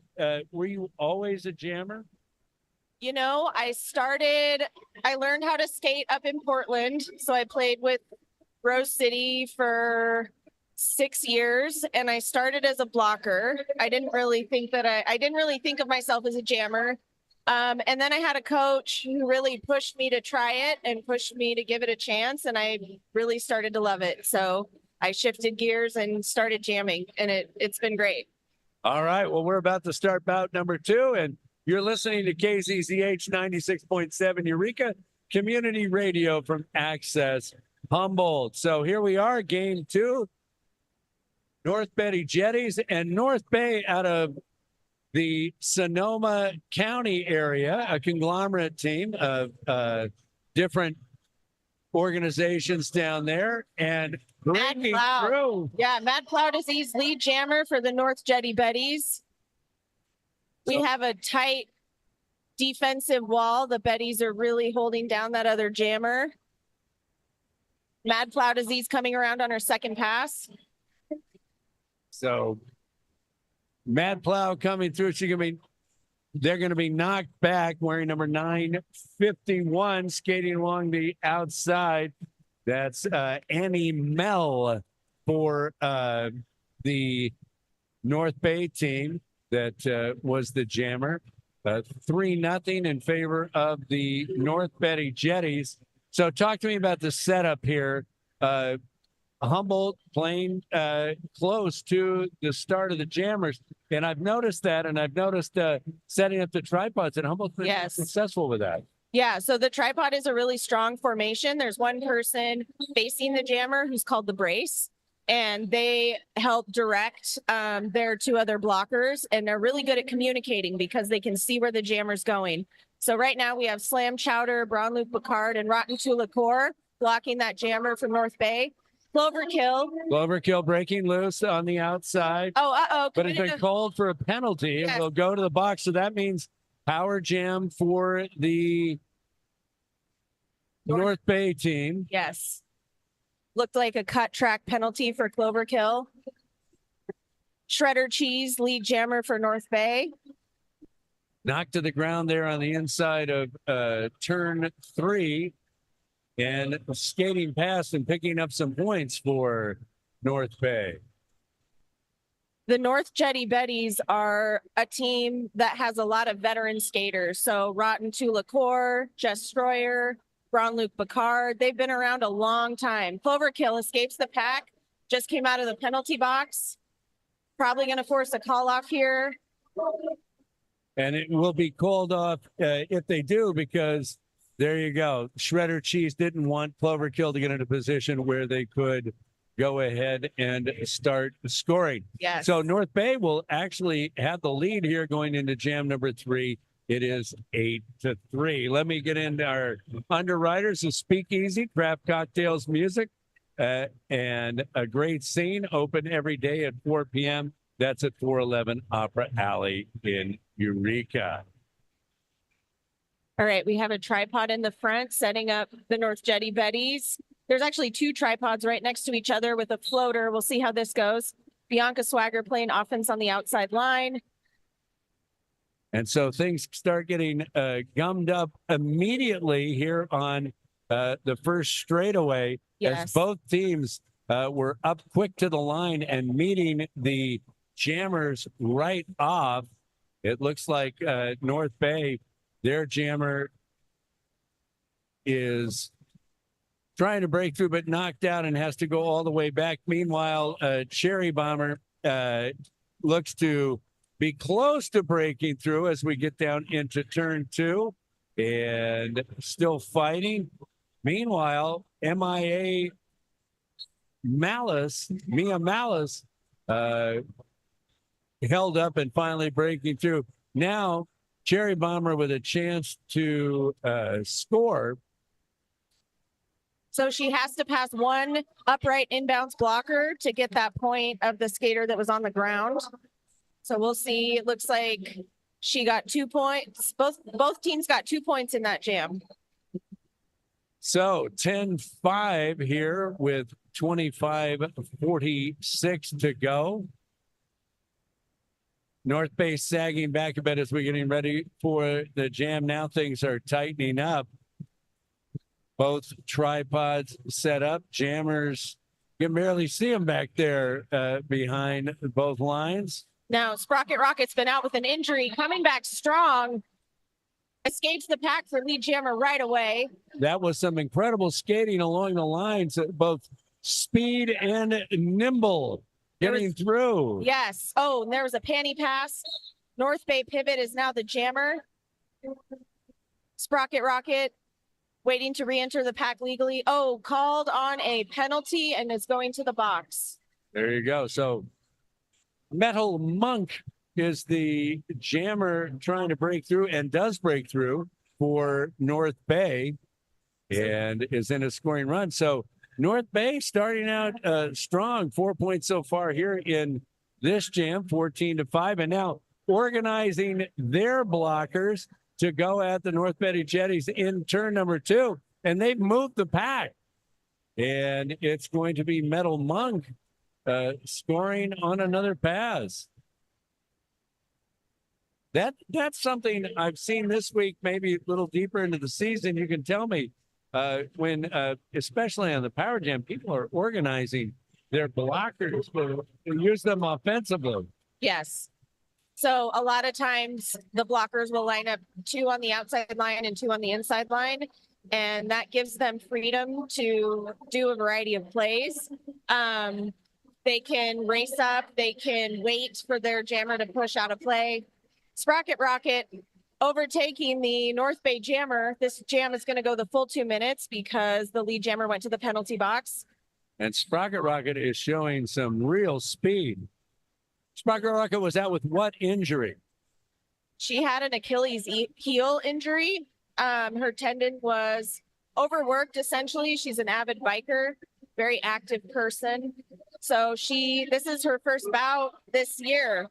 were you always a jammer? I learned how to skate up in Portland. So I played with Rose City for 6 years, and I started as a blocker. I didn't really think of myself as a jammer. And then I had a coach who really pushed me to try it and pushed me to give it a chance, and I really started to love it. So I shifted gears and started jamming, and it's been great. All right. Well, we're about to start bout number 2, and you're listening to KZZH 96.7 Eureka Community Radio from Access Humboldt. So here we are, game 2. North Betty Jetties and North Bay out of the Sonoma County area, a conglomerate team of different organizations down there. And breaking through. Yeah, Matt Plow is he's lead jammer for the North Jetty Betties. We have a tight defensive wall. The Betties are really holding down that other jammer. Mad Plow Disease coming around on her second pass. So Mad Plow coming through. They're going to be knocked back, wearing number 951, skating along the outside. That's Annie Mell for the North Bay team that was the jammer. 3-0 in favor of the North Betty Jetties. So talk to me about the setup here. Humboldt playing close to the start of the jammers. And I've noticed that, and I've noticed setting up the tripods, and Humboldt's been successful with that. Yeah, so the tripod is a really strong formation. There's one person facing the jammer who's called the brace, and they help direct their 2 other blockers, and they're really good at communicating because they can see where the jammer's going. So right now we have Slam Chowder, Brown Luke Picard, and Rotten Toulicour blocking that jammer from North Bay. Cloverkill breaking loose on the outside. Oh, but it's been called for a penalty. Yes. It'll go to the box. So that means power jam for the North Bay team. Yes. Looked like a cut track penalty for Cloverkill. Shredder Cheese, lead jammer for North Bay. Knocked to the ground there on the inside of turn 3. And skating past and picking up some points for North Bay. The North Jetty Betties are a team that has a lot of veteran skaters. So Rotten Toulicour, Jess Stroyer, Brown Luke Picard, they've been around a long time. Cloverkill escapes the pack, just came out of the penalty box. Probably going to force a call off here. And it will be called off if they do, because there you go. Shredder Cheese didn't want Cloverkill to get in a position where they could go ahead and start scoring. Yes. So North Bay will actually have the lead here going into jam number 3. It is 8-3. Let me get into our underwriters. The Speakeasy, craft cocktails, music, and a great scene. Open every day at 4 p.m. That's at 411 Opera Alley in Eureka. All right, we have a tripod in the front setting up the North Jetty Betties. There's actually 2 tripods right next to each other with a floater. We'll see how this goes. Bianca Swagger playing offense on the outside line. And so things start getting gummed up immediately here on the first straightaway. Yes. As both teams were up quick to the line and meeting the jammers right off. It looks like North Bay, their jammer is trying to break through, but knocked out and has to go all the way back. Meanwhile, Cherry Bomber looks to be close to breaking through as we get down into turn 2 and still fighting. Meanwhile, Mia Malice, held up and finally breaking through. Now, Cherry Bomber with a chance to score. So she has to pass one upright inbounds blocker to get that point of the skater that was on the ground. So we'll see. It looks like she got 2 points. Both teams got 2 points in that jam. So 10-5 here with 25:46 to go. North Bay sagging back a bit as we're getting ready for the jam. Now things are tightening up. Both tripods set up. Jammers You can barely see them back there behind both lines. Now, Sprocket Rocket's been out with an injury, coming back strong. Escapes the pack for lead jammer right away. That was some incredible skating along the lines, both speed and nimble getting through. Yes. Oh, and there was a panty pass. North Bay Pivot is now the jammer. Sprocket Rocket waiting to re-enter the pack legally. Oh, called on a penalty and is going to the box. There you go. So Metal Monk is the jammer trying to break through and does break through for North Bay and is in a scoring run. So North Bay starting out strong, 4 points so far here in this jam, 14-5, and now organizing their blockers to go at the North Betty Jetties in turn number 2, and they've moved the pack. And it's going to be Metal Monk scoring on another pass. That's something I've seen this week, maybe a little deeper into the season. You can tell me when, especially on the Power Jam, people are organizing their blockers to use them offensively. Yes. So a lot of times the blockers will line up 2 on the outside line and 2 on the inside line. And that gives them freedom to do a variety of plays. They can race up, they can wait for their jammer to push out a play. Sprocket Rocket overtaking the North Bay jammer. This jam is going to go the full 2 minutes because the lead jammer went to the penalty box. And Sprocket Rocket is showing some real speed. Sprocket Rocket was out with what injury? She had an Achilles heel injury. Her tendon was overworked, essentially. She's an avid biker, very active person. So this is her first bout this year.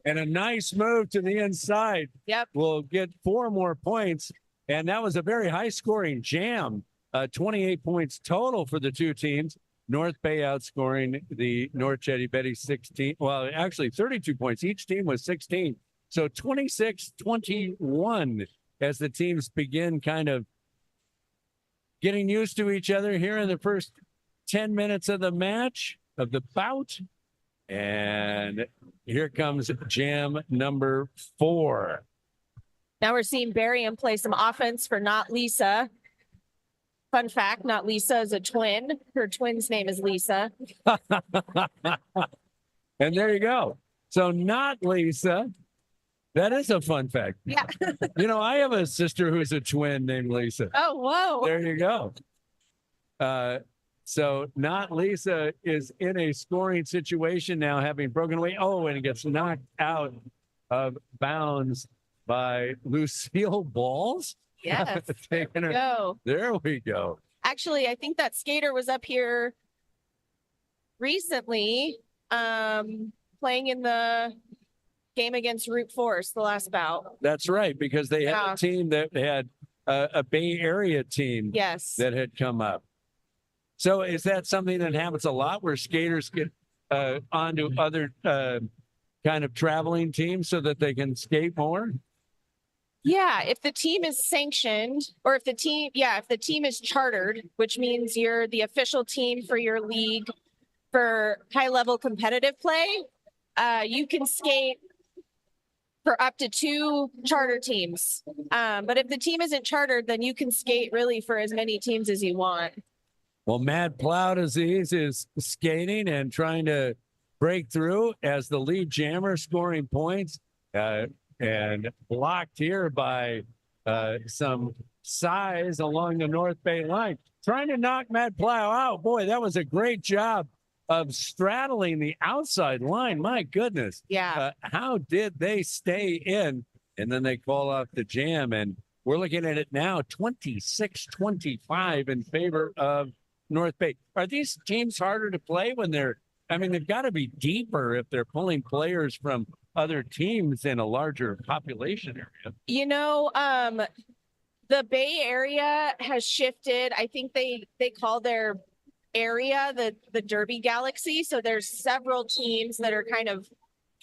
And a nice move to the inside. Yep. Will get 4 more points. And that was a very high scoring jam. 28 points total for the 2 teams. North Bay outscoring the North Jetty Betty 16. Well, actually 32 points. Each team was 16. So 26-21 as the teams begin kind of getting used to each other here in the first 10 minutes of the match, of the bout. And here comes jam number 4. Now we're seeing Barium play some offense for Not Lisa. Fun fact, Not Lisa is a twin. Her twin's name is Lisa. And there you go. So Not Lisa. That is a fun fact. Yeah. You know, I have a sister who's a twin named Lisa. Oh, whoa. There you go. So Not Lisa is in a scoring situation now, having broken away. Oh, and gets knocked out of bounds by Lucille Balls. Yes. Taking her. Go. There we go. Actually, I think that skater was up here recently, playing in the game against Root Force, the last bout. That's right, because they had Yeah. a team that had a Bay Area team Yes. that had come up. So is that something that happens a lot where skaters get onto other kind of traveling teams so that they can skate more? Yeah, if the team is sanctioned, or if the team is chartered, which means you're the official team for your league for high level competitive play, you can skate for up to 2 charter teams. But if the team isn't chartered, then you can skate really for as many teams as you want. Well, Mad Plow Disease is skating and trying to break through as the lead jammer, scoring points and blocked here by some size along the North Bay line. Trying to knock Mad Plow out. Boy, that was a great job of straddling the outside line. My goodness. Yeah. How did they stay in? And then they call off the jam. And we're looking at it now, 26-25 in favor of North Bay. Are these teams harder to play when they've got to be deeper if they're pulling players from other teams in a larger population area? You know, the Bay Area has shifted. I think they call their area the Derby Galaxy. So there's several teams that are kind of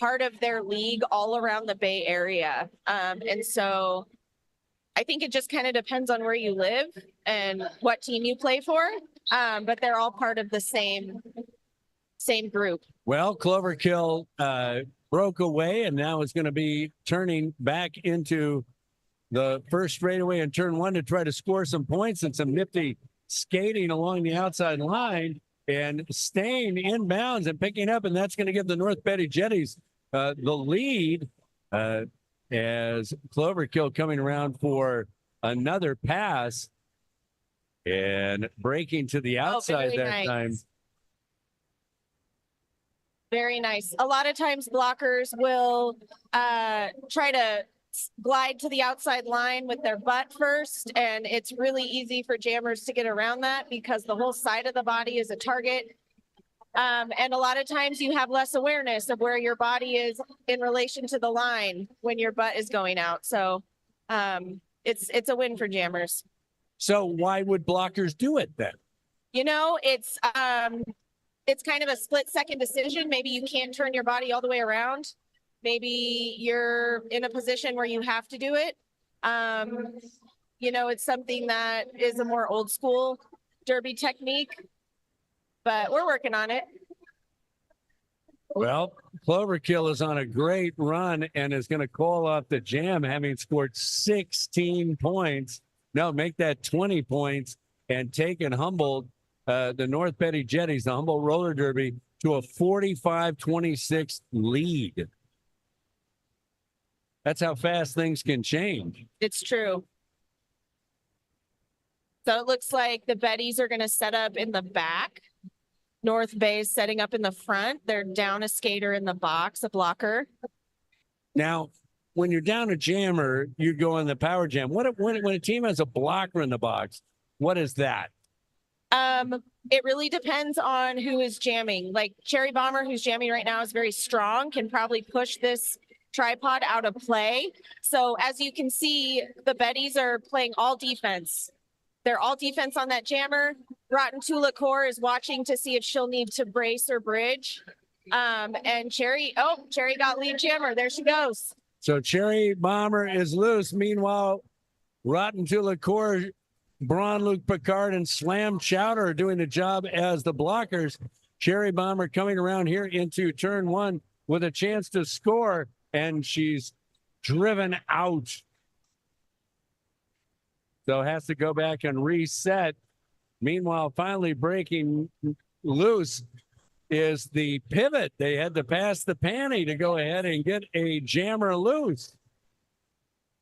part of their league all around the Bay Area. And so I think it just kind of depends on where you live and what team you play for. but they're all part of the same group. Well, Cloverkill broke away, and now it's going to be turning back into the first straightaway in turn one to try to score some points and some nifty skating along the outside line and staying inbounds and picking up. And that's going to give the North Betty Jetties the lead as Cloverkill coming around for another pass and breaking to the outside very that nice. time. Very nice. A lot of times blockers will try to glide to the outside line with their butt first, and it's really easy for jammers to get around that because the whole side of the body is a target. And a lot of times you have less awareness of where your body is in relation to the line when your butt is going out. So it's a win for jammers. So why would blockers do it then? You know, it's kind of a split-second decision. Maybe you can't turn your body all the way around. Maybe you're in a position where you have to do it. You know, it's something that is a more old school derby technique, but we're working on it. Well, Cloverkill is on a great run and is going to call off the jam, having scored 16 points. No, make that 20 points and taken Humboldt, the North Betty Jetties, the Humboldt Roller Derby, to a 45-26 lead. That's how fast things can change. It's true. So it looks like the Betties are going to set up in the back. North Bay is setting up in the front. They're down a skater in the box, a blocker. Now, when you're down a jammer, you go in the power jam. When a team has a blocker in the box, what is that? It really depends on who is jamming. Like Cherry Bomber, who's jamming right now, is very strong, can probably push this tripod out of play. So as you can see, the Betties are playing all defense. They're all defense on that jammer. Rotten Tula Core is watching to see if she'll need to brace or bridge. And Cherry got lead jammer. There she goes. So Cherry Bomber is loose. Meanwhile, Rotten Tula Core, Braun, Luke Picard, and Slam Chowder are doing the job as the blockers. Cherry Bomber coming around here into turn one with a chance to score, and she's driven out. So has to go back and reset. Meanwhile, finally breaking loose is the pivot. They had to pass the panty to go ahead and get a jammer loose.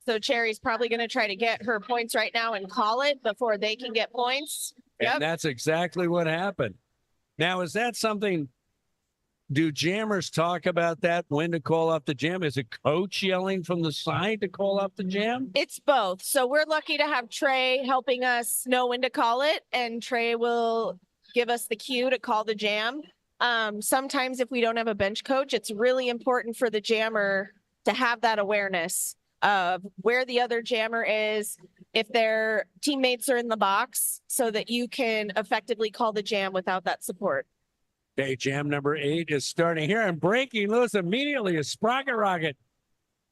So Cherry's probably going to try to get her points right now and call it before they can get points. Yep. And that's exactly what happened. Now, is that something, do jammers talk about that, when to call off the jam? Is a coach yelling from the side to call off the jam? It's both. So we're lucky to have Trey helping us know when to call it, and Trey will give us the cue to call the jam. Sometimes if we don't have a bench coach, it's really important for the jammer to have that awareness of where the other jammer is, if their teammates are in the box, so that you can effectively call the jam without that support. Okay, jam number 8 is starting here and breaking loose immediately. A Sprocket Rocket.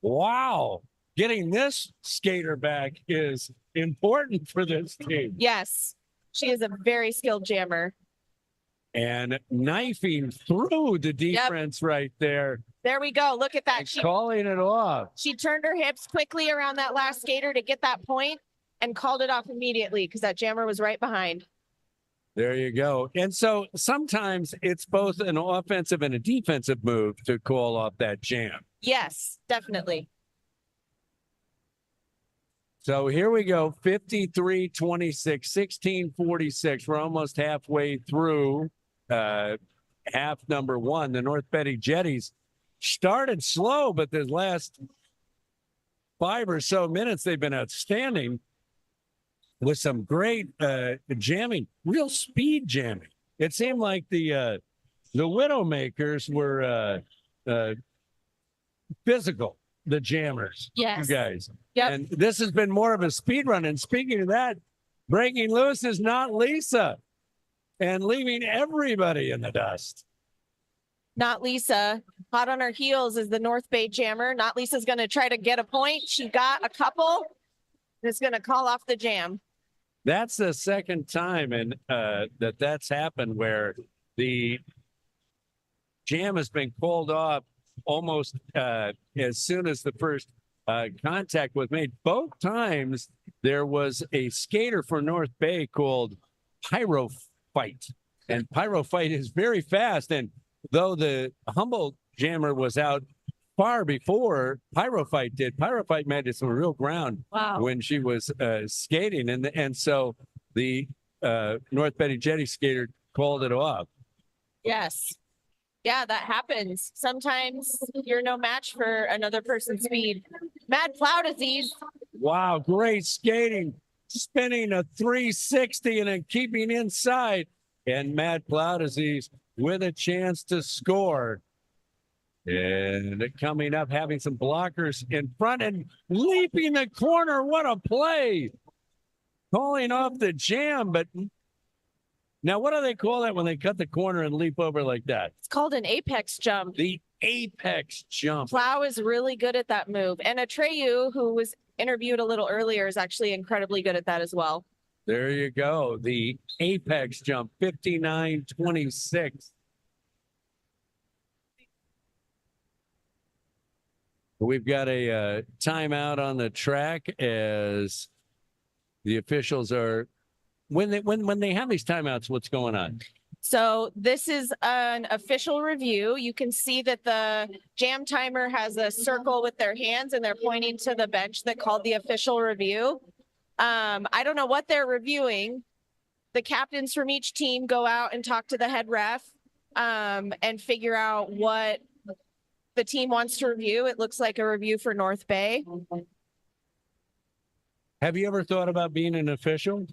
Wow. Getting this skater back is important for this team. Yes, she is a very skilled jammer. And knifing through the defense right there. There we go. Look at that. Calling it off. She turned her hips quickly around that last skater to get that point and called it off immediately because that jammer was right behind. There you go. And so sometimes it's both an offensive and a defensive move to call off that jam. Yes, definitely. So here we go. 53-26, 16-46. We're almost halfway through half number 1. The North Betty Jetties started slow, but the last 5 or so minutes, they've been outstanding with some great jamming, real speed jamming. It seemed like the Widowmakers were physical, the jammers. Yes. You guys. Yep. And this has been more of a speed run. And speaking of that, breaking loose is Not Lisa and leaving everybody in the dust. Not Lisa. Hot on her heels is the North Bay jammer. Not Lisa's going to try to get a point. She got a couple. It's going to call off the jam. That's the second time and that's happened where the jam has been called off almost as soon as the first contact was made. Both times there was a skater for North Bay called Pyro Fight, and Pyro Fight is very fast. And though the Humboldt jammer was out far before Pyro Fight did, Pyro Fight made it some real ground when she was skating, and so the North Betty Jetty skater called it off. Yes. Yeah, that happens. Sometimes you're no match for another person's speed. Mad plow disease. Wow, great skating, spinning a 360 and then keeping inside. And Mad Plow Disease with a chance to score. And coming up, having some blockers in front and leaping the corner. What a play. Calling off the jam, but now what do they call that when they cut the corner and leap over like that? It's called an apex jump. The apex jump. Plow is really good at that move. And Atreyu, who was interviewed a little earlier, is actually incredibly good at that as well. There you go. The apex jump, 59-26. We've got a timeout on the track as the officials are when they have these timeouts. What's going on? So this is an official review. You can see that the jam timer has a circle with their hands and they're pointing to the bench that called the official review. I don't know what they're reviewing. The captains from each team go out and talk to the head ref and figure out what the team wants to review. It looks like a review for North Bay. Have you ever thought about being an official?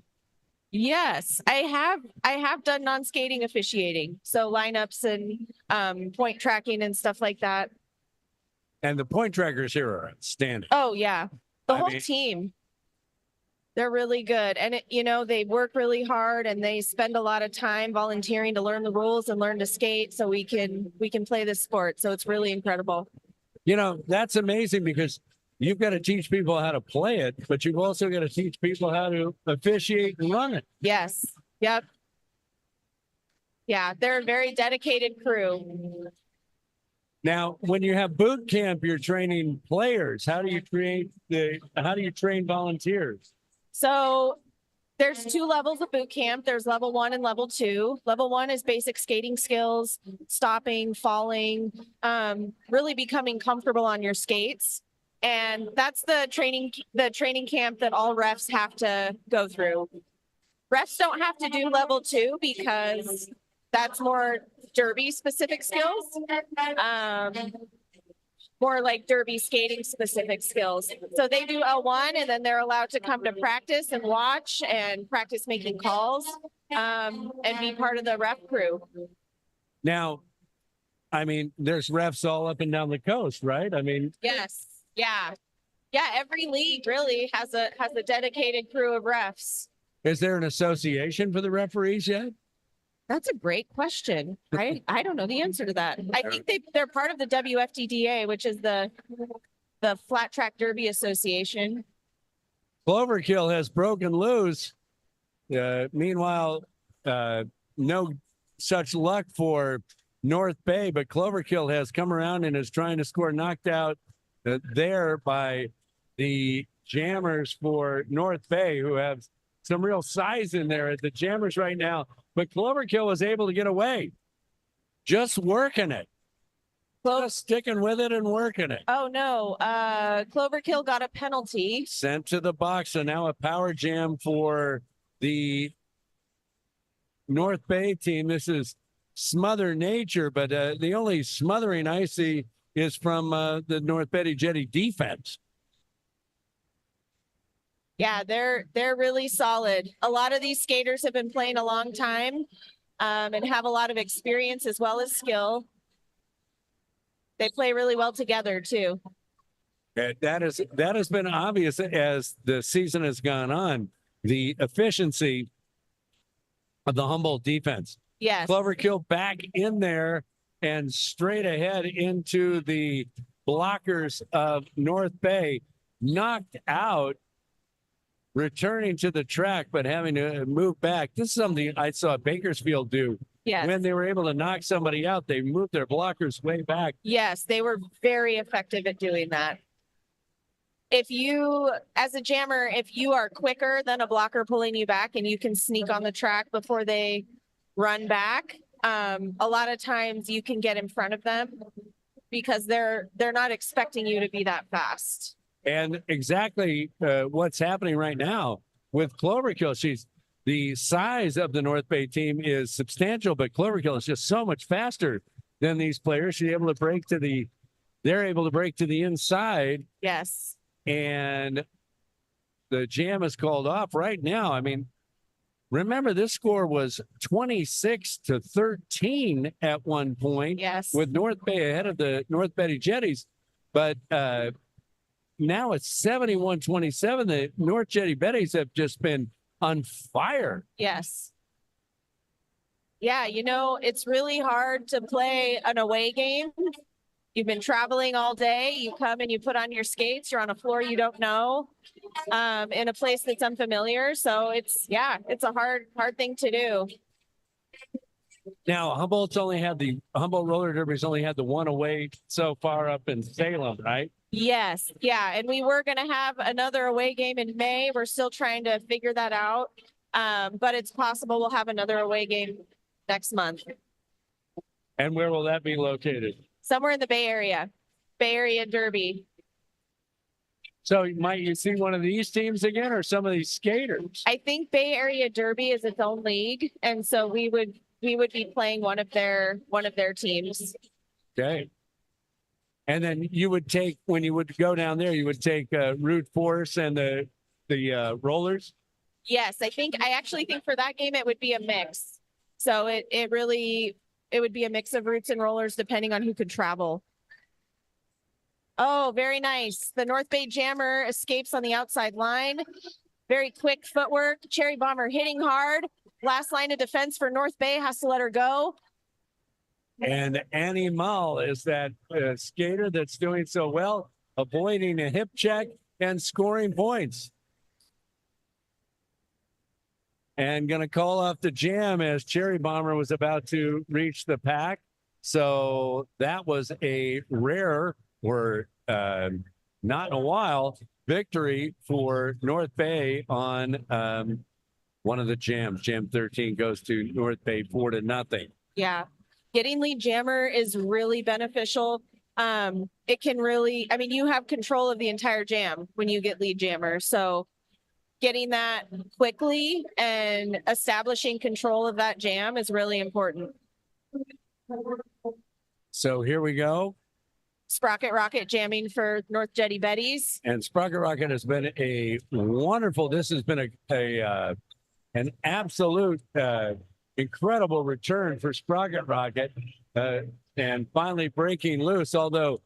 Yes, I have done non-skating officiating. So lineups and point tracking and stuff like that. And the point trackers here are outstanding. Oh yeah. The whole team. They're really good. And they work really hard and they spend a lot of time volunteering to learn the rules and learn to skate so we can play this sport. So it's really incredible. That's amazing because you've got to teach people how to play it, but you've also got to teach people how to officiate and run it. Yes. Yep. Yeah, they're a very dedicated crew. Now, when you have boot camp, you're training players. How do you train volunteers? So there's 2 levels of boot camp. There's level 1 and level 2. Level 1 is basic skating skills, stopping, falling, really becoming comfortable on your skates. And that's the training camp that all refs have to go through. Refs don't have to do level 2 because that's more derby specific skills. More like derby skating specific skills. So they do L1 and then they're allowed to come to practice and watch and practice making calls and be part of the ref crew. Now, there's refs all up and down the coast, right? Yes. Yeah. Yeah. Every league really has a dedicated crew of refs. Is there an association for the referees yet? That's a great question. I don't know the answer to that. I think they're part of the WFDDA, which is the Flat Track Derby Association. Cloverkill has broken loose. Meanwhile, no such luck for North Bay, but Cloverkill has come around and is trying to score, knocked out there by the jammers for North Bay, who have some real size in there at the jammers right now. But Cloverkill was able to get away. Just working it. Just sticking with it and working it. Oh, no. Cloverkill got a penalty. Sent to the box. So now a power jam for the North Bay team. This is Smother Nature, but the only smothering I see is from the North Betty Jetty defense. Yeah, they're really solid. A lot of these skaters have been playing a long time and have a lot of experience as well as skill. They play really well together too. That has been obvious as the season has gone on. The efficiency of the Humboldt defense. Yes. Cloverkill back in there and straight ahead into the blockers of North Bay, knocked out returning to the track, but having to move back. This is something I saw Bakersfield do. Yes. When they were able to knock somebody out, they moved their blockers way back. Yes, they were very effective at doing that. If you, as a jammer, if you are quicker than a blocker pulling you back and you can sneak on the track before they run back, a lot of times you can get in front of them because they're not expecting you to be that fast. And exactly what's happening right now with Cloverkill. The size of the North Bay team is substantial, but Cloverkill is just so much faster than these players. They're able to break to the inside. Yes. And the jam is called off right now. I mean, remember this score was 26-13 at one point. Yes. With North Bay ahead of the North Betty Jetties. But now it's 71-27. The North Jetty Betties have just been on fire. Yes. Yeah, it's really hard to play an away game. You've been traveling all day. You come and you put on your skates. You're on a floor you don't know, in a place that's unfamiliar. So it's a hard thing to do. Now, Humboldt Roller Derby's only had the one away so far up in Salem, right? Yes. Yeah. And we were going to have another away game in May. We're still trying to figure that out. But it's possible we'll have another away game next month. And where will that be located? Somewhere in the Bay Area Derby. So might you see one of these teams again or some of these skaters? I think Bay Area Derby is its own league. And so we would be playing one of their teams. Okay. And then when you would go down there, you would take Root Force and the rollers? Yes, I actually think for that game, it would be a mix. So it would be a mix of roots and rollers depending on who could travel. Oh, very nice. The North Bay Jammer escapes on the outside line. Very quick footwork. Cherry Bomber hitting hard. Last line of defense for North Bay, has to let her go. And Annie Mull is that skater that's doing so well, avoiding a hip check and scoring points. And going to call off the jam as Cherry Bomber was about to reach the pack. So that was a rare or not in a while victory for North Bay on one of the jams. Jam 13 goes to North Bay 4-0. Yeah. Getting lead jammer is really beneficial. It can really, you have control of the entire jam when you get lead jammer. So getting that quickly and establishing control of that jam is really important. So here we go. Sprocket Rocket jamming for North Jetty Betties. And Sprocket Rocket has been this has been an absolute incredible return for Sprocket Rocket and finally breaking loose. Although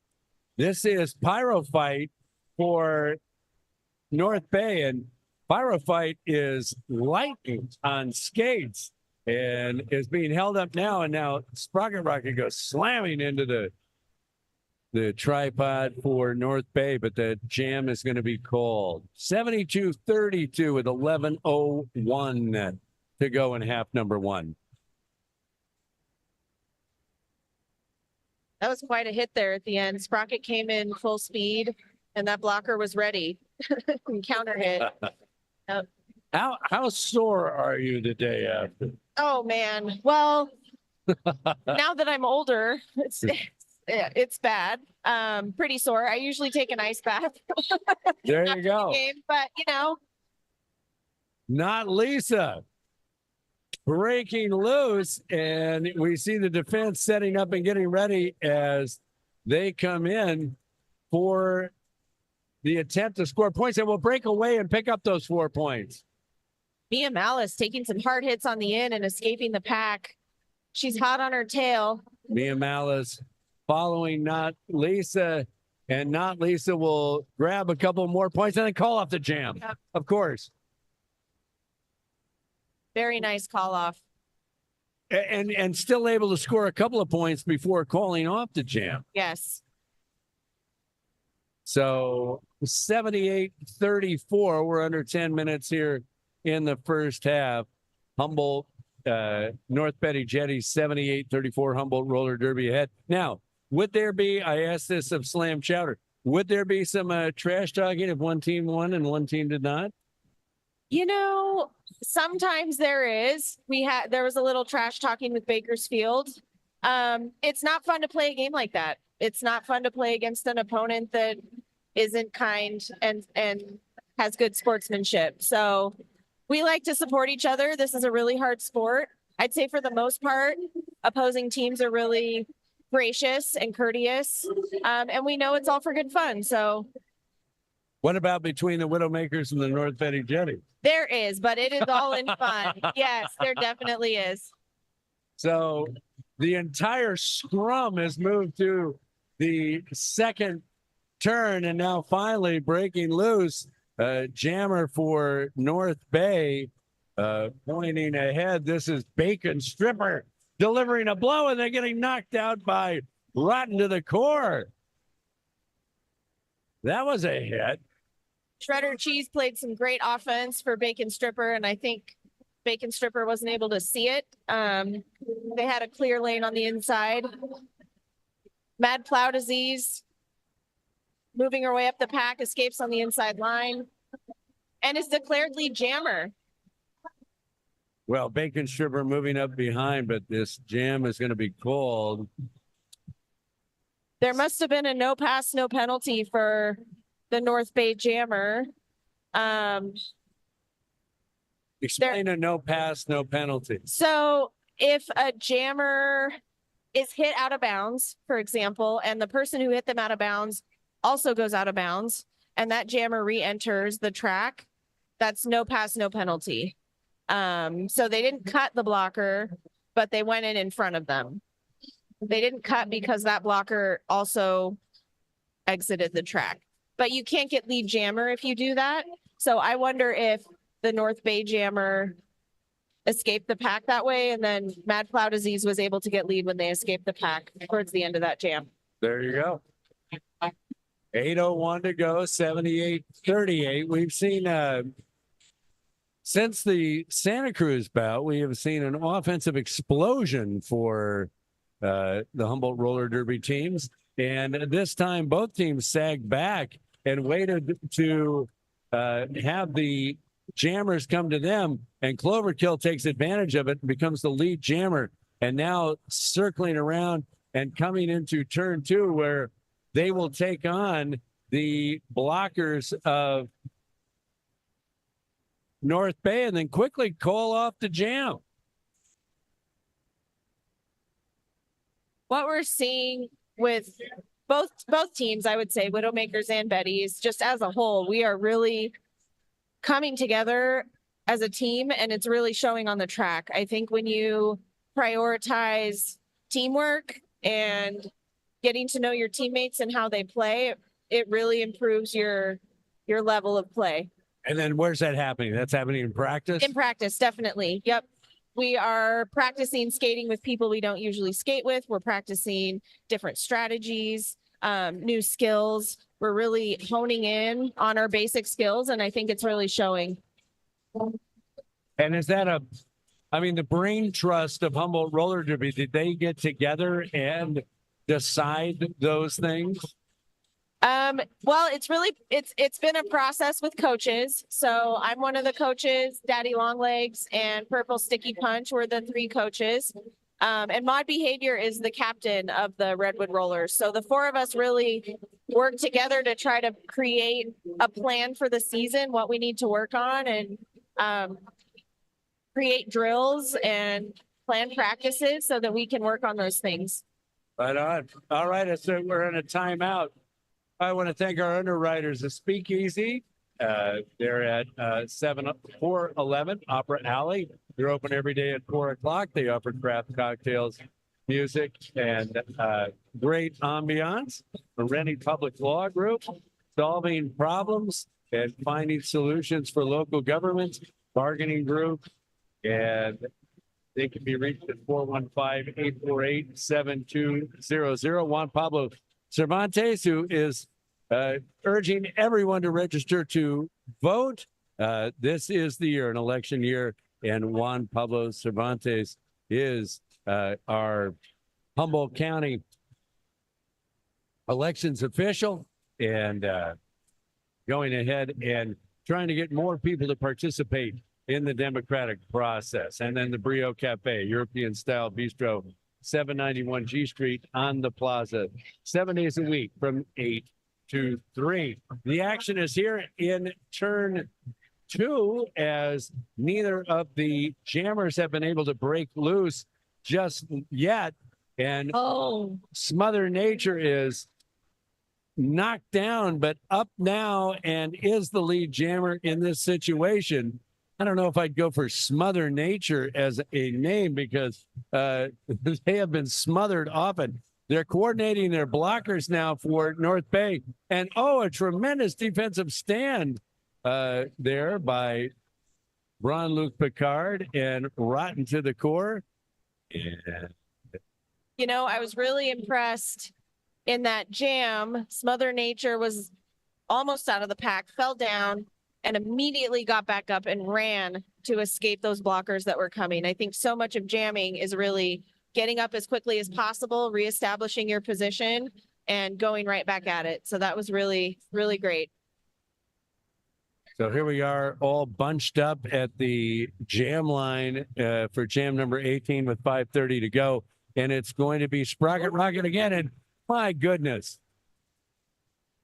this is Pyrofight for North Bay, and Pyrofight is lightning on skates and is being held up now. And now Sprocket Rocket goes slamming into the tripod for North Bay, but the jam is going to be called. 72-32 with 11:01 to go in half number one. That was quite a hit there at the end. Sprocket came in full speed and that blocker was ready. Counter hit. Yep. How sore are you today after? Oh man. Well, now that I'm older, it's bad. Pretty sore. I usually take an ice bath. There after you go. the game, but Not Lisa. Breaking loose, and we see the defense setting up and getting ready as they come in for the attempt to score points, and will break away and pick up those 4 points. Mia Malice taking some hard hits on the in and escaping the pack. She's hot on her tail. Mia Malice following Not Lisa, and Not Lisa will grab a couple more points and then call off the jam. Yep. Of course. Very nice call off. And still able to score a couple of points before calling off the jam. Yes. So 78-34. We're under 10 minutes here in the first half. Humboldt, North Betty Jetty, 78-34. Humboldt Roller Derby ahead. Now, would there be, I asked this of Slam Chowder, would there be some trash talking if one team won and one team did not? You know, sometimes there is. There was a little trash talking with Bakersfield. It's not fun to play a game like that. It's not fun to play against an opponent that isn't kind and has good sportsmanship. So we like to support each other. This is a really hard sport. I'd say for the most part, opposing teams are really gracious and courteous. And we know it's all for good fun. So what about between the Widowmakers and the North Betty Jetty? there is, but it is all in fun. Yes, there definitely is. So the entire scrum has moved to the second turn and now finally breaking loose. Jammer for North Bay, pointing ahead. This is Bacon Stripper delivering a blow, and they're getting knocked out by Rotten to the Core. That was a hit. Shredder Cheese played some great offense for Bacon Stripper, and I think Bacon Stripper wasn't able to see it. They had a clear lane on the inside. Mad Plow Disease moving her way up the pack, escapes on the inside line, and is declared lead jammer. Well, Bacon Stripper moving up behind, but this jam is going to be called. There must have been a no pass, no penalty for the North Bay jammer. Explain a no pass, no penalty. So if a jammer is hit out of bounds, for example, and the person who hit them out of bounds also goes out of bounds, and that jammer re-enters the track, that's no pass, no penalty. So they didn't cut the blocker, but they went in front of them. They didn't cut because that blocker also exited the track. But you can't get lead jammer if you do that. So I wonder if the North Bay jammer escaped the pack that way, and then Mad Plow Disease was able to get lead when they escaped the pack towards the end of that jam. There you go. 8:01 to go, 78-38. We've seen, since the Santa Cruz bout, we have seen an offensive explosion for the Humboldt Roller Derby teams. And this time, both teams sagged back and waited to have the jammers come to them. And Cloverkill takes advantage of it and becomes the lead jammer. And now circling around and coming into turn two, where they will take on the blockers of North Bay and then quickly call off the jam. What we're seeing with both teams, I would say, Widowmakers and Betty's, just as a whole, we are really coming together as a team, and it's really showing on the track. I think when you prioritize teamwork and getting to know your teammates and how they play, it really improves your level of play. And then where's that happening? That's happening in practice? In practice, definitely. Yep. We are practicing skating with people we don't usually skate with. We're practicing different strategies, new skills. We're really honing in on our basic skills, and I think it's really showing. And is that the brain trust of Humboldt Roller Derby, did they get together and decide those things? Well, it's been a process with coaches. So I'm one of the coaches. Daddy Longlegs and Purple Sticky Punch were the three coaches. And Maud Behavior is the captain of the Redwood Rollers. So the four of us really work together to try to create a plan for the season, what we need to work on, and create drills and plan practices so that we can work on those things. Right on. All right, so we're in a timeout. I want to thank our underwriters, the Speakeasy. They're at 411 Opera Alley. They're open every day at 4 o'clock. They offer craft cocktails, music, and great ambiance. The Rennie Public Law Group, solving problems and finding solutions for local governments, bargaining group, and they can be reached at 415-848-7200. Juan Pablo Cervantes, who is urging everyone to register to vote. This is the year, an election year, and Juan Pablo Cervantes is our Humboldt County elections official, and going ahead and trying to get more people to participate in the democratic process. And then the Brio Cafe, European style bistro, 791 G Street on the plaza, 7 days a week from 8 to 3. The action is here in turn 2, as neither of the jammers have been able to break loose just yet. And Smother Nature is knocked down, but up now and is the lead jammer in this situation. I don't know if I'd go for Smother Nature as a name, because they have been smothered often. They're coordinating their blockers now for North Bay. And a tremendous defensive stand there by Jean-Luc Picard and rotten to the core. And You know, I was really impressed in that jam. Smother Nature was almost out of the pack, fell down, and immediately got back up and ran to escape those blockers that were coming. I think so much of jamming is really getting up as quickly as possible, reestablishing your position, and going right back at it. So that was really, really great. so here we are, all bunched up at the jam line for jam number 18 with 5:30 to go. And it's going to be Sprocket Rocket again. And my goodness,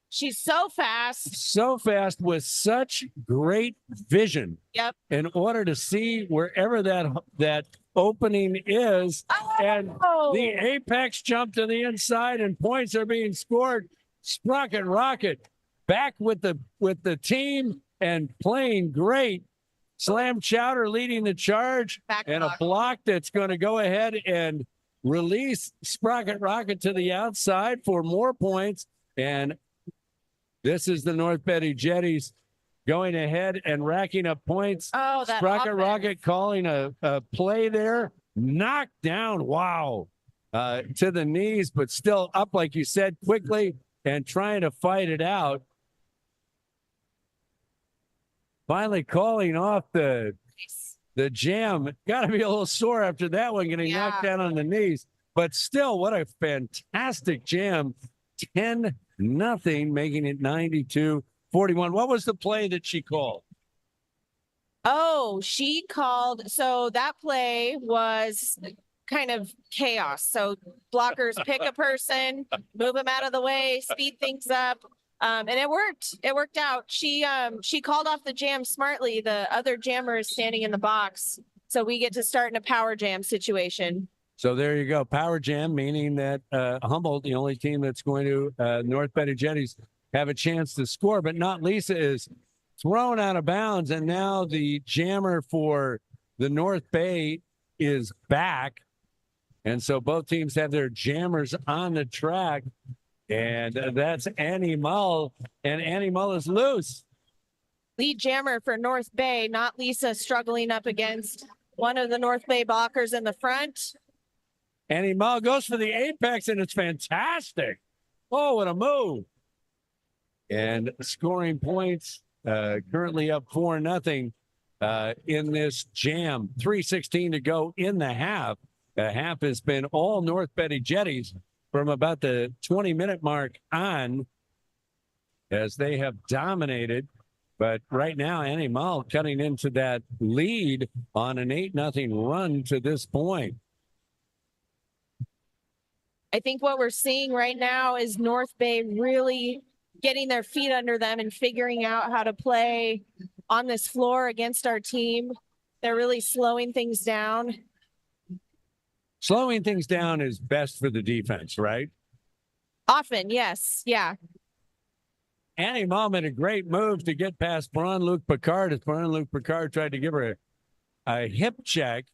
She's so fast. so fast with such great vision. Yep. In order to see wherever that opening is. And the apex jump to the inside, and points are being scored. Sprocket Rocket back with the team and playing great. Slam Chowder leading the charge, and a block that's going to go ahead and release Sprocket Rocket to the outside for more points. And this is the North Betty Jetties going ahead and racking up points. Oh, that Sprocket offense. Rocket calling a play there. Knocked down, wow, to the knees, but still up, like you said, quickly and trying to fight it out. Finally calling off the jam. Got to be a little sore after that one, getting knocked down on the knees. But still, what a fantastic jam. 10-0, making it 92-41. What was the play that she called? Oh, she called. So that play was kind of chaos. So blockers pick a person, move them out of the way, speed things up. And it worked. It worked out. She called off the jam smartly. The other jammer is standing in the box. So we get to start in a power jam situation. So there you go. Power jam, meaning that Humboldt, the only team that's going to North Betty Jetties, have a chance to score, but not Lisa, is thrown out of bounds. And now the jammer for the North Bay is back. And so both teams have their jammers on the track. And that's Annie Mull, and Annie Mull is loose. Lead jammer for North Bay, not Lisa, struggling up against one of the North Bay blockers in the front. Annie Mull goes for the apex, and it's fantastic. Oh, what a move. And scoring points, currently up 4-0 in this jam. 3:16 to go in the half. The half has been all North Betty Jetties from about the 20-minute mark on, as they have dominated. But right now, Annie Mull cutting into that lead on an 8-0 run to this point. I think what we're seeing right now is North Bay really getting their feet under them and figuring out how to play on this floor against our team. They're really slowing things down. Slowing things down is best for the defense, right? Often, yes. Yeah. Annie Mull made a great move to get past Jean-Luc Picard, as Jean-Luc Picard tried to give her a hip check.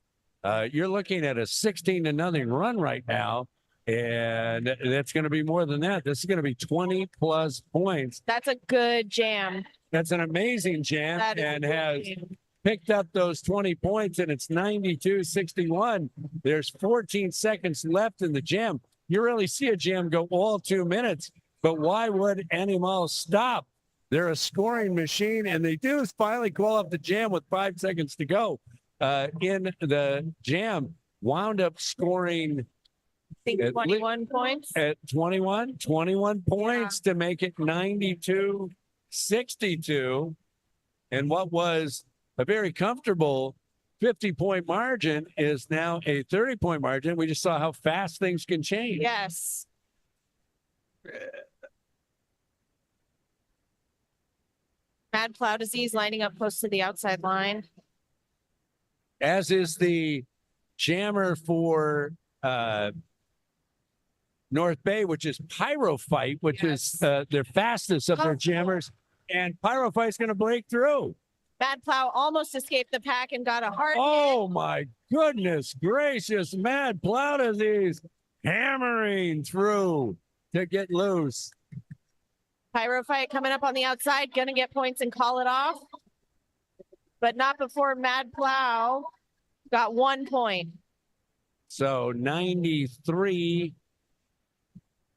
You're looking at a 16-0 run right now, and that's going to be more than that. This is going to be 20+ points. That's a good jam. That's an amazing jam, That is and a good has jam. picked up those 20 points, and it's 92-61. There's 14 seconds left in the jam. You really see a jam go all 2 minutes. But why would Animal stop? They're a scoring machine, and they do finally call up the jam with 5 seconds to go. In the jam, wound up scoring I think At 21 points. at 21 points to make it 92-62. And what was a very comfortable 50-point margin is now a 30-point margin. We just saw how fast things can change. Yes. Mad plow disease lining up close to the outside line. As is the jammer for North Bay, which is Pyrophyte, which is their fastest of their jammers. And Pyrophyte's going to break through. Mad plow almost escaped the pack and got a hard Oh my goodness gracious, Mad Plow Disease hammering through to get loose. Pyrophyte coming up on the outside, gonna get points and call it off. But not before Mad Plow got 1 point. So 93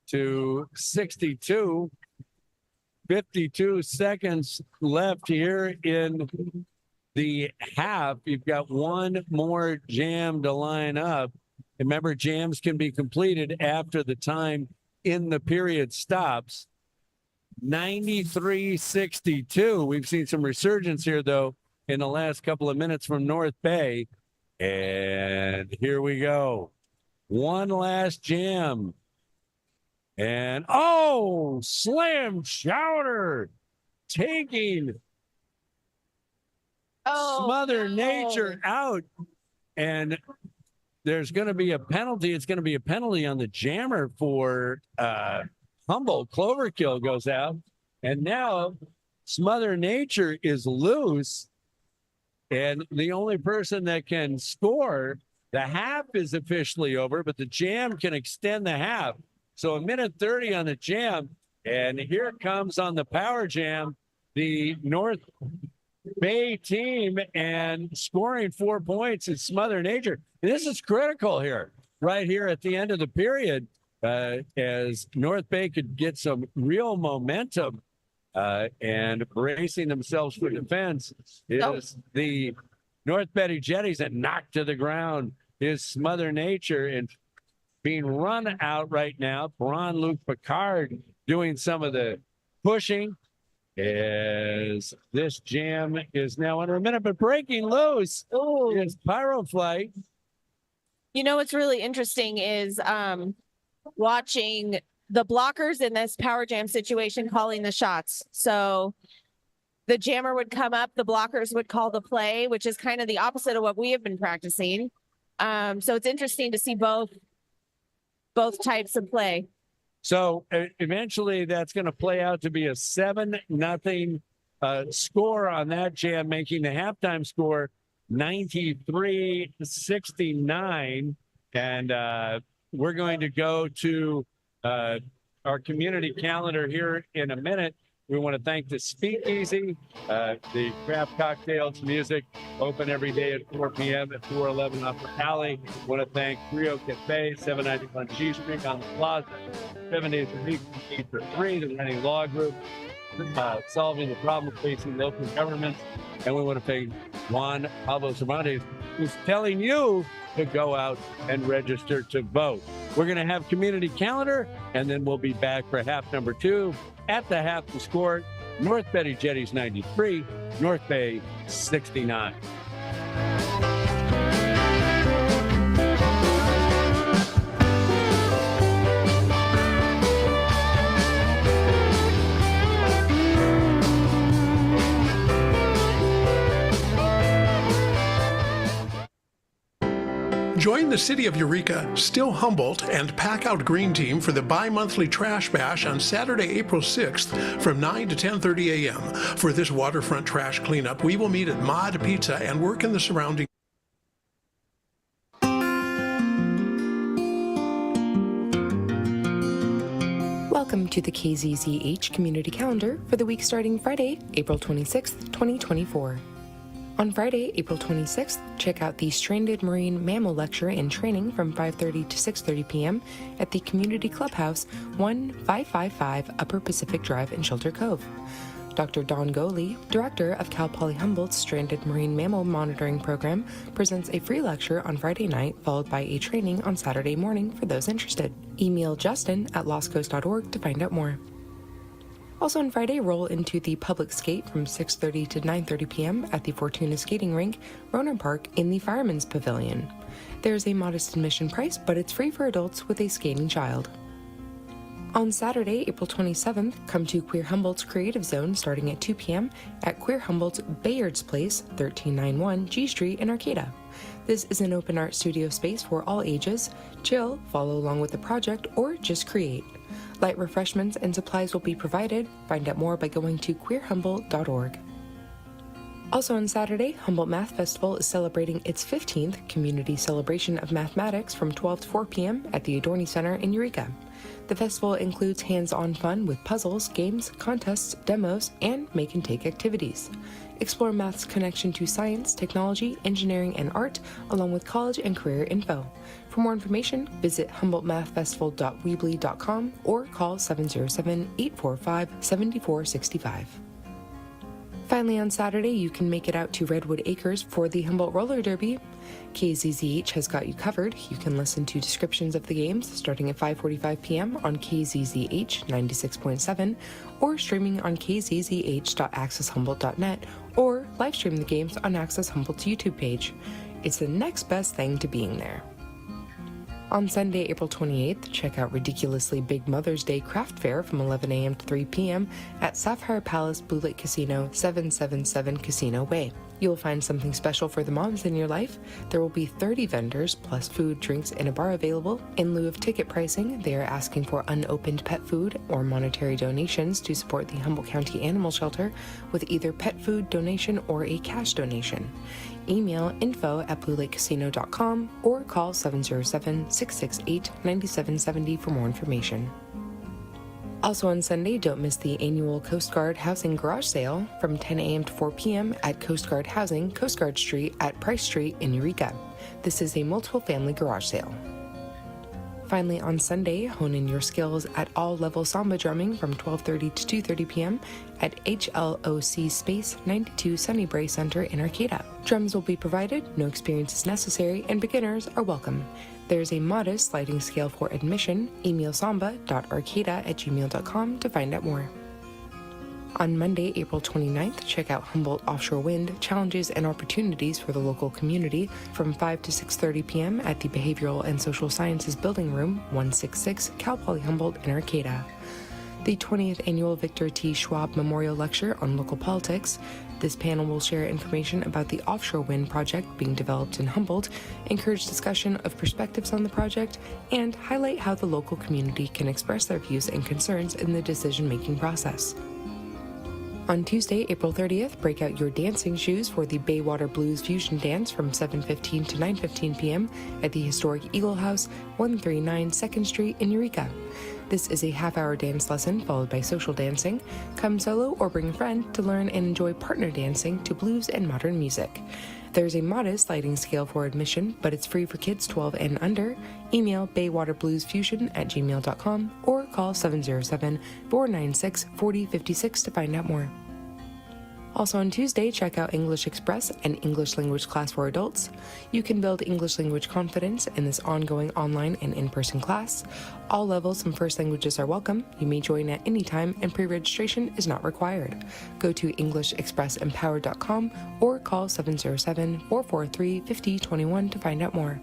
to 62. 52 seconds left here in the half. You've got one more jam to line up. Remember, jams can be completed after the time in the period stops. 93-62. We've seen some resurgence here, though, in the last couple of minutes from North Bay. And here we go. One last jam. And, oh, Slam Chowder taking Mother Nature out. And there's going to be a penalty. It's going to be a penalty on the jammer for Humboldt. Cloverkill goes out. And now Mother Nature is loose. And the only person that can score, the half is officially over, but the jam can extend the half. So 1:30 on the jam, and here comes on the power jam, the North Bay team, and scoring 4 points is Mother Nature. And this is critical here, right here at the end of the period, as North Bay could get some real momentum and bracing themselves for defense is the North Betty Jetties, and knocked to the ground is Mother Nature, and being run out right now. Braun Luke Picard doing some of the pushing as this jam is now under a minute, but breaking loose is Pyroflight. You know, what's really interesting is watching the blockers in this power jam situation calling the shots. So the jammer would come up, the blockers would call the play, which is kind of the opposite of what we have been practicing. So it's interesting to see both types of play. So eventually that's going to play out to be a 7-0 score on that jam, making the halftime score 93-69. And we're going to go to our community calendar here in a minute. We want to thank the Speakeasy, the craft cocktails, music, open every day at 4 p.m. at 411 Upper Alley. Want to thank Rio Cafe, 791 G Street on the Plaza, 7 days a week, 8 to 3, the Renting Law Group, solving the problem facing local governments. And we want to thank Juan Pablo Cervantes, who's telling you to go out and register to vote. We're going to have community calendar, and then we'll be back for half number 2. At the half, the score, North Betty Jetties 93, North Bay 69. Join the City of Eureka, Still Humboldt, and Pack Out Green Team for the bi-monthly Trash Bash on Saturday, April 6th from 9 to 10:30 a.m. For this waterfront trash cleanup, we will meet at Mod Pizza and work in the surrounding. Welcome to the KZZH Community Calendar for the week starting Friday, April 26th, 2024. On Friday, April 26th, check out the Stranded Marine Mammal Lecture and Training from 5:30 to 6:30 p.m. at the Community Clubhouse, 1555 Upper Pacific Drive in Shelter Cove. Dr. Don Goley, director of Cal Poly Humboldt's Stranded Marine Mammal Monitoring Program, presents a free lecture on Friday night, followed by a training on Saturday morning for those interested. Email justin@lostcoast.org to find out more. Also on Friday, roll into the public skate from 6:30 to 9:30 p.m. at the Fortuna Skating Rink, Roner Park in the Fireman's Pavilion. There's a modest admission price, but it's free for adults with a skating child. On Saturday, April 27th, come to Queer Humboldt's Creative Zone starting at 2 p.m. at Queer Humboldt's Bayard's Place, 1391 G Street in Arcata. This is an open art studio space for all ages. Chill, follow along with the project, or just create. Light refreshments and supplies will be provided. Find out more by going to queerhumboldt.org. Also on Saturday, Humboldt Math Festival is celebrating its 15th Community Celebration of Mathematics from 12 to 4 p.m. at the Adorni Center in Eureka. The festival includes hands-on fun with puzzles, games, contests, demos, and make-and-take activities. Explore math's connection to science, technology, engineering, and art, along with college and career info. For more information, visit humboldtmathfestival.weebly.com or call 707-845-7465. Finally, on Saturday, you can make it out to Redwood Acres for the Humboldt Roller Derby. KZZH has got you covered. You can listen to descriptions of the games starting at 5:45 p.m. on KZZH 96.7 or streaming on kzzh.accesshumboldt.net or live stream the games on Access Humboldt's YouTube page. It's the next best thing to being there. On Sunday, April 28th, check out Ridiculously Big Mother's Day Craft Fair from 11 a.m. to 3 p.m. at Sapphire Palace Blue Lake Casino, 777 Casino Way. You'll find something special for the moms in your life. There will be 30 vendors, plus food, drinks, and a bar available. In lieu of ticket pricing, they are asking for unopened pet food or monetary donations to support the Humboldt County Animal Shelter with either pet food donation or a cash donation. Email info@bluelakecasino.com or call 707-668-9770 for more information. Also on Sunday, don't miss the annual Coast Guard Housing Garage Sale from 10 a.m. to 4 p.m. at Coast Guard Housing, Coast Guard Street at Price Street in Eureka. This is a multiple family garage sale. Finally, on Sunday, hone in your skills at all-level samba drumming from 12:30 to 2:30 p.m. at HLOC Space 92 Sunnybray Center in Arcata. Drums will be provided, no experience is necessary, and beginners are welcome. There's a modest sliding scale for admission. Email samba.arcata@gmail.com to find out more. On Monday, April 29th, check out Humboldt Offshore Wind Challenges and Opportunities for the Local Community from 5 to 6:30 p.m. at the Behavioral and Social Sciences Building Room, 166 Cal Poly Humboldt in Arcata. The 20th Annual Victor T. Schwab Memorial Lecture on Local Politics. This panel will share information about the offshore wind project being developed in Humboldt, encourage discussion of perspectives on the project, and highlight how the local community can express their views and concerns in the decision-making process. On Tuesday, April 30th, break out your dancing shoes for the Baywater Blues Fusion Dance from 7:15 to 9:15 p.m. at the historic Eagle House, 139 2nd Street in Eureka. This is a half-hour dance lesson followed by social dancing. Come solo or bring a friend to learn and enjoy partner dancing to blues and modern music. There's a modest sliding scale for admission, but it's free for kids 12 and under. Email baywaterbluesfusion@gmail.com or call 707-496-4056 to find out more. Also on Tuesday, check out English Express, an English language class for adults. You can build English language confidence in this ongoing online and in-person class. All levels and first languages are welcome. You may join at any time and pre-registration is not required. Go to EnglishExpressEmpowered.com or call 707-443-5021 to find out more.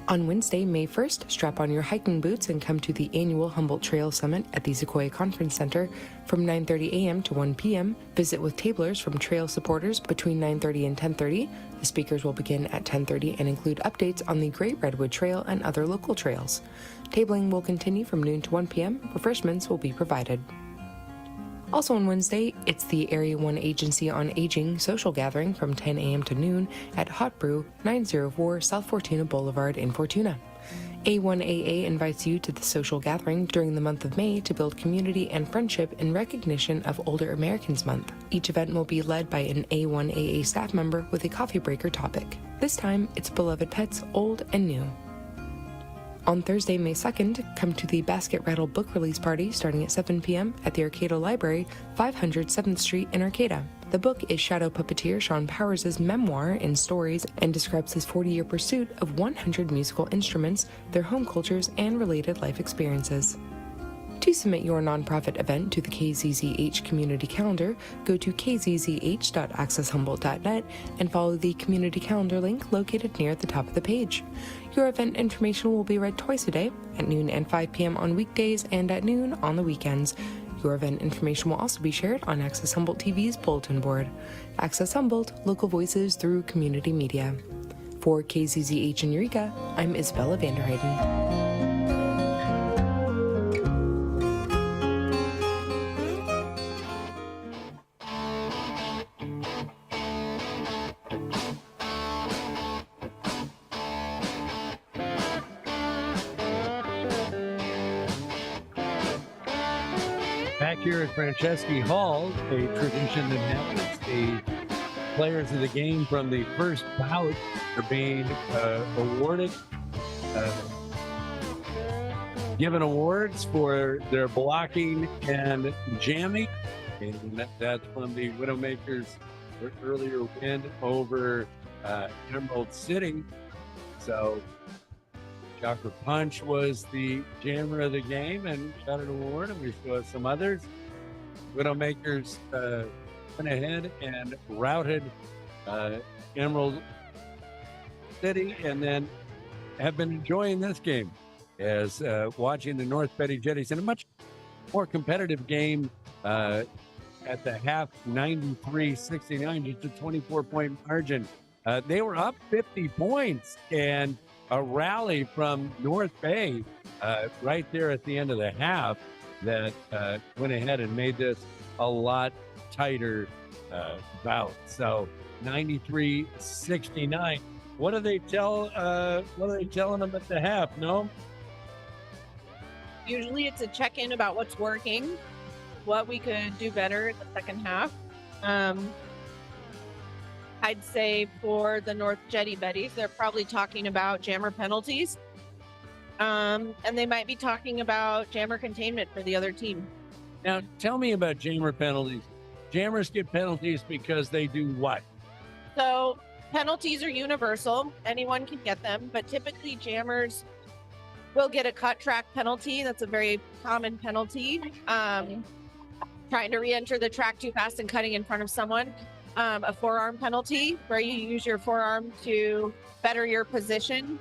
On Wednesday, May 1st, strap on your hiking boots and come to the annual Humboldt Trail Summit at the Sequoia Conference Center from 9:30 a.m. to 1 p.m. Visit with tablers from trail supporters between 9:30 and 10:30. The speakers will begin at 10:30 and include updates on the Great Redwood Trail and other local trails. Tabling will continue from noon to 1 p.m. Refreshments will be provided. Also on Wednesday, it's the Area 1 Agency on Aging social gathering from 10 a.m. to noon at Hot Brew, 904 South Fortuna Boulevard in Fortuna. A1AA invites you to the social gathering during the month of May to build community and friendship in recognition of Older Americans Month. Each event will be led by an A1AA staff member with a coffee breaker topic. This time, it's beloved pets, old and new. On Thursday, May 2nd, come to the Basket Rattle book release party starting at 7 p.m. at the Arcata Library, 500 7th Street in Arcata. The book is shadow puppeteer Sean Powers' memoir in stories and describes his 40-year pursuit of 100 musical instruments, their home cultures, and related life experiences. To submit your nonprofit event to the KZZH community calendar, go to kzzh.accesshumboldt.net and follow the community calendar link located near the top of the page. Your event information will be read twice a day, at noon and 5 p.m. on weekdays and at noon on the weekends. Your event information will also be shared on Access Humboldt TV's bulletin board. Access Humboldt, local voices through community media. For KZZH in Eureka, I'm Isabella Vanderheiden. Back here at Franceschi Hall, a tradition that happens. The players of the game from the first bout are being awarded, given awards for their blocking and jamming. And that's from the Widowmakers' earlier win over Emerald City. So Dr. Punch was the jammer of the game and got an award, and we still have some others. Widowmakers went ahead and routed Emerald City, and then have been enjoying this game as watching the North Betty Jetties in a much more competitive game at the half, 93-69, just a 24-point margin. They were up 50 points, and a rally from North Bay right there at the end of the half that went ahead and made this a lot tighter bout. So 93-69. What do they tell? What are they telling them at the half? No. Usually it's a check-in about what's working, what we could do better in the second half. I'd say for the North Jetty Betties, they're probably talking about jammer penalties. And they might be talking about jammer containment for the other team. Now, tell me about jammer penalties. Jammers get penalties because they do what? So penalties are universal. Anyone can get them, but typically jammers will get a cut track penalty. That's a very common penalty. Trying to re-enter the track too fast and cutting in front of someone. A forearm penalty where you use your forearm to better your position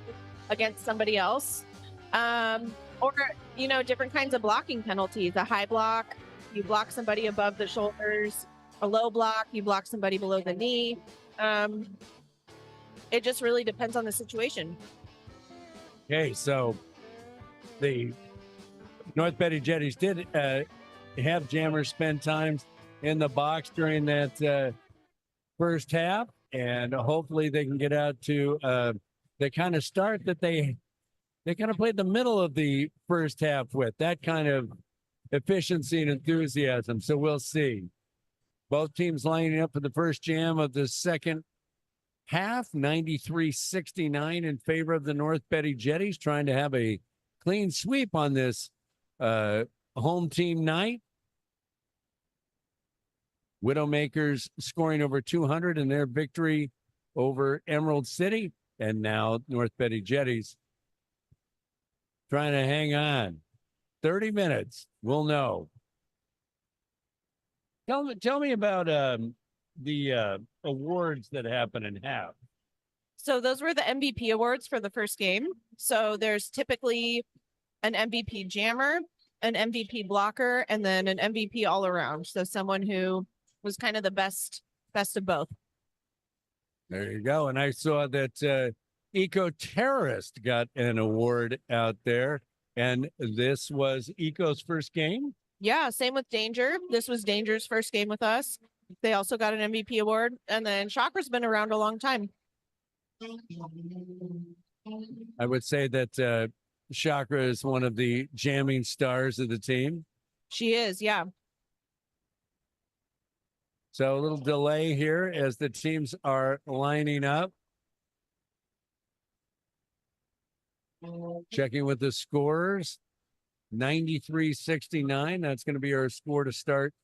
against somebody else. Or, you know, different kinds of blocking penalties. A high block, you block somebody above the shoulders. A low block, you block somebody below the knee. It just really depends on the situation. Okay, so the North Betty Jetties did have jammers spend times in the box during that first half, and hopefully they can get out to the kind of start that they kind of played the middle of the first half with, that kind of efficiency and enthusiasm. So we'll see. Both teams lining up for the first jam of the second half, 93-69 in favor of the North Betty Jetties, trying to have a clean sweep on this home team night. Widowmakers scoring over 200 in their victory over Emerald City. And now North Betty Jetties trying to hang on. 30 minutes, we'll know. Tell me about the awards that happen in half. So those were the MVP awards for the first game. So there's typically an MVP jammer, an MVP blocker, and then an MVP all around. So someone who was kind of the best of both. There you go. And I saw that Eco-Terrorist got an award out there. And this was Eco's first game? Yeah, same with Danger. This was Danger's first game with us. They also got an MVP award. And then Shocker's been around a long time. I would say that Chakra is one of the jamming stars of the team. She is, yeah. So a little delay here as the teams are lining up. Checking with the scorers. 93-69. That's going to be our score to start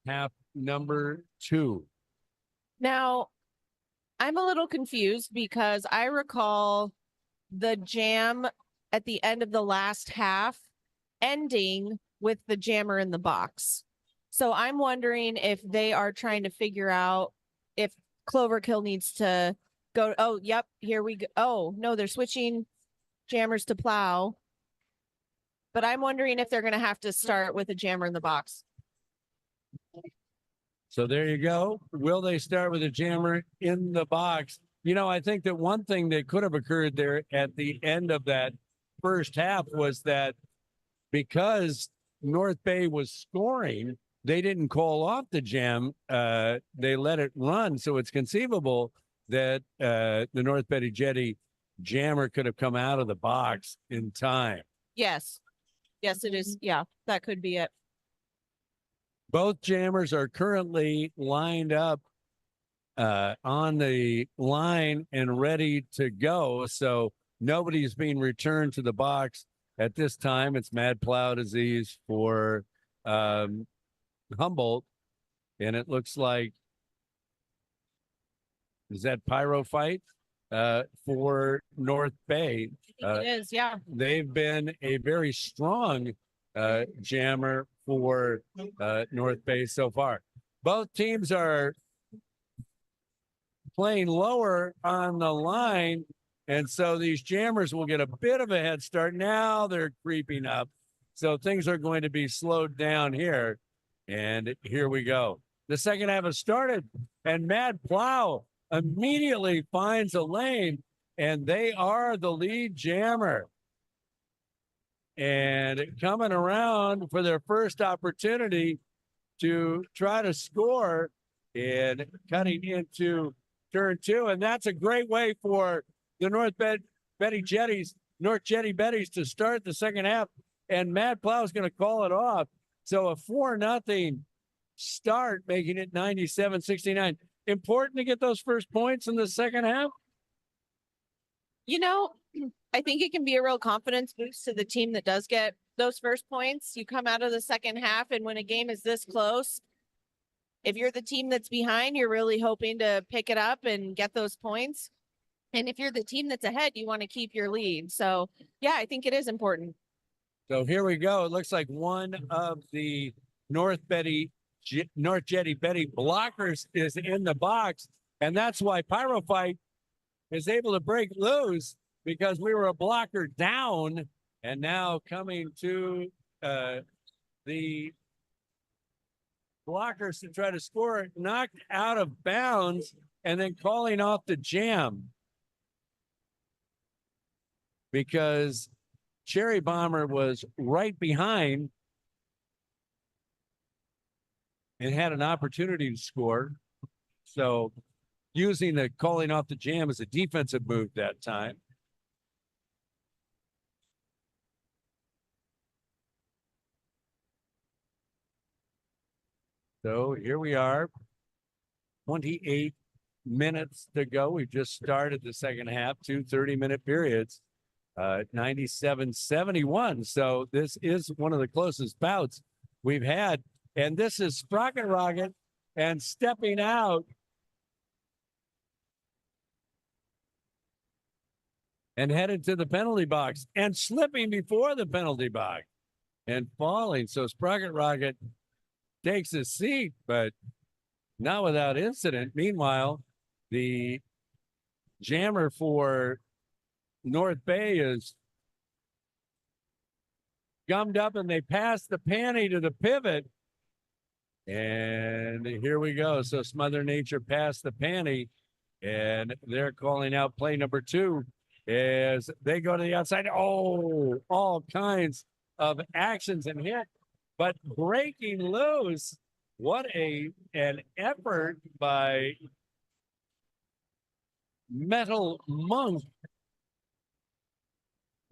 half number 2. Now, I'm a little confused because I recall the jam at the end of the last half ending with the jammer in the box. So I'm wondering if they are trying to figure out if Cloverkill needs to go. Oh, yep, here we go. Oh, no, they're switching jammers to plow. But I'm wondering if they're going to have to start with a jammer in the box. So there you go. Will they start with a jammer in the box? You know, I think that one thing that could have occurred there at the end of that first half was that because North Bay was scoring, they didn't call off the jam. They let it run. So it's conceivable that the North Betty Jetty jammer could have come out of the box in time. Yes. Yes, it is. Yeah, that could be it. Both jammers are currently lined up on the line and ready to go. So nobody's being returned to the box at this time. It's mad plow disease for Humboldt. And it looks like, is that pyro fight for North Bay? It is, yeah. They've been a very strong jammer for North Bay so far. Both teams are playing lower on the line, and so these jammers will get a bit of a head start. Now they're creeping up, so things are going to be slowed down here. And here we go. The second half has started, and Mad Plow immediately finds a lane, and they are the lead jammer. And coming around for their first opportunity to try to score and cutting into turn 2. And that's a great way for the North Jetty Betties to start the second half. And Mad Plow is going to call it off. So a 4-0 start, making it 97-69. Important to get those first points in the second half. You know, I think it can be a real confidence boost to the team that does get those first points. You come out of the second half, and when a game is this close, if you're the team that's behind, you're really hoping to pick it up and get those points. And if you're the team that's ahead, you want to keep your lead. So, yeah, I think it is important. So here we go. It looks like one of the North Jetty Betty blockers is in the box. And that's why Pyro Fight is able to break loose, because we were a blocker down, and now coming to the blockers to try to score it, knocked out of bounds, and then calling off the jam because Cherry Bomber was right behind and had an opportunity to score. So using the calling off the jam as a defensive move that time. So here we are, 28 minutes to go. We've just started the second half, 2 30-minute periods, 97-71. So this is one of the closest bouts we've had. And this is Sprocket Rocket, and stepping out and headed to the penalty box and slipping before the penalty box and falling. So Sprocket Rocket takes a seat, but not without incident. Meanwhile, the jammer for North Bay is gummed up, and they pass the panty to the pivot. And here we go. So Mother Nature passed the panty, and they're calling out play number 2 as they go to the outside. Oh, all kinds of actions and hit, but breaking loose. What an effort by Metal Monk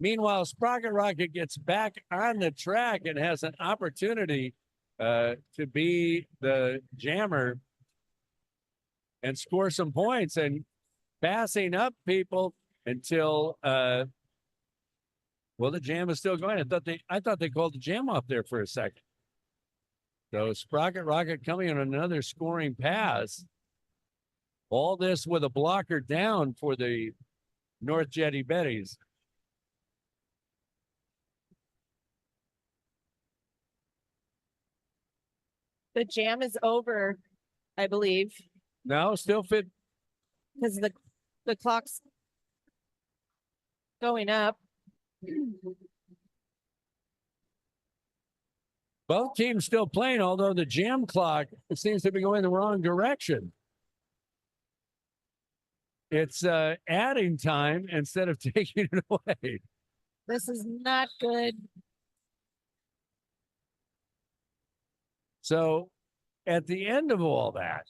Meanwhile, Sprocket Rocket gets back on the track and has an opportunity to be the jammer and score some points and passing up people until well, the jam is still going. I thought they called the jam off there for a second. So Sprocket Rocket coming on another scoring pass. All this with a blocker down for the North Jetty Betties. The jam is over, I believe, No, still fit. because the clock's going up. Both teams still playing, although the jam clock seems to be going the wrong direction. It's adding time instead of taking it away. This is not good. So at the end of all that,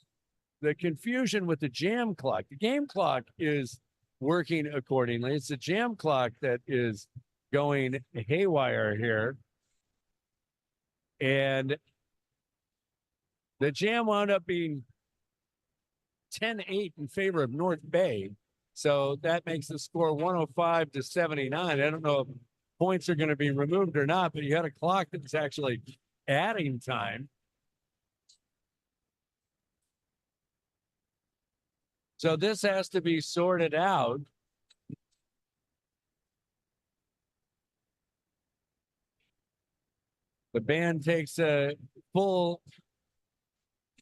the confusion with the jam clock, the game clock is working accordingly. It's the jam clock that is going haywire here. And the jam wound up being 10-8 in favor of North Bay. So that makes the score 105-79. I don't know if points are going to be removed or not, but you had a clock that's actually adding time. So this has to be sorted out. The band takes a full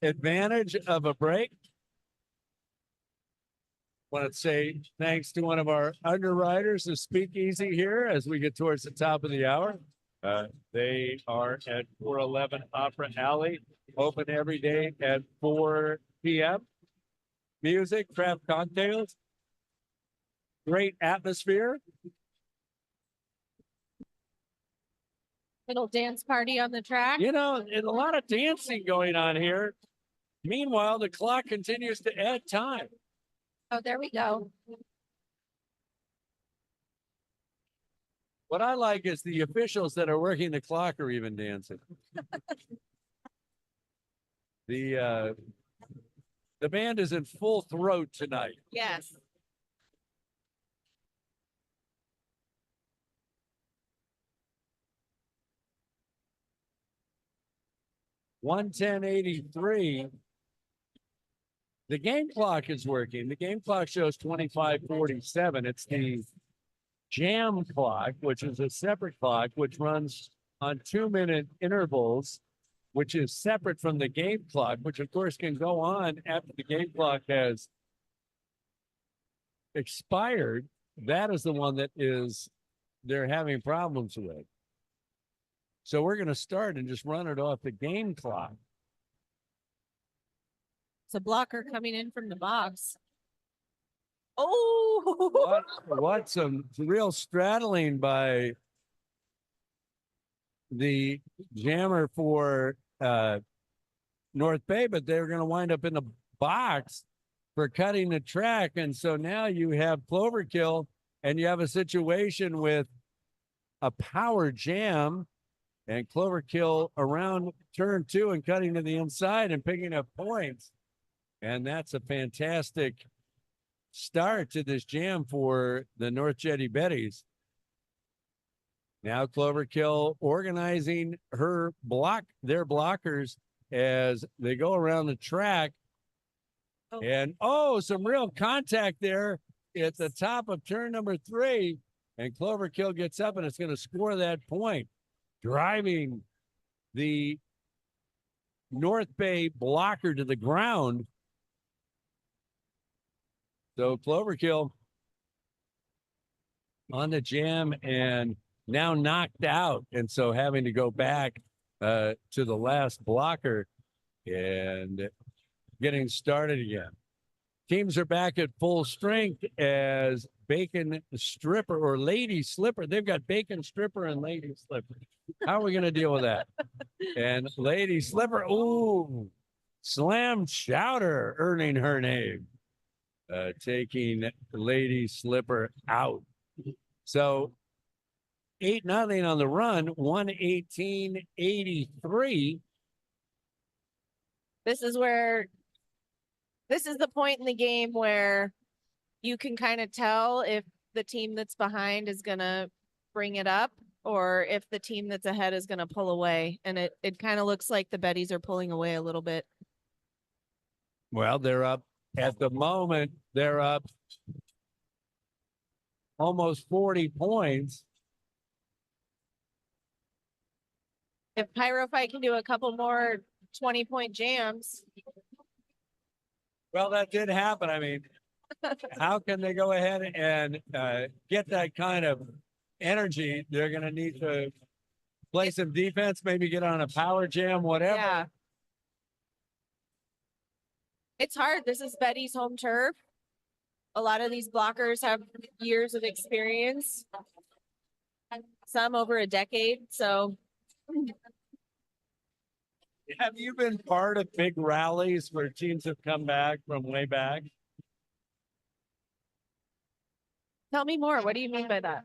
advantage of a break. Want to say thanks to one of our underwriters, the Speakeasy here, as we get towards the top of the hour. They are at 411 Opera Alley, open every day at 4 p.m. Music, craft cocktails, great atmosphere. Little dance party on the track. You know, and a lot of dancing going on here. Meanwhile, the clock continues to add time. Oh, there we go. What I like is the officials that are working the clock are even dancing. The band is in full throat tonight. Yes. $110.83. The game clock is working. The game clock shows 25:47. It's the jam clock, which is a separate clock, which runs on 2-minute intervals, which is separate from the game clock, which of course can go on after the game clock has expired. That is the one that they're having problems with. So we're going to start and just run it off the game clock. It's a blocker coming in from the box. Oh, What some real straddling by the jammer for North Bay, but they're going to wind up in the box for cutting the track. And so now you have Cloverkill and you have a situation with a power jam and Cloverkill around turn 2 and cutting to the inside and picking up points. And that's a fantastic start to this jam for the North Jetty Betties. Now Cloverkill organizing their blockers as they go around the track. Oh. And some real contact there at the top of turn number 3. And Cloverkill gets up and it's going to score that point, driving the North Bay blocker to the ground. So Cloverkill on the jam and now knocked out. And so having to go back to the last blocker and getting started again. Teams are back at full strength as Bacon Stripper or Lady Slipper. They've got Bacon Stripper and Lady Slipper. How are we going to deal with that? And Lady Slipper, Slam Chowder earning her name. Taking Lady Slipper out. So 8-0 on the run, 118-83. This is the point in the game where you can kind of tell if the team that's behind is going to bring it up or if the team that's ahead is going to pull away. And it kind of looks like the Betties are pulling away a little bit. Well, they're up at the moment. They're up almost 40 points. If Pyrofight can do a couple more 20-point jams. Well, that did happen. I mean, how can they go ahead and get that kind of energy? They're going to need to play some defense, maybe get on a power jam, whatever. Yeah. It's hard. This is Betty's home turf. A lot of these blockers have years of experience, some over a decade. So have you been part of big rallies where teams have come back from way back? tell me more. What do you mean by that?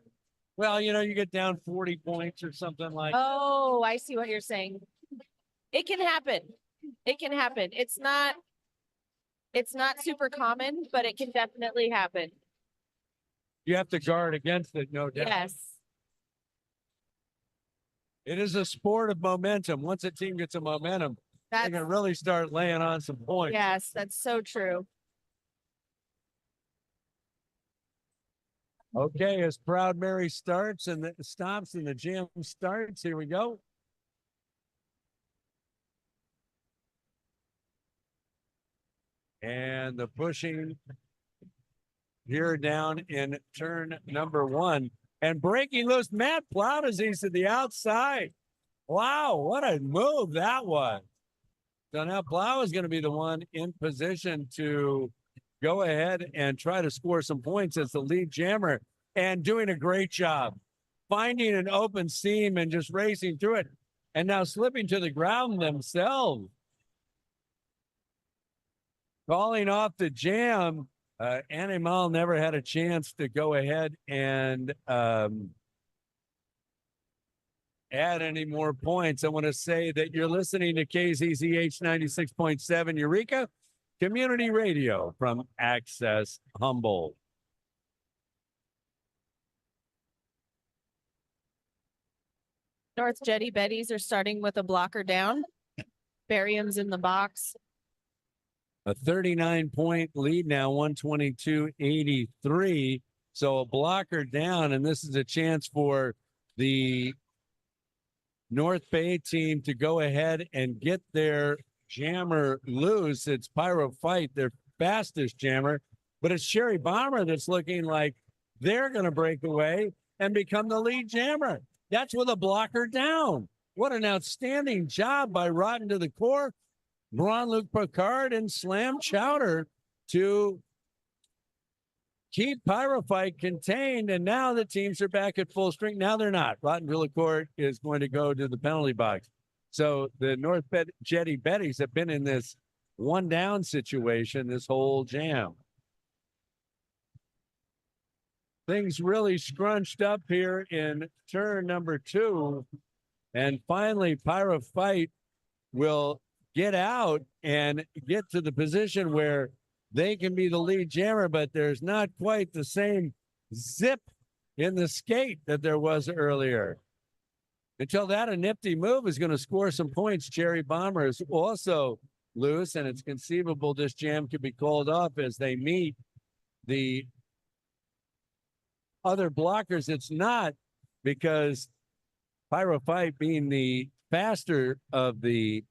Well, you get down 40 points or something like that. Oh, I see what you're saying. It can happen. It can happen. It's not super common, but it can definitely happen. You have to guard against it, no doubt. Yes. It is a sport of momentum. Once a team gets a momentum, they That's, can really start laying on some points. yes, that's so true. Okay, as Proud Mary starts and stops and the jam starts, here we go. And the pushing here down in turn number 1. And breaking loose, Matt Plowdesy to the outside. Wow, what a move that was. So now Plow is going to be the one in position to go ahead and try to score some points as the lead jammer and doing a great job. Finding an open seam and just racing through it. And now slipping to the ground themselves. Calling off the jam. Animal never had a chance to go ahead and add any more points. I want to say that you're listening to KZZH 96.7 Eureka Community Radio from Access Humboldt. North Jetty Betties are starting with a blocker down. Barium's in the box. A 39-point lead now, 122-83. So a blocker down, and this is a chance for the North Bay team to go ahead and get their jammer loose. It's Pyro Fight, their fastest jammer, but it's Sherry Bomber that's looking like they're going to break away and become the lead jammer. That's with a blocker down. What an outstanding job by Rotten to the Core, Jean-Luc Picard, and Slam Chowder to keep Pyrofight contained. And now the teams are back at full strength. Now they're not. Rotten Villicourt is going to go to the penalty box. So the North Jetty Betties have been in this one down situation this whole jam. Things really scrunched up here in turn number 2. And finally, Pyrofight will get out and get to the position where they can be the lead jammer, but there's not quite the same zip in the skate that there was earlier. Until that, a nifty move is going to score some points. Cherry Bomber is also loose, and it's conceivable this jam could be called off as they meet the other blockers. It's not, because Pyrofight, being the faster of the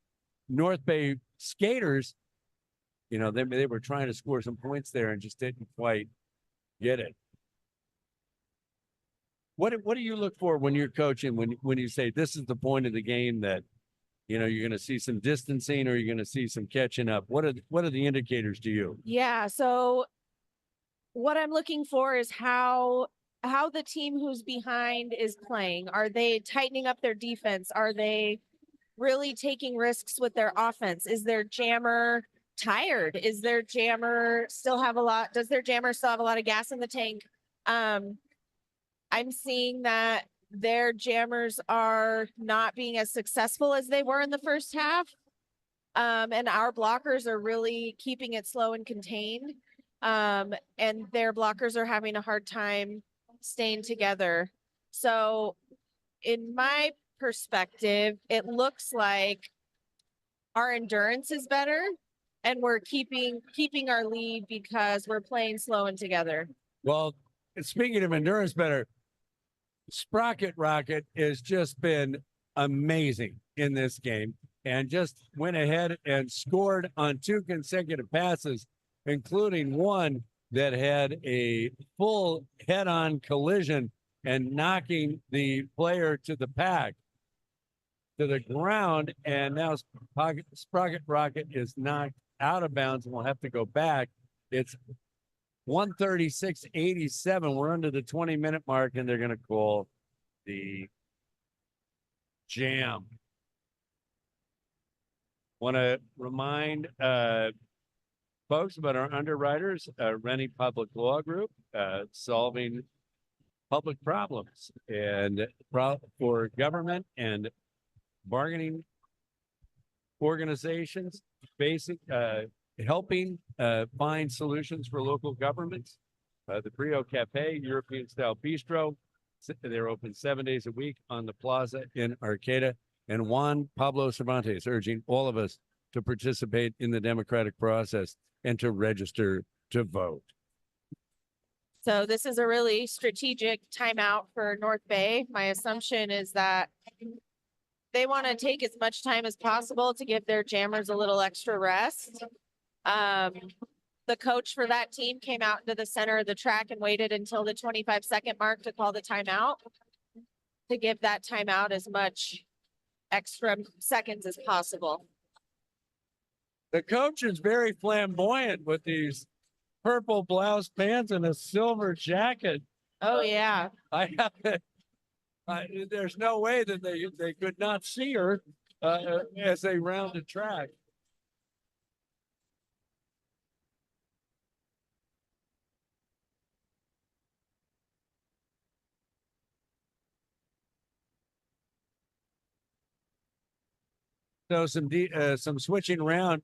North Bay skaters, they were trying to score some points there and just didn't quite get it. What do you look for when you're coaching, when you say this is the point of the game that you're going to see some distancing or you're going to see some catching up? What are the indicators to you? Yeah, so what I'm looking for is how the team who's behind is playing. Are they tightening up their defense? Are they really taking risks with their offense? Is their jammer tired? Does their jammer still have a lot of gas in the tank? I'm seeing that their jammers are not being as successful as they were in the first half. And our blockers are really keeping it slow and contained. And their blockers are having a hard time staying together. So in my perspective, it looks like our endurance is better and we're keeping our lead because we're playing slow and together. Well, speaking of endurance better, Sprocket Rocket has just been amazing in this game and just went ahead and scored on 2 consecutive passes, including one that had a full head-on collision and knocking the player to the pack, to the ground. And now Sprocket Rocket is knocked out of bounds and will have to go back. It's 136.87. We're under the 20-minute mark, and they're going to call the jam. Want to remind folks about our underwriters, Rennie Public Law Group, solving public problems and for government and bargaining organizations, basic helping find solutions for local governments. The Brio Cafe, European style bistro, they're open 7 days a week on the plaza in Arcata. And Juan Pablo Cervantes urging all of us to participate in the democratic process and to register to vote. So this is a really strategic timeout for North Bay. My assumption is that they want to take as much time as possible to give their jammers a little extra rest. The coach for that team came out into the center of the track and waited until the 25-second mark to call the timeout, to give that timeout as much extra seconds as possible. The coach is very flamboyant with these purple blouse pants and a silver jacket. Oh yeah. There's no way that they could not see her as they round the track. So some switching around.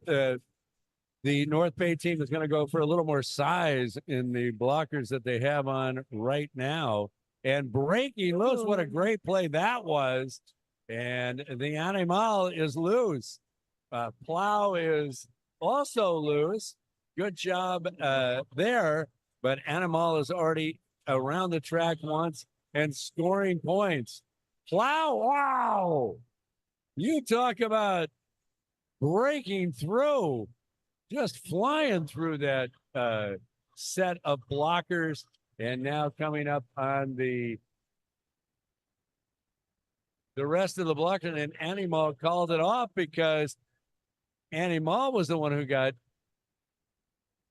The North Bay team is going to go for a little more size in the blockers that they have on right now. And breaking loose, what a great play that was. And the Animal is loose. Plow is also loose. Good job there. But Animal is already around the track once and scoring points. Plow, wow. You talk about breaking through, just flying through that set of blockers. And now coming up on the rest of the blockers, and Animal called it off because Animal was the one who got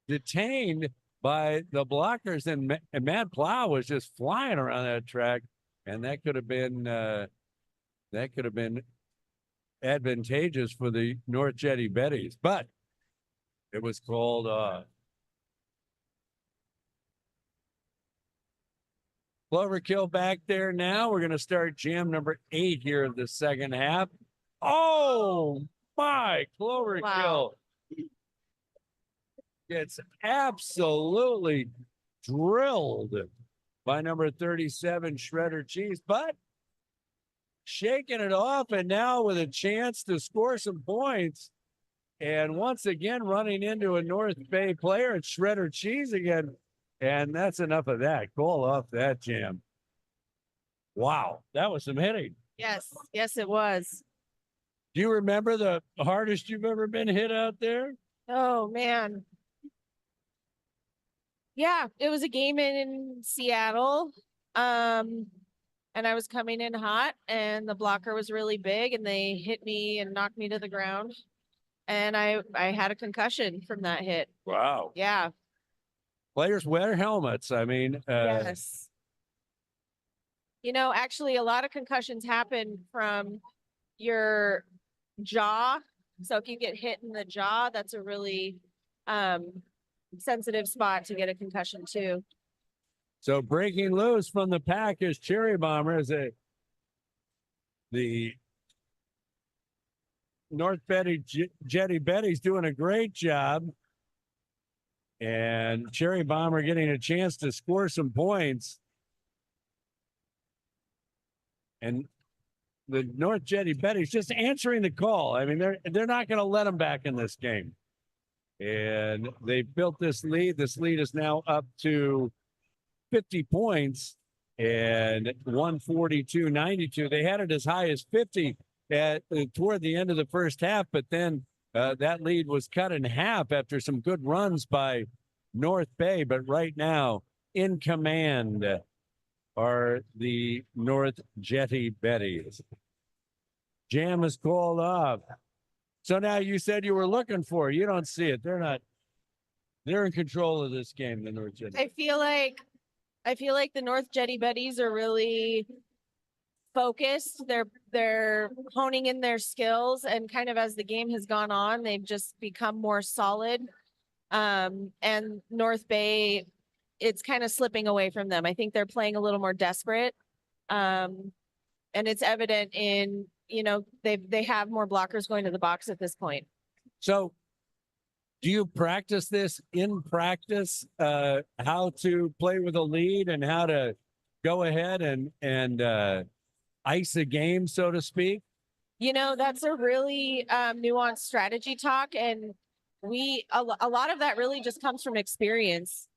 detained by the blockers, and Matt Plow was just flying around that track, and that could have been advantageous for the North Jetty Betties, but it was called off. Cloverkill back there now. We're going to start jam number 8 here of the second half. Oh, my. Cloverkill. Wow. Gets absolutely drilled by number 37, Shredder Cheese, but shaking it off and now with a chance to score some points. And once again, running into a North Bay player, it's Shredder Cheese again. And that's enough of that. Call off that jam. Wow, that was some hitting. Yes, yes, it was. Do you remember the hardest you've ever been hit out there? Oh man. Yeah, it was a game in Seattle. And I was coming in hot and the blocker was really big and they hit me and knocked me to the ground. And I had a concussion from that hit. Wow. Yeah. Players wear helmets. I mean, Yes. You know, actually a lot of concussions happen from your jaw. So if you get hit in the jaw, that's a really sensitive spot to get a concussion too. So breaking loose from the pack is Cherry Bomber as the North Jetty Betty's doing a great job. And Cherry Bomber getting a chance to score some points. And the North Jetty Betty's just answering the call. I mean, they're not going to let them back in this game. And they built this lead. This lead is now up to 50 points and 142-92. They had it as high as 50 toward the end of the first half, but then that lead was cut in half after some good runs by North Bay. But right now, in command are the North Jetty Betties. Jam is called off. So now you said you were looking for it. You don't see it. They're in control of this game, the North Jetty. I feel like the North Jetty Betties are really focused. They're honing in their skills, and kind of as the game has gone on, they've just become more solid. And North Bay, it's kind of slipping away from them. I think they're playing a little more desperate. And it's evident in, they have more blockers going to the box at this point. So do you practice this in practice, how to play with a lead and how to go ahead and ice a game, so to speak? That's a really nuanced strategy talk. And a lot of that really just comes from experience.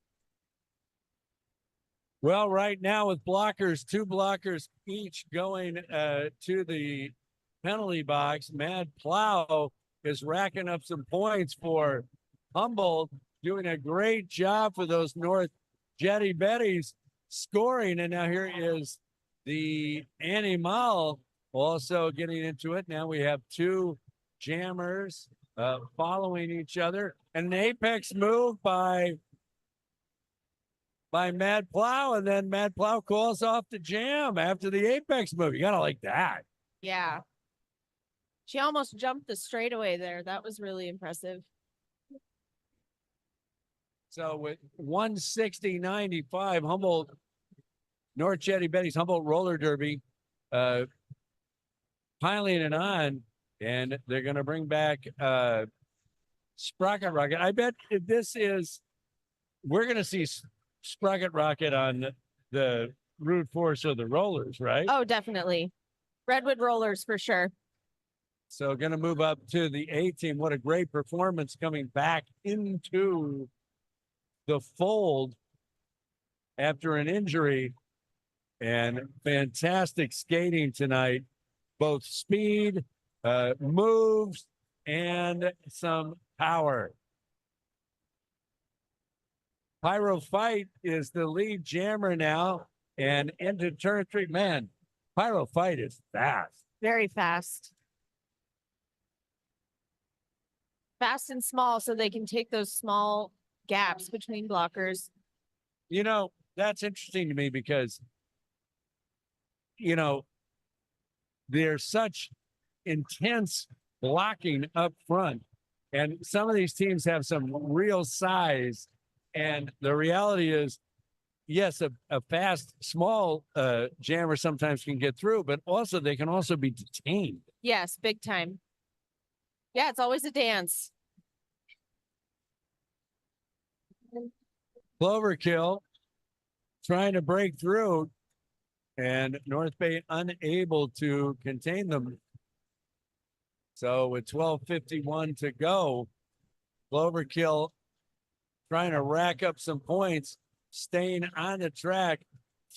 Well, right now with blockers, 2 blockers each going to the penalty box, Mad Plow is racking up some points for Humboldt, doing a great job for those North Jetty Betties scoring. And now here is the Animal also getting into it. Now we have 2 jammers following each other. And an apex move by Mad Plow, and then Mad Plow calls off the jam after the apex move. You gotta like that. Yeah. She almost jumped the straightaway there. That was really impressive. So with 160-95, Humboldt, North Jetty Betty's Humboldt Roller Derby, piling it on, and they're going to bring back Sprocket Rocket. I bet we're going to see Sprocket Rocket on the route force of the rollers, right? Oh, definitely. Redwood Rollers for sure. So going to move up to the A team. What a great performance coming back into the fold after an injury, and fantastic skating tonight. Both speed, moves, and some power. Pyro Fight is the lead jammer now, and into turn 3. Man, Pyro Fight is fast. Very fast. Fast and small, so they can take those small gaps between blockers. That's interesting to me because, there's such intense blocking up front, and some of these teams have some real size. And the reality is, yes, a fast, small jammer sometimes can get through, but also they can also be detained. Yes, big time. Yeah, it's always a dance. Cloverkill trying to break through, and North Bay unable to contain them. So with 12:51 to go, Cloverkill trying to rack up some points, staying on the track,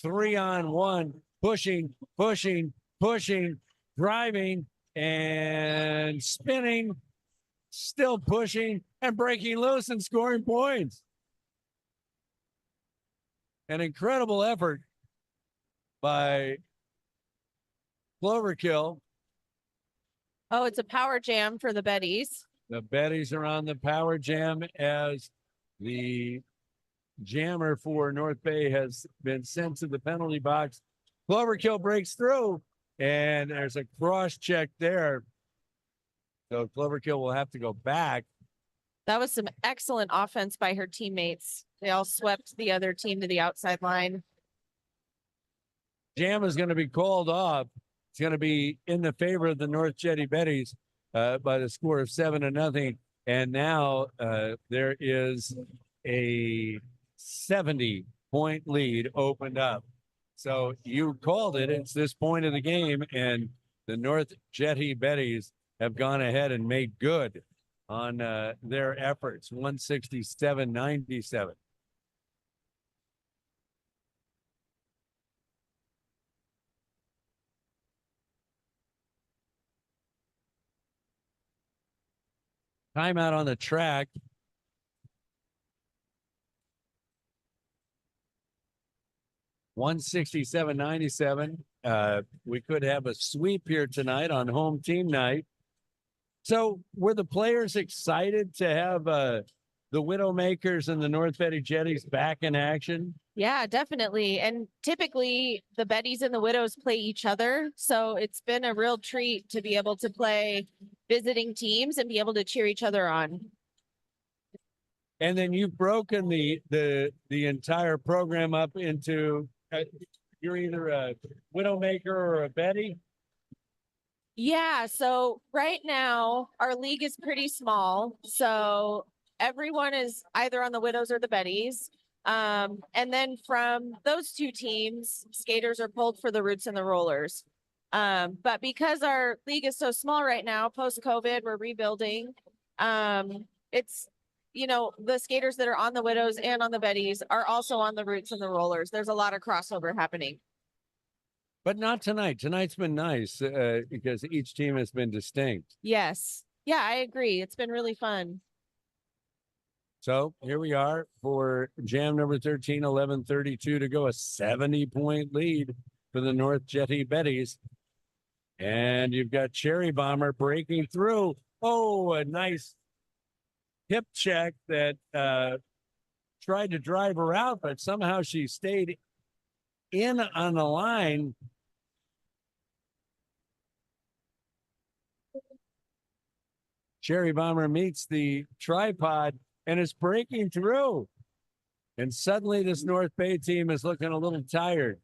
3-on-1, pushing, driving, and spinning, still pushing and breaking loose and scoring points. An incredible effort by Cloverkill. Oh, it's a power jam for the Betties. The Betties are on the power jam as the jammer for North Bay has been sent to the penalty box. Cloverkill breaks through, and there's a cross check there. So Cloverkill will have to go back. That was some excellent offense by her teammates. They all swept the other team to the outside line. Jam is going to be called off. It's going to be in the favor of the North Jetty Betties by the score of 7-0. And now there is a 70-point lead opened up. So you called it. It's this point of the game, and the North Jetty Betties have gone ahead and made good on their efforts. 167-97. Timeout on the track. $167.97. We could have a sweep here tonight on home team night. So were the players excited to have the Widowmakers and the North Betty Jetties back in action? Yeah, definitely. And typically the Betties and the Widows play each other. So it's been a real treat to be able to play visiting teams and be able to cheer each other on. And then you've broken the entire program up into you're either a Widowmaker or a Betty. Yeah, so right now our league is pretty small. So everyone is either on the Widows or the Betties. And then from those two teams, skaters are pulled for the Roots and the Rollers. But because our league is so small right now, post-COVID, we're rebuilding. It's, the skaters that are on the Widows and on the Betties are also on the Roots and the Rollers. There's a lot of crossover happening. But not tonight. Tonight's been nice because each team has been distinct. Yes. Yeah, I agree. It's been really fun. So here we are for jam number 13, 11:32 to go, a 70-point lead for the North Jetty Betties. And you've got Cherry Bomber breaking through. Oh, a nice hip check that tried to drive her out, but somehow she stayed in on the line. Cherry Bomber meets the tripod and is breaking through. And suddenly this North Bay team is looking a little tired.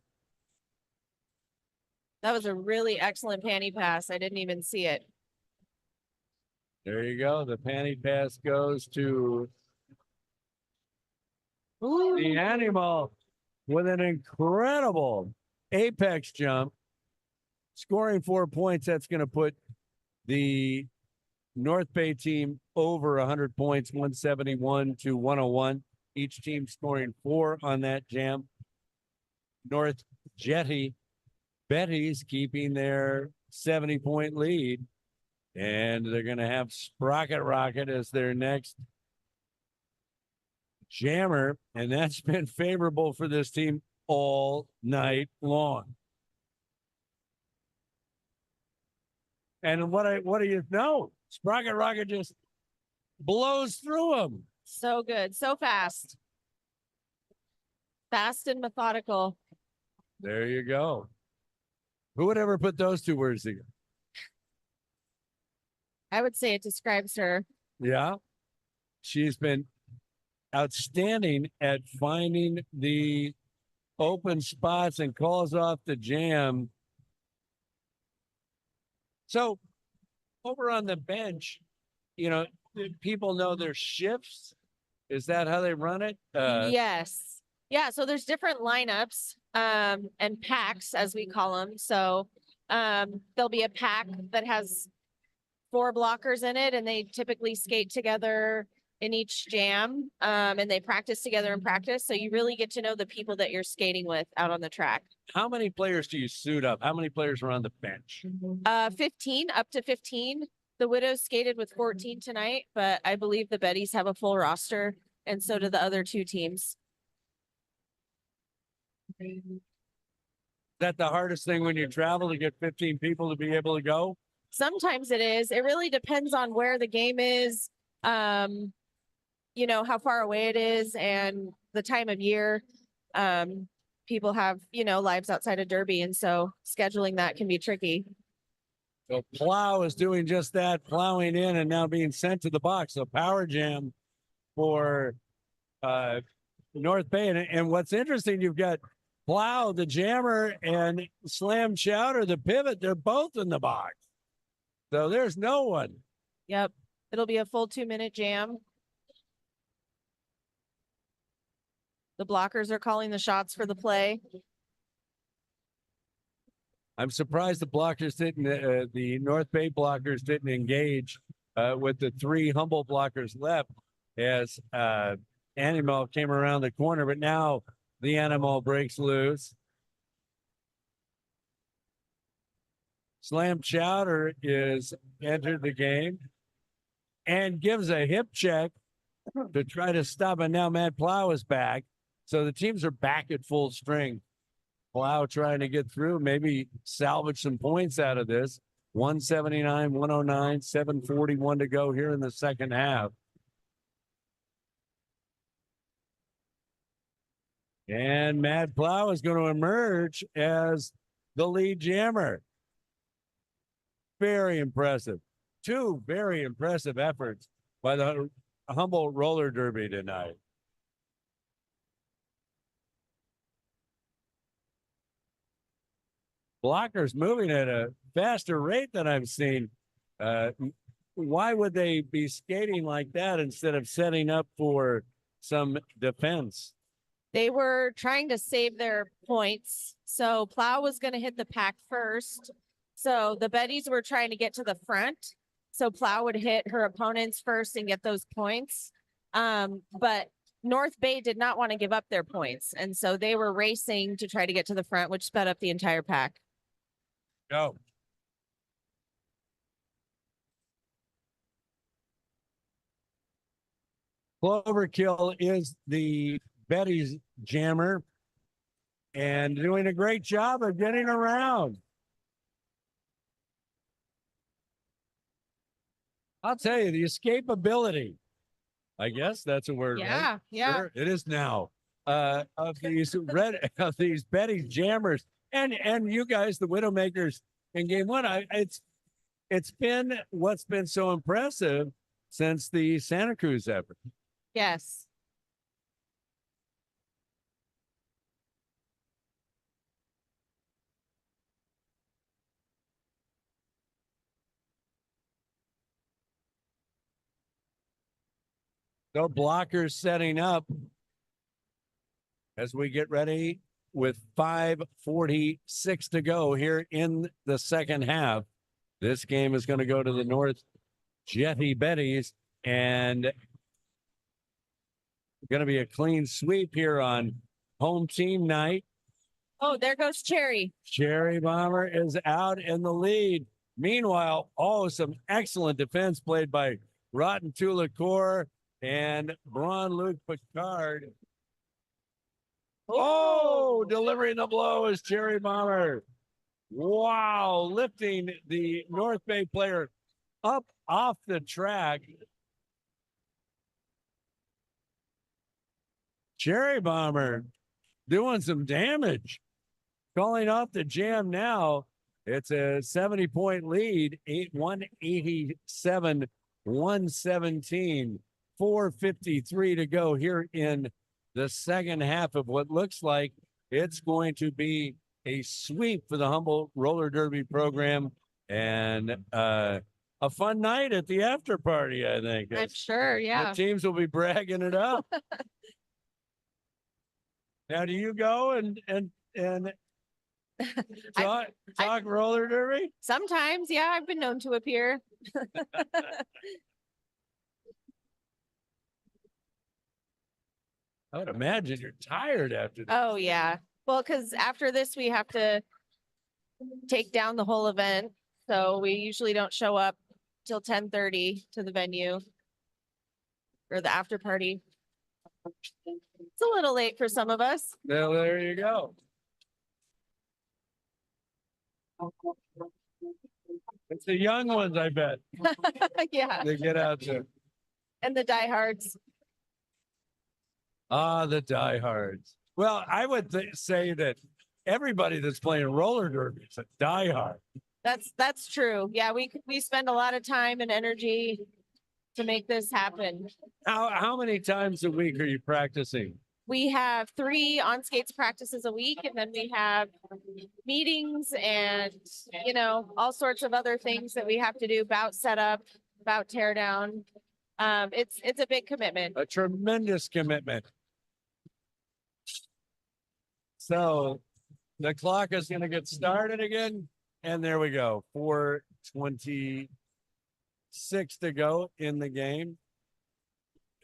That was a really excellent panty pass. I didn't even see it. There you go. The panty pass goes to the Animal with an incredible apex jump, scoring 4 points. That's going to put the North Bay team over 100 points, 171-101. Each team scoring 4 on that jam. North Jetty Betties keeping their 70-point lead. And they're going to have Sprocket Rocket as their next jammer. And that's been favorable for this team all night long. And what do you know? Sprocket Rocket just blows through them. So good. So fast. Fast and methodical. There you go. Who would ever put those two words together? I would say it describes her. Yeah. She's been outstanding at finding the open spots and calls off the jam. So over on the bench, people know their shifts. Is that how they run it? Yes. Yeah. So there's different lineups and packs, as we call them. So there'll be a pack that has 4 blockers in it, and they typically skate together in each jam, and they practice together in practice. So you really get to know the people that you're skating with out on the track. How many players do you suit up? How many players are on the bench? 15, up to 15. The Widows skated with 14 tonight, but I believe the Betties have a full roster, and so do the other 2 teams. Is that the hardest thing when you travel, to get 15 people to be able to go? Sometimes it is. It really depends on where the game is, how far away it is, and the time of year. People have, lives outside of Derby, and so scheduling that can be tricky. So Plow is doing just that, plowing in and now being sent to the box. So power jam for North Bay. And what's interesting, you've got Plow, the jammer, and Slam Chowder, the pivot, they're both in the box. So there's no one. Yep. It'll be a full 2-minute jam. The blockers are calling the shots for the play. I'm surprised the blockers didn't, the North Bay blockers didn't engage with the 3 Humboldt blockers left as Animal came around the corner, but now the Animal breaks loose. Slam Chowder is entered the game and gives a hip check to try to stop, and now Matt Plow is back. So the teams are back at full strength. Plow trying to get through, maybe salvage some points out of this. 179, 109, 741 to go here in the second half. And Matt Plow is going to emerge as the lead jammer. Very impressive. 2 very impressive efforts by the Humboldt Roller Derby tonight. Blockers moving at a faster rate than I've seen. Why would they be skating like that instead of setting up for some defense? They were trying to save their points. So Plow was going to hit the pack first. So the Betties were trying to get to the front. So Plow would hit her opponents first and get those points. But North Bay did not want to give up their points. And so they were racing to try to get to the front, which sped up the entire pack. Go. Cloverkill is the Betty's jammer and doing a great job of getting around. I'll tell you, the escapability, I guess that's a word, right? Yeah. Sure, it is now. Of these Betty's jammers and you guys, the Widowmakers in game 1. It's been what's been so impressive since the Santa Cruz effort. Yes. So blockers setting up as we get ready with 5:46 to go here in the second half. This game is going to go to the North Jetty Betties, and going to be a clean sweep here on home team night. Oh, there goes Cherry. Cherry Bomber is out in the lead. Meanwhile, some excellent defense played by Rotten Tulicore and Braun Luke Picard. Oh, delivering the blow is Cherry Bomber. Wow, lifting the North Bay player up off the track. Cherry Bomber doing some damage. Calling off the jam now. It's a 70-point lead, 187, 117, 4:53 to go here in the second half of what looks like it's going to be a sweep for the Humboldt Roller Derby program and a fun night at the after party, I think. I'm sure, yeah. The teams will be bragging it up. Now, do you go and talk roller derby? Sometimes, yeah, I've been known to appear. I would imagine you're tired after this. Oh, yeah. Well, because after this, we have to take down the whole event. So we usually don't show up till 10:30 to the venue or the after party. It's a little late for some of us. Well, there you go. It's the young ones, I bet. Yeah. They get out there. And the diehards. Ah, the diehards. Well, I would say that everybody that's playing roller derby is a diehard. That's true. Yeah, we spend a lot of time and energy to make this happen. How many times a week are you practicing? we have 3 on skates practices a week, and then we have meetings and, you know, all sorts of other things that we have to do, bout setup, bout tear down. It's a big commitment. A tremendous commitment. So the clock is going to get started again. And there we go. 4:26 to go in the game.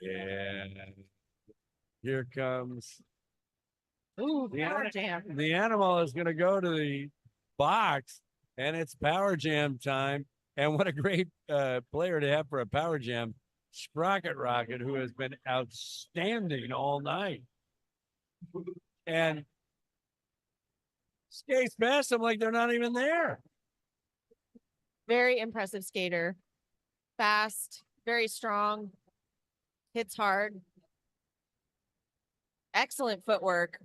And here comes. Ooh, the, power jam. the animal is going to go to the box, and it's power jam time. And what a great player to have for a power jam. Sprocket Rocket, who has been outstanding all night. And skates past them like they're not even there. Very impressive skater. Fast, very strong, hits hard. Excellent footwork.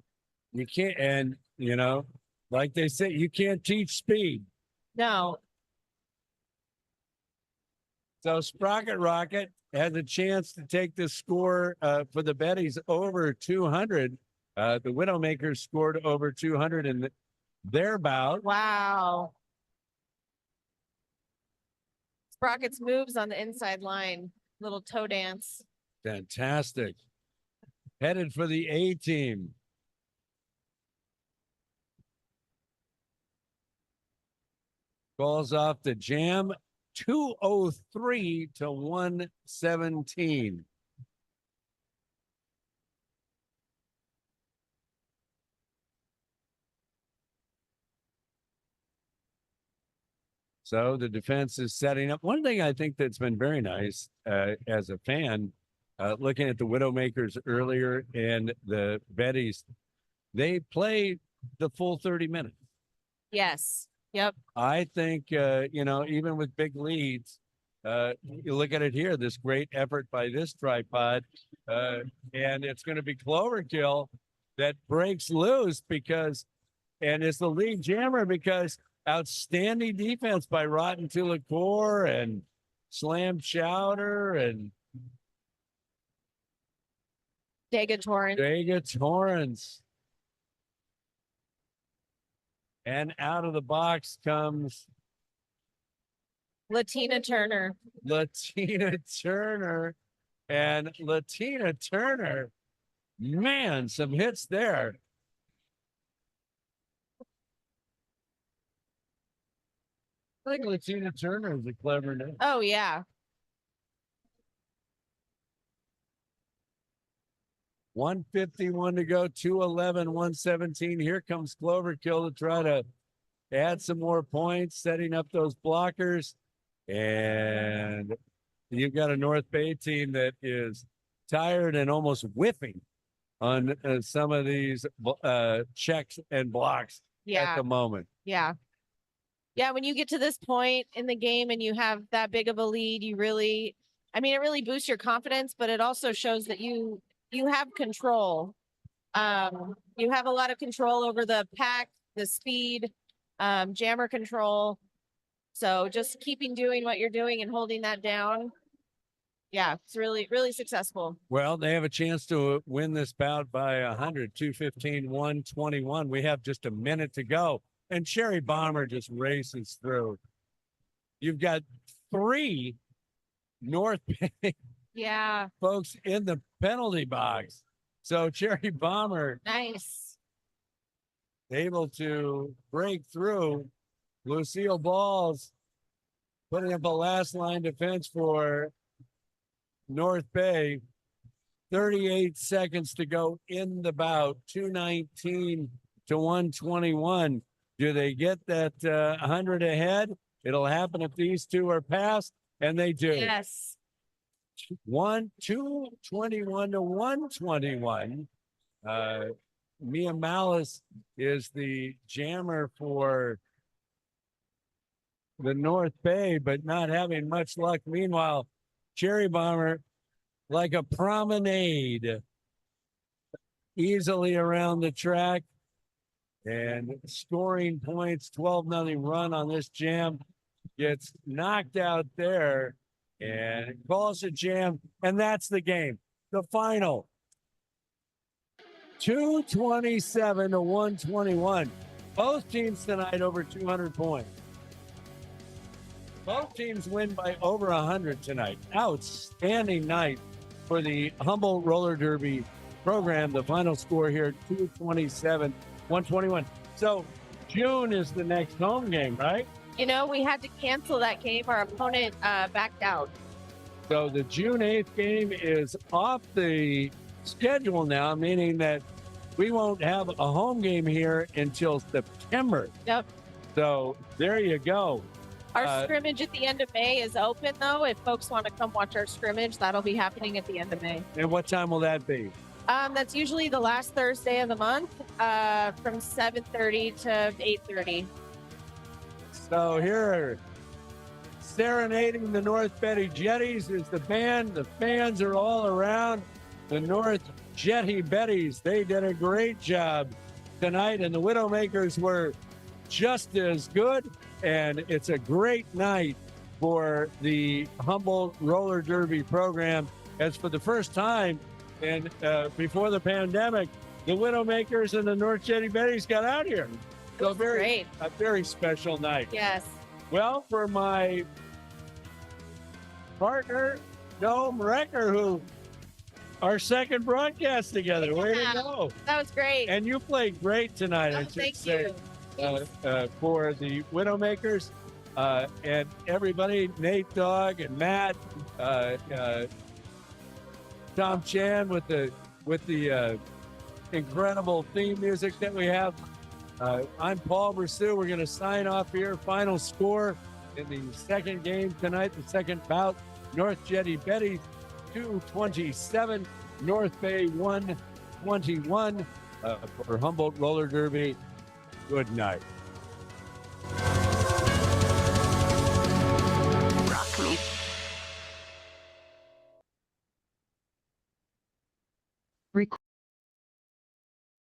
You can't, and you know, like they say, you can't teach speed. No, So Sprocket Rocket has a chance to take the score for the Betties over 200. The Widowmakers scored over 200 in their bout. wow. Sprocket's moves on the inside line, little toe dance. Fantastic. Headed for the A team. Calls off the jam. 203 to 117. So the defense is setting up. One thing I think that's been very nice as a fan, looking at the Widowmakers earlier and the Betties, they play the full 30 minutes. Yes. Yep. I think, you know, even with big leads, you look at it here, this great effort by this tripod, and it's going to be Cloverkill that breaks loose because, and it's the lead jammer because outstanding defense by Rotten Tulacor and Slam Chowder and Dega Torrance. And out of the box comes Latina Turner. Latina Turner. And Latina Turner, man, some hits there. I think Latina Turner is a clever name. Oh, yeah. 151 to go, 211, 117. Here comes Cloverkill to try to add some more points, setting up those blockers. And you've got a North Bay team that is tired and almost whiffing on some of these checks and blocks at the moment. Yeah. Yeah, when you get to this point in the game and you have that big of a lead, you really, I mean, it really boosts your confidence, but it also shows that you have control. You have a lot of control over the pack, the speed, jammer control. So just keeping doing what you're doing and holding that down. Yeah, it's really, really successful. Well, they have a chance to win this bout by 100, 215, 121. We have just a minute to go. And Cherry Bomber just races through. You've got 3 North Bay folks in the penalty box. So Cherry Bomber Nice. able to break through. Lucille Balls putting up a last line defense for North Bay. 38 seconds to go in the bout. 219 to 121. Do they get that 100 ahead? It'll happen if these two are passed, and they do. Yes. 221 to 121. Mia Malice is the jammer for the North Bay, but not having much luck. Meanwhile, Cherry Bomber, like a promenade, easily around the track and scoring points. 12-0 run on this jam, gets knocked out there and calls a jam, and that's the game. The final. 227 to 121. Both teams tonight over 200 points. Both teams win by over 100 tonight. Outstanding night for the Humboldt Roller Derby program. The final score here, 227, 121. So June is the next home game, right? You know, we had to cancel that game. Our opponent backed out. So the June 8th game is off the schedule now, meaning that we won't have a home game here until September. Yep. So there you go. Our scrimmage at the end of May is open, though. If folks want to come watch our scrimmage, that'll be happening at the end of May. And what time will that be? That's usually the last Thursday of the month, from 7:30 to 8:30. So here, serenading the North Betty Jetties is the band. The fans are all around. The North Jetty Betties, they did a great job tonight, and the Widowmakers were just as good. And it's a great night for the Humboldt Roller Derby program, as for the first time and before the pandemic, the Widowmakers and the North Jetty Betties got out here. So Great. a very special night. Yes. Well, for my partner, Dome Wrecker, who our second broadcast together. Way to go. That was great. And you played great tonight, I should Thank say. you. For the Widowmakers and everybody, Nate Dogg and Matt, Tom Chan with the incredible theme music that we have. I'm Paul Brasou. We're going to sign off here. Final score in the second game tonight, the second bout. North Jetty Betty 227, North Bay 121 for Humboldt Roller Derby. Good night. Rock me.